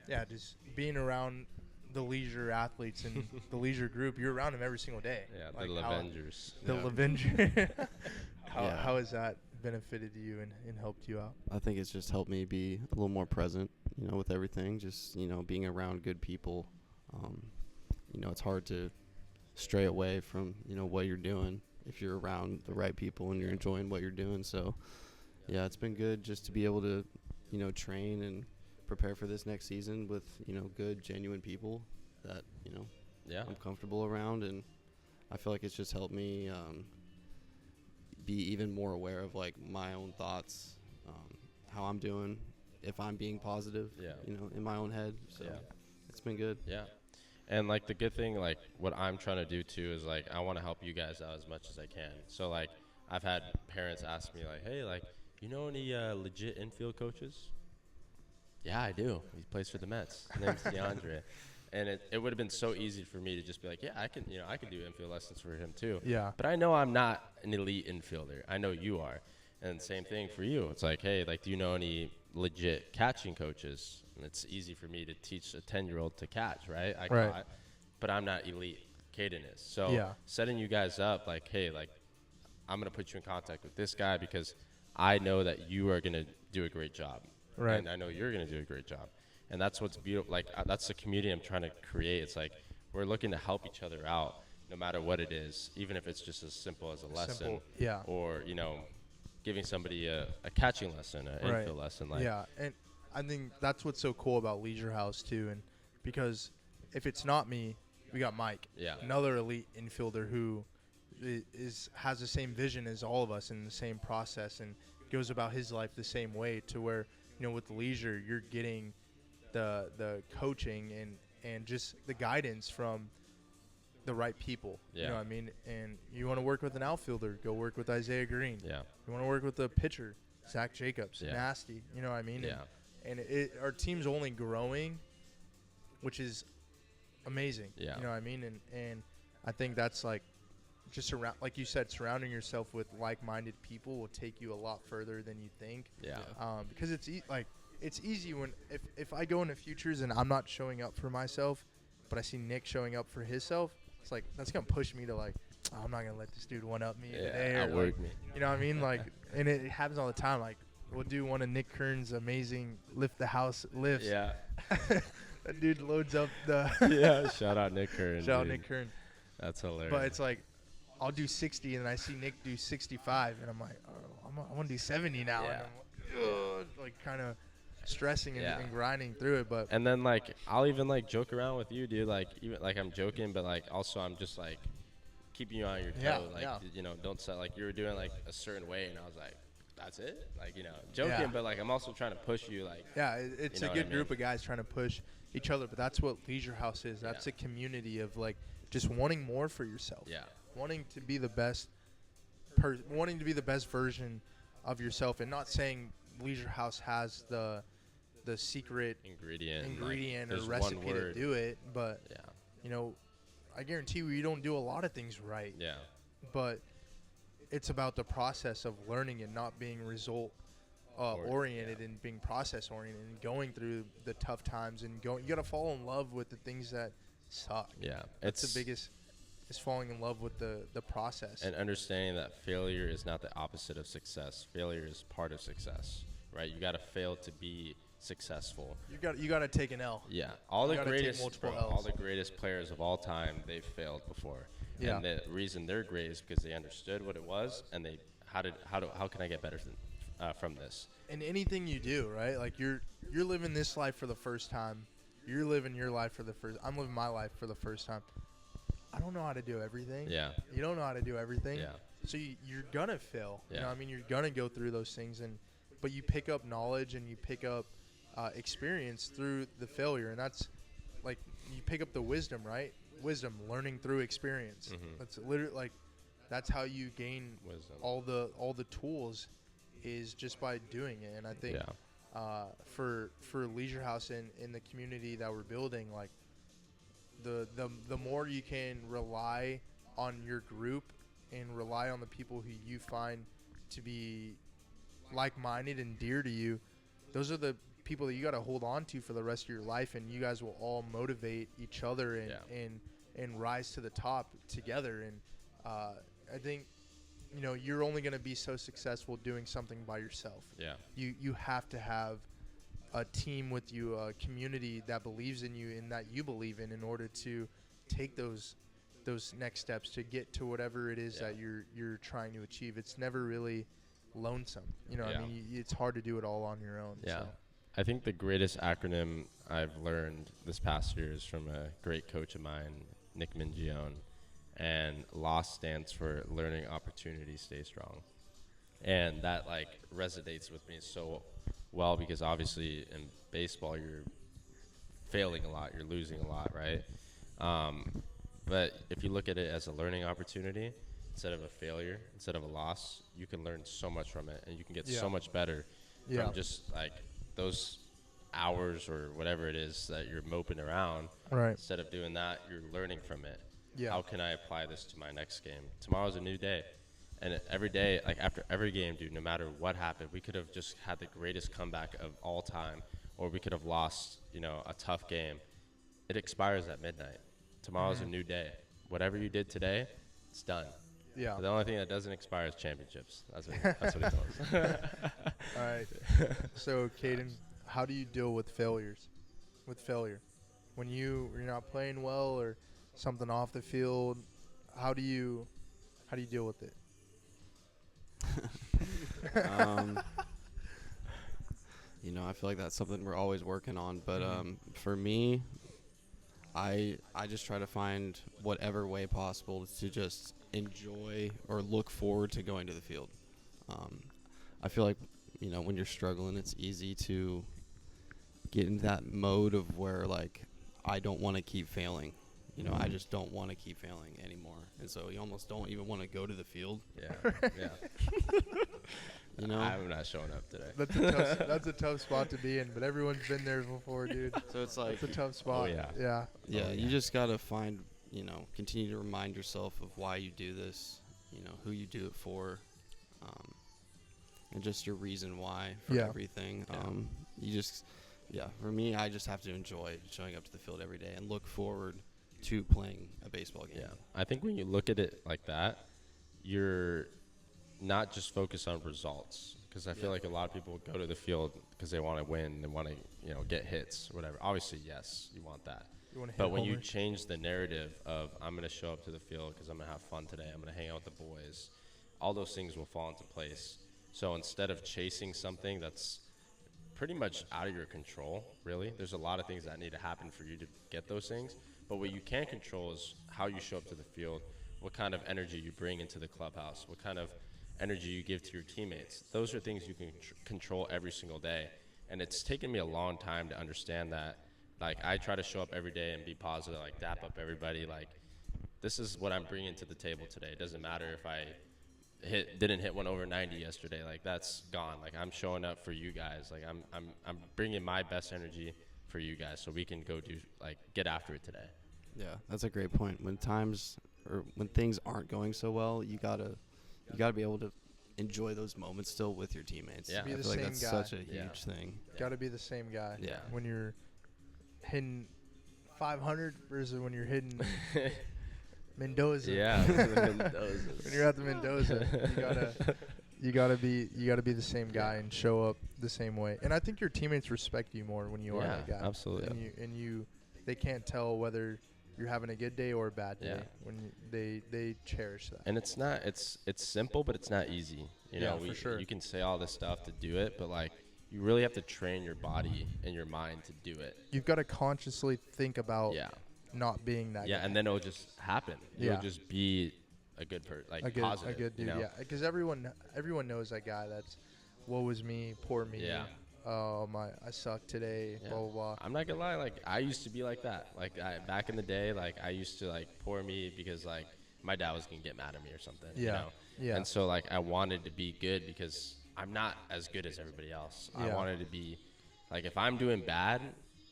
yeah, just being around the leisure athletes and the leisure group. You're around them every single day. Yeah, Like the how- Avengers. The Yeah. Avenger. Yeah. How has that benefited you and helped you out? I think it's just helped me be a little more present, with everything. Just, being around good people. It's hard to stray away from, what you're doing if you're around the right people and you're enjoying what you're doing. So, yeah, it's been good just to be able to, train and prepare for this next season with, good, genuine people that, Yeah. I'm comfortable around. And I feel like it's just helped me be even more aware of, like, my own thoughts, how I'm doing, if I'm being positive, Yeah. in my own head. So Yeah. it's been good. Yeah. And, like, the good thing, like, what I'm trying to do, too, is, like, I want to help you guys out as much as I can. So, like, I've had parents ask me, like, hey, like, you know any legit infield coaches? Yeah, I do. He plays for the Mets. His name's DeAndre. And it would have been so easy for me to just be like, yeah, I can do infield lessons for him, too. Yeah. But I know I'm not an elite infielder. I know you are. And same thing for you. It's like, hey, like, do you know any legit catching coaches? And it's easy for me to teach a 10-year-old to catch, right? I Right. caught, but I'm not elite. Caden is. So Yeah. setting you guys up, like, hey, like, I'm going to put you in contact with this guy because I know that you are going to do a great job. Right. And I know you're going to do a great job. And that's what's beautiful. Like, that's the community I'm trying to create. It's like we're looking to help each other out no matter what it is, even if it's just as simple as a lesson. Simple, yeah. Or, giving somebody a catching lesson, an Right. infield lesson. Like, Yeah, and I think that's what's so cool about Leisure House too, and because if it's not me, we got Mike, Yeah. another elite infielder who has the same vision as all of us in the same process and goes about his life the same way. To where with Leisure, you're getting the coaching and just the guidance from the right people. Yeah. You know what I mean? And you want to work with an outfielder, go work with Isaiah Green. Yeah. You want to work with a pitcher, Zach Jacobs, Yeah. nasty. You know what I mean? Yeah. And our team's only growing, which is amazing. Yeah. You know what I mean? And I think that's like just like you said, surrounding yourself with like-minded people will take you a lot further than you think. Yeah. Because it's easy when if I go into futures and I'm not showing up for myself, but I see Nick showing up for himself, it's like that's gonna push me to like, oh, I'm not gonna let this dude one up me today. Or outwork me. You know what I mean? Like, and it happens all the time. Like, we'll do one of Nick Kern's amazing lift the house lifts. Yeah. That dude loads up the. Yeah. Shout out Nick Kern. Shout out dude. Nick Kern. That's hilarious. But it's like, I'll do 60, and I see Nick do 65, and I'm like, oh, I want to do 70 now. Yeah. And I'm like kind of stressing Yeah. and grinding through it. But And then, like, I'll even, like, joke around with you, dude. Like, even, like, I'm joking, but, like, also I'm just, like, keeping you on your toe. Yeah, Like, yeah. Don't say, like, you were doing, like, a certain way, and I was like, that's it? Like, joking, Yeah. but, like, I'm also trying to push you, like. yeah, it's You know a what I good group mean? of guys trying to push each other. But that's what Leisure House is. That's Yeah. a community of, like, just wanting more for yourself. Yeah. Wanting to be the best wanting to be the best version of yourself, and not saying Leisure House has the secret Ingredient. or there's one recipe to word. do it, but Yeah. I guarantee you don't do a lot of things right. Yeah. But it's about the process of learning and not being result oriented and being process oriented and going through the tough times and you got to fall in love with the things that suck. Yeah. That's the biggest, is falling in love with the process. And understanding that failure is not the opposite of success. Failure is part of success, right? You got to fail to be successful. You got to take an L. Yeah, all the gotta take greatest, multiple bro, all Ls. the greatest players of all time, they've failed before. Yeah. And the reason they're great is because they understood what it was and they how can I get better from this? In anything you do, right? Like you're living this life for the first time. You're living your life for the first. I'm living my life for the first time. I don't know how to do everything. Yeah. You don't know how to do everything. Yeah. So you're gonna fail. You Yeah. know what I mean? You're gonna go through those things, but you pick up knowledge and you pick up experience through the failure, and that's like you pick up the wisdom, right? Wisdom, learning through experience. Mhm. That's literally like that's how you gain Wisdom. all the tools, is just by doing it. And I think for Leisure House in the community that we're building, like the more you can rely on your group and rely on the people who you find to be like-minded and dear to you, those are the people that you got to hold on to for the rest of your life, and you guys will all motivate each other and rise to the top together. And I think, you know, you're only going to be so successful doing something by yourself. Yeah. You have to have a team with you, a community that believes in you and that you believe in order to take those next steps to get to whatever it is that you're trying to achieve. It's never really lonesome. You know, I mean, it's hard to do it all on your own. Yeah. So. I think the greatest acronym I've learned this past year is from a great coach of mine, Nick Mingione, and LOSS stands for Learning Opportunity Stay Strong. And that like resonates with me so well, because obviously in baseball you're failing a lot, you're losing a lot, right? But if you look at it as a learning opportunity instead of a failure, instead of a loss, you can learn so much from it, and you can get so much better from just like those hours or whatever it is that you're moping around. Right. Instead of doing that, you're learning from it. Yeah. How can I apply this to my next game? Tomorrow's a new day. And every day, like after every game, dude, no matter what happened, we could have just had the greatest comeback of all time, or we could have lost, you know, a tough game. It expires at midnight. Tomorrow's a new day. Whatever you did today, it's done. Yeah. But the only thing that doesn't expire is championships. That's what he tells us. All right. So, Kaden, how do you deal with failures? With failure, when you're not playing well or something off the field, how do you deal with it? You know, I feel like that's something we're always working on. But for me, I just try to find whatever way possible to just enjoy or look forward to going to the field. I feel like, you know, when you're struggling, it's easy to get into that mode of where, like, I don't want to keep failing. You know, I just don't want to keep failing anymore. And so you almost don't even want to go to the field. Yeah. You know? I'm not showing up today. That's a tough spot to be in, but everyone's been there before, dude. So it's like, it's a tough spot. Oh, Yeah. you just got to find, you know, continue to remind yourself of why you do this, you know, who you do it for, and just your reason why for everything. For me, I just have to enjoy showing up to the field every day and look forward to playing a baseball game. Yeah. I think when you look at it like that, you're not just focused on results, because I feel like a lot of people go to the field because they want to win, they want to, you know, get hits, whatever. Obviously, yes, you want that. But when you change the narrative of, I'm going to show up to the field because I'm going to have fun today, I'm going to hang out with the boys, all those things will fall into place. So instead of chasing something that's pretty much out of your control, really, there's a lot of things that need to happen for you to get those things. But what you can control is how you show up to the field, what kind of energy you bring into the clubhouse, what kind of energy you give to your teammates. Those are things you can control every single day. And it's taken me a long time to understand that. Like, I try to show up every day and be positive, like dap up everybody. Like, this is what I'm bringing to the table today. It doesn't matter if I didn't hit one over 90 yesterday. Like, that's gone. Like, I'm showing up for you guys. Like, I'm bringing my best energy for you guys so we can go get after it today. Yeah, that's a great point. When things aren't going so well, you gotta be able to enjoy those moments still with your teammates. Yeah. I feel like that's such a huge thing. Got to be the same guy. Yeah. When you're hitting 500 versus when you're hitting Mendoza. Yeah. When you're at the Mendoza, you gotta be the same guy and show up the same way. And I think your teammates respect you more when you are that guy. Absolutely. And they can't tell whether you're having a good day or a bad day when they cherish that. And it's simple, but it's not easy. You know, for sure. You can say all this stuff to do it, but like, you really have to train your body and your mind to do it. You've got to consciously think about not being that guy. Yeah, and then it'll just happen. You'll just be a good person, like positive. A good dude, you know? yeah. Because everyone knows that guy that's, woe was me, poor me. Yeah. Oh, I suck today, blah, blah, blah. I'm not gonna lie, like, I used to be like that. Like, back in the day, like, I used to, like, poor me because, like, my dad was gonna get mad at me or something. Yeah. You know? Yeah. And so, like, I wanted to be good because I'm not as good as everybody else. Yeah. I wanted to be, like, if I'm doing bad,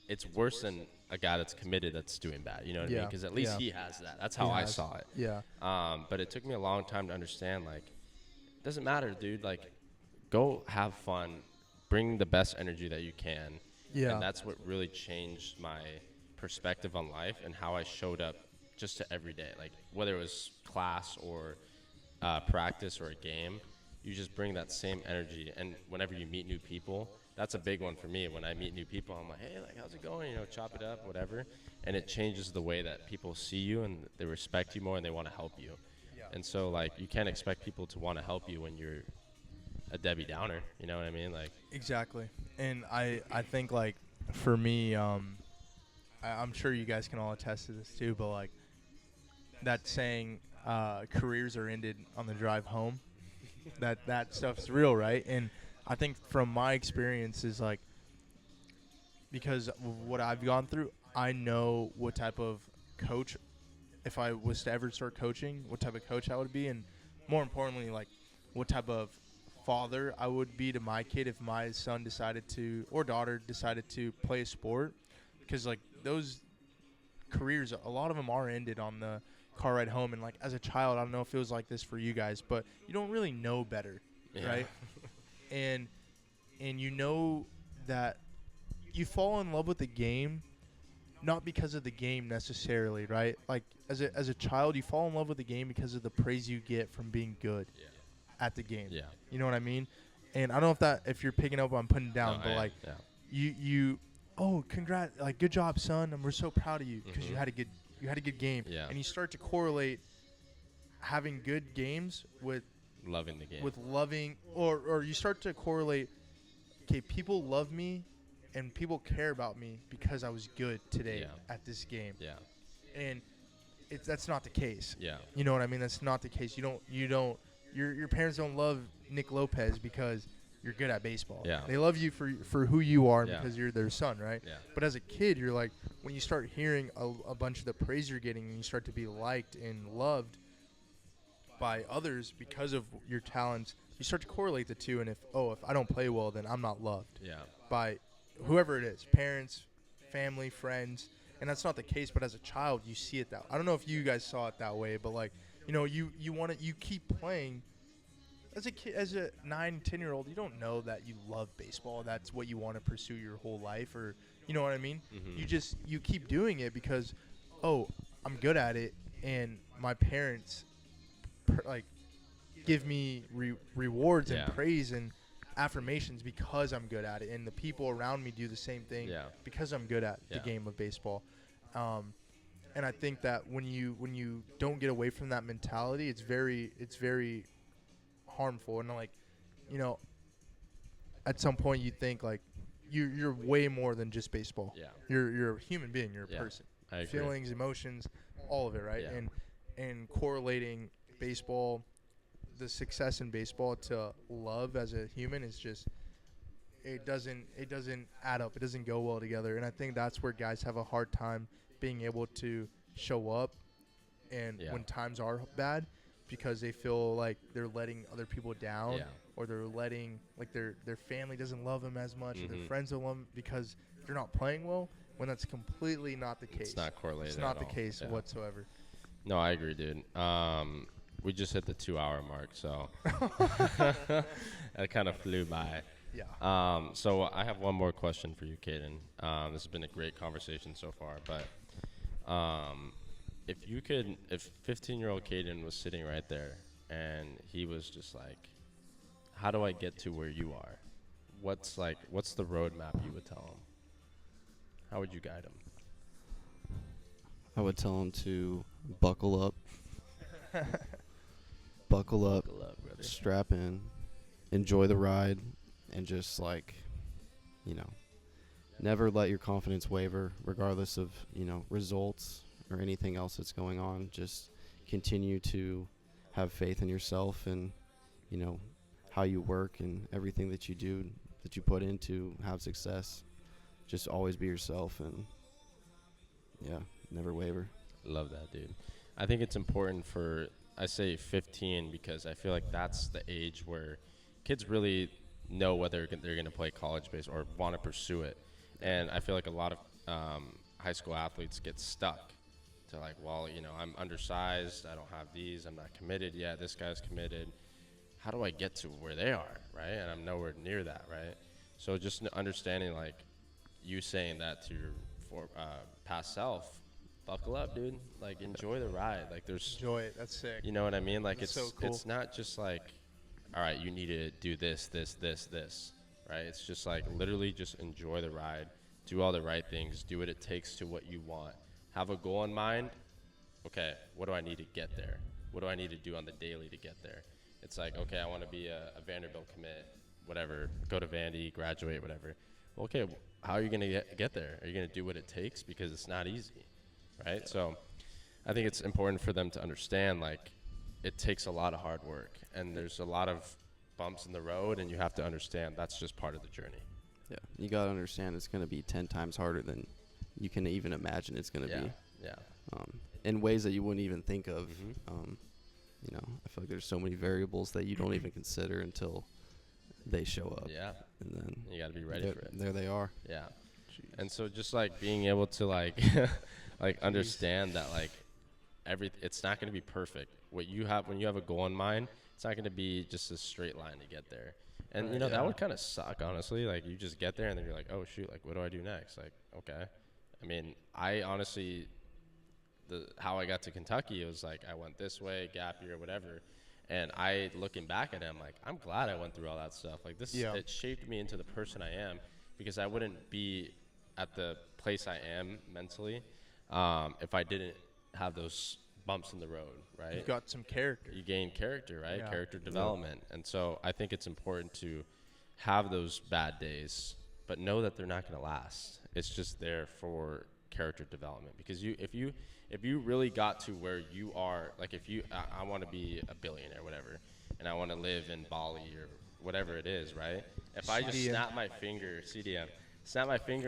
it's worse than a guy that's committed that's doing bad. You know what I mean? Because at least he has that. That's how I saw it. Yeah. But it took me a long time to understand, like, it doesn't matter, dude. Like, go have fun. bring the best energy that you can. Yeah. And that's what really changed my perspective on life and how I showed up just to every day. Like whether it was class or practice or a game, you just bring that same energy. And whenever you meet new people, that's a big one for me. When I meet new people, I'm like, hey, like, how's it going? You know, chop it up, whatever. And it changes the way that people see you and they respect you more and they want to help you. Yeah. And so, like, you can't expect people to want to help you when you're a Debbie Downer. You know what I mean? Like, Exactly. And I think, like, for me, I'm sure you guys can all attest to this too, but, like, that saying, careers are ended on the drive home, that stuff's real, right? And I think from my experience is, like, because of what I've gone through, I know what type of coach, if I was to ever start coaching, what type of coach I would be, and more importantly, like, what type of father I would be to my kid if my son decided to, or daughter decided to play a sport. Because, like, those careers, a lot of them are ended on the car ride home. And, like, as a child, I don't know if it was like this for you guys, but you don't really know better, right? and you know that you fall in love with the game not because of the game necessarily, right? Like, as a child, you fall in love with the game because of the praise you get from being good at the game. yeah. You know what I mean? And I don't know if you're picking up what I'm putting down, but, like, you oh, congrats, like, good job, son, and we're so proud of you because you had a good game. Yeah. And you start to correlate having good games with Loving the game. with loving, or you start to correlate, okay, people love me and people care about me because I was good today at this game. Yeah. And that's not the case. Yeah. You know what I mean? That's not the case. Your parents don't love Nick Lopez because you're good at baseball. Yeah. They love you for who you are Yeah. because you're their son, right? Yeah. But as a kid, you're like, when you start hearing a bunch of the praise you're getting and you start to be liked and loved by others because of your talents, you start to correlate the two. And if I don't play well, then I'm not loved Yeah. by whoever it is, parents, family, friends. And that's not the case, but as a child, you see it that. I don't know if you guys saw it that way, but, like, you know, you keep playing. As a kid, as a 9, 10-year-old, you don't know that you love baseball. That's what you want to pursue your whole life, or, you know what I mean? Mm-hmm. You keep doing it because, I'm good at it, and my parents, give me rewards and praise and affirmations because I'm good at it, and the people around me do the same thing because I'm good at the game of baseball. And I think that when you don't get away from that mentality, it's very harmful. And, like, you know, at some point you think, like, you're way more than just baseball. Yeah. You're a human being. You're a person. I agree. Feelings, emotions, all of it, right? Yeah. And correlating baseball, the success in baseball, to love as a human is just, it doesn't add up. It doesn't go well together. And I think that's where guys have a hard time being able to show up and when times are bad, because they feel like they're letting other people down, or they're letting, like, their family doesn't love them as much, or their friends don't love them because they're not playing well, when that's completely not the case. It's not correlated. It's not at the all. case whatsoever. No, I agree, dude. We just hit the 2-hour mark, so that kind of flew by. Yeah. So I have one more question for you, Kaden. This has been a great conversation so far, but if 15-year-old Kaden was sitting right there and he was just like, how do I get to where you are? What's the roadmap you would tell him? How would you guide him? I would tell him to buckle up. Buckle up, brother. strap in, enjoy the ride, and just, like, you know, never let your confidence waver regardless of, you know, results or anything else that's going on. Just continue to have faith in yourself and, you know, how you work and everything that you do, that you put into have success. Just always be yourself and, never waver. Love that, dude. I think it's important I say 15 because I feel like that's the age where kids really know whether they're going to play college baseball or want to pursue it. And I feel like a lot of high school athletes get stuck to, like, well, you know, I'm undersized, I don't have these, I'm not committed yet, this guy's committed. How do I get to where they are, right? And I'm nowhere near that, right? So just understanding, like, you saying that to your past self, buckle up, dude. Like, enjoy the ride. Like, there's, Enjoy it. That's sick. you know what I mean? Like, That's it's so cool. it's not just like, all right, you need to do this, right? It's just like literally just enjoy the ride, do all the right things, do what it takes to what you want. Have a goal in mind. Okay, what do I need to get there? What do I need to do on the daily to get there? It's like, okay, I want to be a Vanderbilt commit, whatever, go to Vandy, graduate, whatever. Well, okay, how are you going to get there? Are you going to do what it takes? Because it's not easy, right? So I think it's important for them to understand, like, it takes a lot of hard work, and there's a lot of bumps in the road, and you have to understand that's just part of the journey. Yeah, you got to understand it's going to be 10 times harder than you can even imagine it's going to be. Yeah. In ways that you wouldn't even think of. Mm-hmm. You know, I feel like there's so many variables that you don't even consider until they show up. Yeah. And then You got to be ready for it. there they are. Yeah. And so just like being able to like like understand that like it's not going to be perfect. What you have when you have a goal in mind, it's not going to be just a straight line to get there. And you know, that would kind of suck, honestly. Like, you just get there and then you're like, "Oh shoot, like what do I do next?" Like, okay. I mean, I honestly how I got to Kentucky, it was like I went this way, gap year, whatever. And I, looking back at it, I'm like, I'm glad I went through all that stuff. Like, this, it shaped me into the person I am, because I wouldn't be at the place I am mentally if I didn't have those bumps in the road, right? You got some character. You gain character, right? Yeah. Character development. And so I think it's important to have those bad days, but know that they're not going to last. It's just there for character development, because if you really got to where you are, like if you I want to be a billionaire, whatever, and I want to live in Bali or whatever it is, right? If I just snap my finger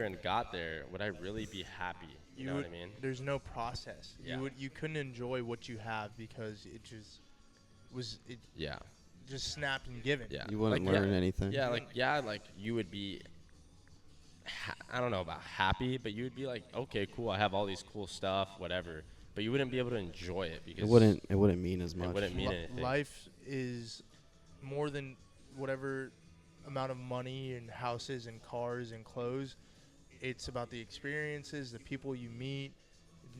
and got there, would I really be happy? You know what I mean? There's no process. Yeah. You couldn't enjoy what you have because it just was just snapped and given. Yeah. You wouldn't like, learn anything. Yeah, like you would be I don't know about happy, but you would be like, okay, cool, I have all these cool stuff, whatever. But you wouldn't be able to enjoy it because it wouldn't mean as much. It wouldn't mean anything. Life is more than whatever amount of money and houses and cars and clothes. It's about the experiences, the people you meet,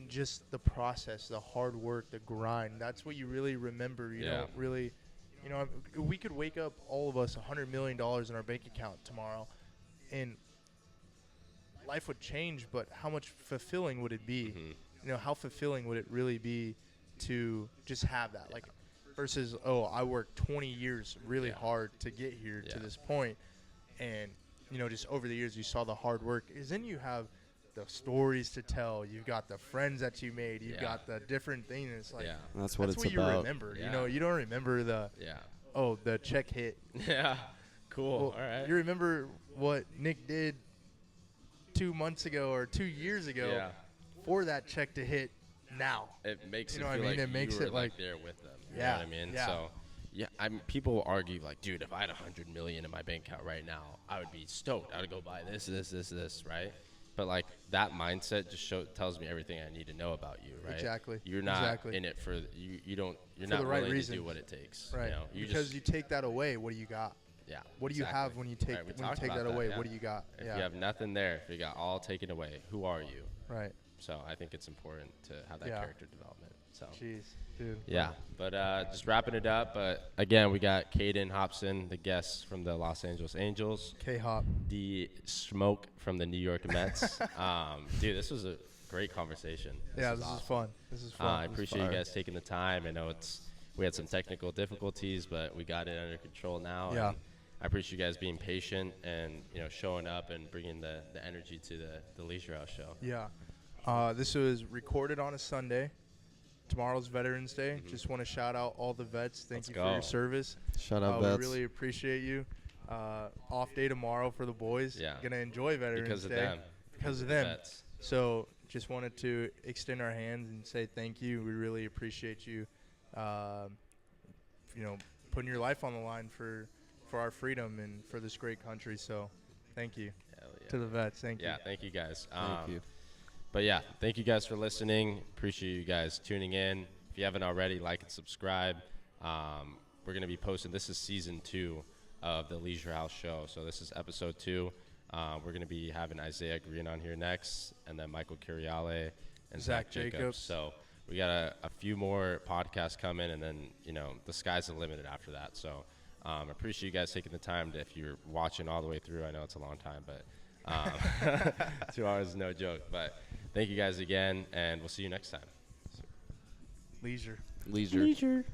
just the process, the hard work, the grind. That's what you really remember. You don't really, we could wake up, all of us, $100 million in our bank account tomorrow, and life would change, but how much fulfilling would it be? Mm-hmm. How fulfilling would it really be to just have that? Like, versus, I worked 20 years really hard to get here to this point, and just over the years you saw the hard work. Is then you have the stories to tell. You've got the friends that you made. You've got the different things. It's like that's what it's you about. Remember. You don't remember the the check hit. Yeah, cool. Well, all right. You remember what Nick did 2 months ago or 2 years ago for that check to hit now. It makes it know feel what I mean? like It makes you were it like there with them. You Yeah, know what I mean? yeah. So, people argue like, dude, if I had $100 million in my bank account right now, I would be stoked. I would go buy this, right? But like that mindset just tells me everything I need to know about you, right? Exactly. You're not in it for you're not the right willing reasons. to do what it takes. Right. Because you take that away, what do you got? Yeah. What do you have when you take that away? What do you got? If you have nothing there, if you got all taken away, who are you? Right. So I think it's important to have that character development. So. Jeez, dude. Yeah, but just wrapping it up. But again, we got Kaden Hopson, the guest from the Los Angeles Angels. K-Hop. The smoke from the New York Mets. Dude, this was a great conversation. This is fun. This is fun. I appreciate you guys taking the time. I know we had some technical difficulties, but we got it under control now. Yeah. And I appreciate you guys being patient and showing up and bringing the energy to the Leisure House show. Yeah. This was recorded on a Sunday. Tomorrow's Veterans Day. Mm-hmm. Just want to shout out all the vets. Thank Let's you go. for your service. Shout out vets. We really appreciate you. Off day tomorrow for the boys. Yeah. Gonna enjoy Veterans Day. Because of them. Vets. So just wanted to extend our hands and say thank you. We really appreciate you, putting your life on the line for our freedom and for this great country. So thank you to the vets. Thank you. Yeah, thank you guys. Thank you. But yeah, thank you guys for listening. Appreciate you guys tuning in. If you haven't already, like and subscribe. We're going to be posting. This is season 2 of the Leisure House Show. So this is episode 2. We're going to be having Isaiah Green on here next, and then Michael Curiale and Zach Jacobs. So we got a few more podcasts coming, and then, the sky's the limit after that. So I appreciate you guys taking the time if you're watching all the way through. I know it's a long time, but 2 hours is no joke. But thank you guys again, and we'll see you next time. Leisure. Leisure.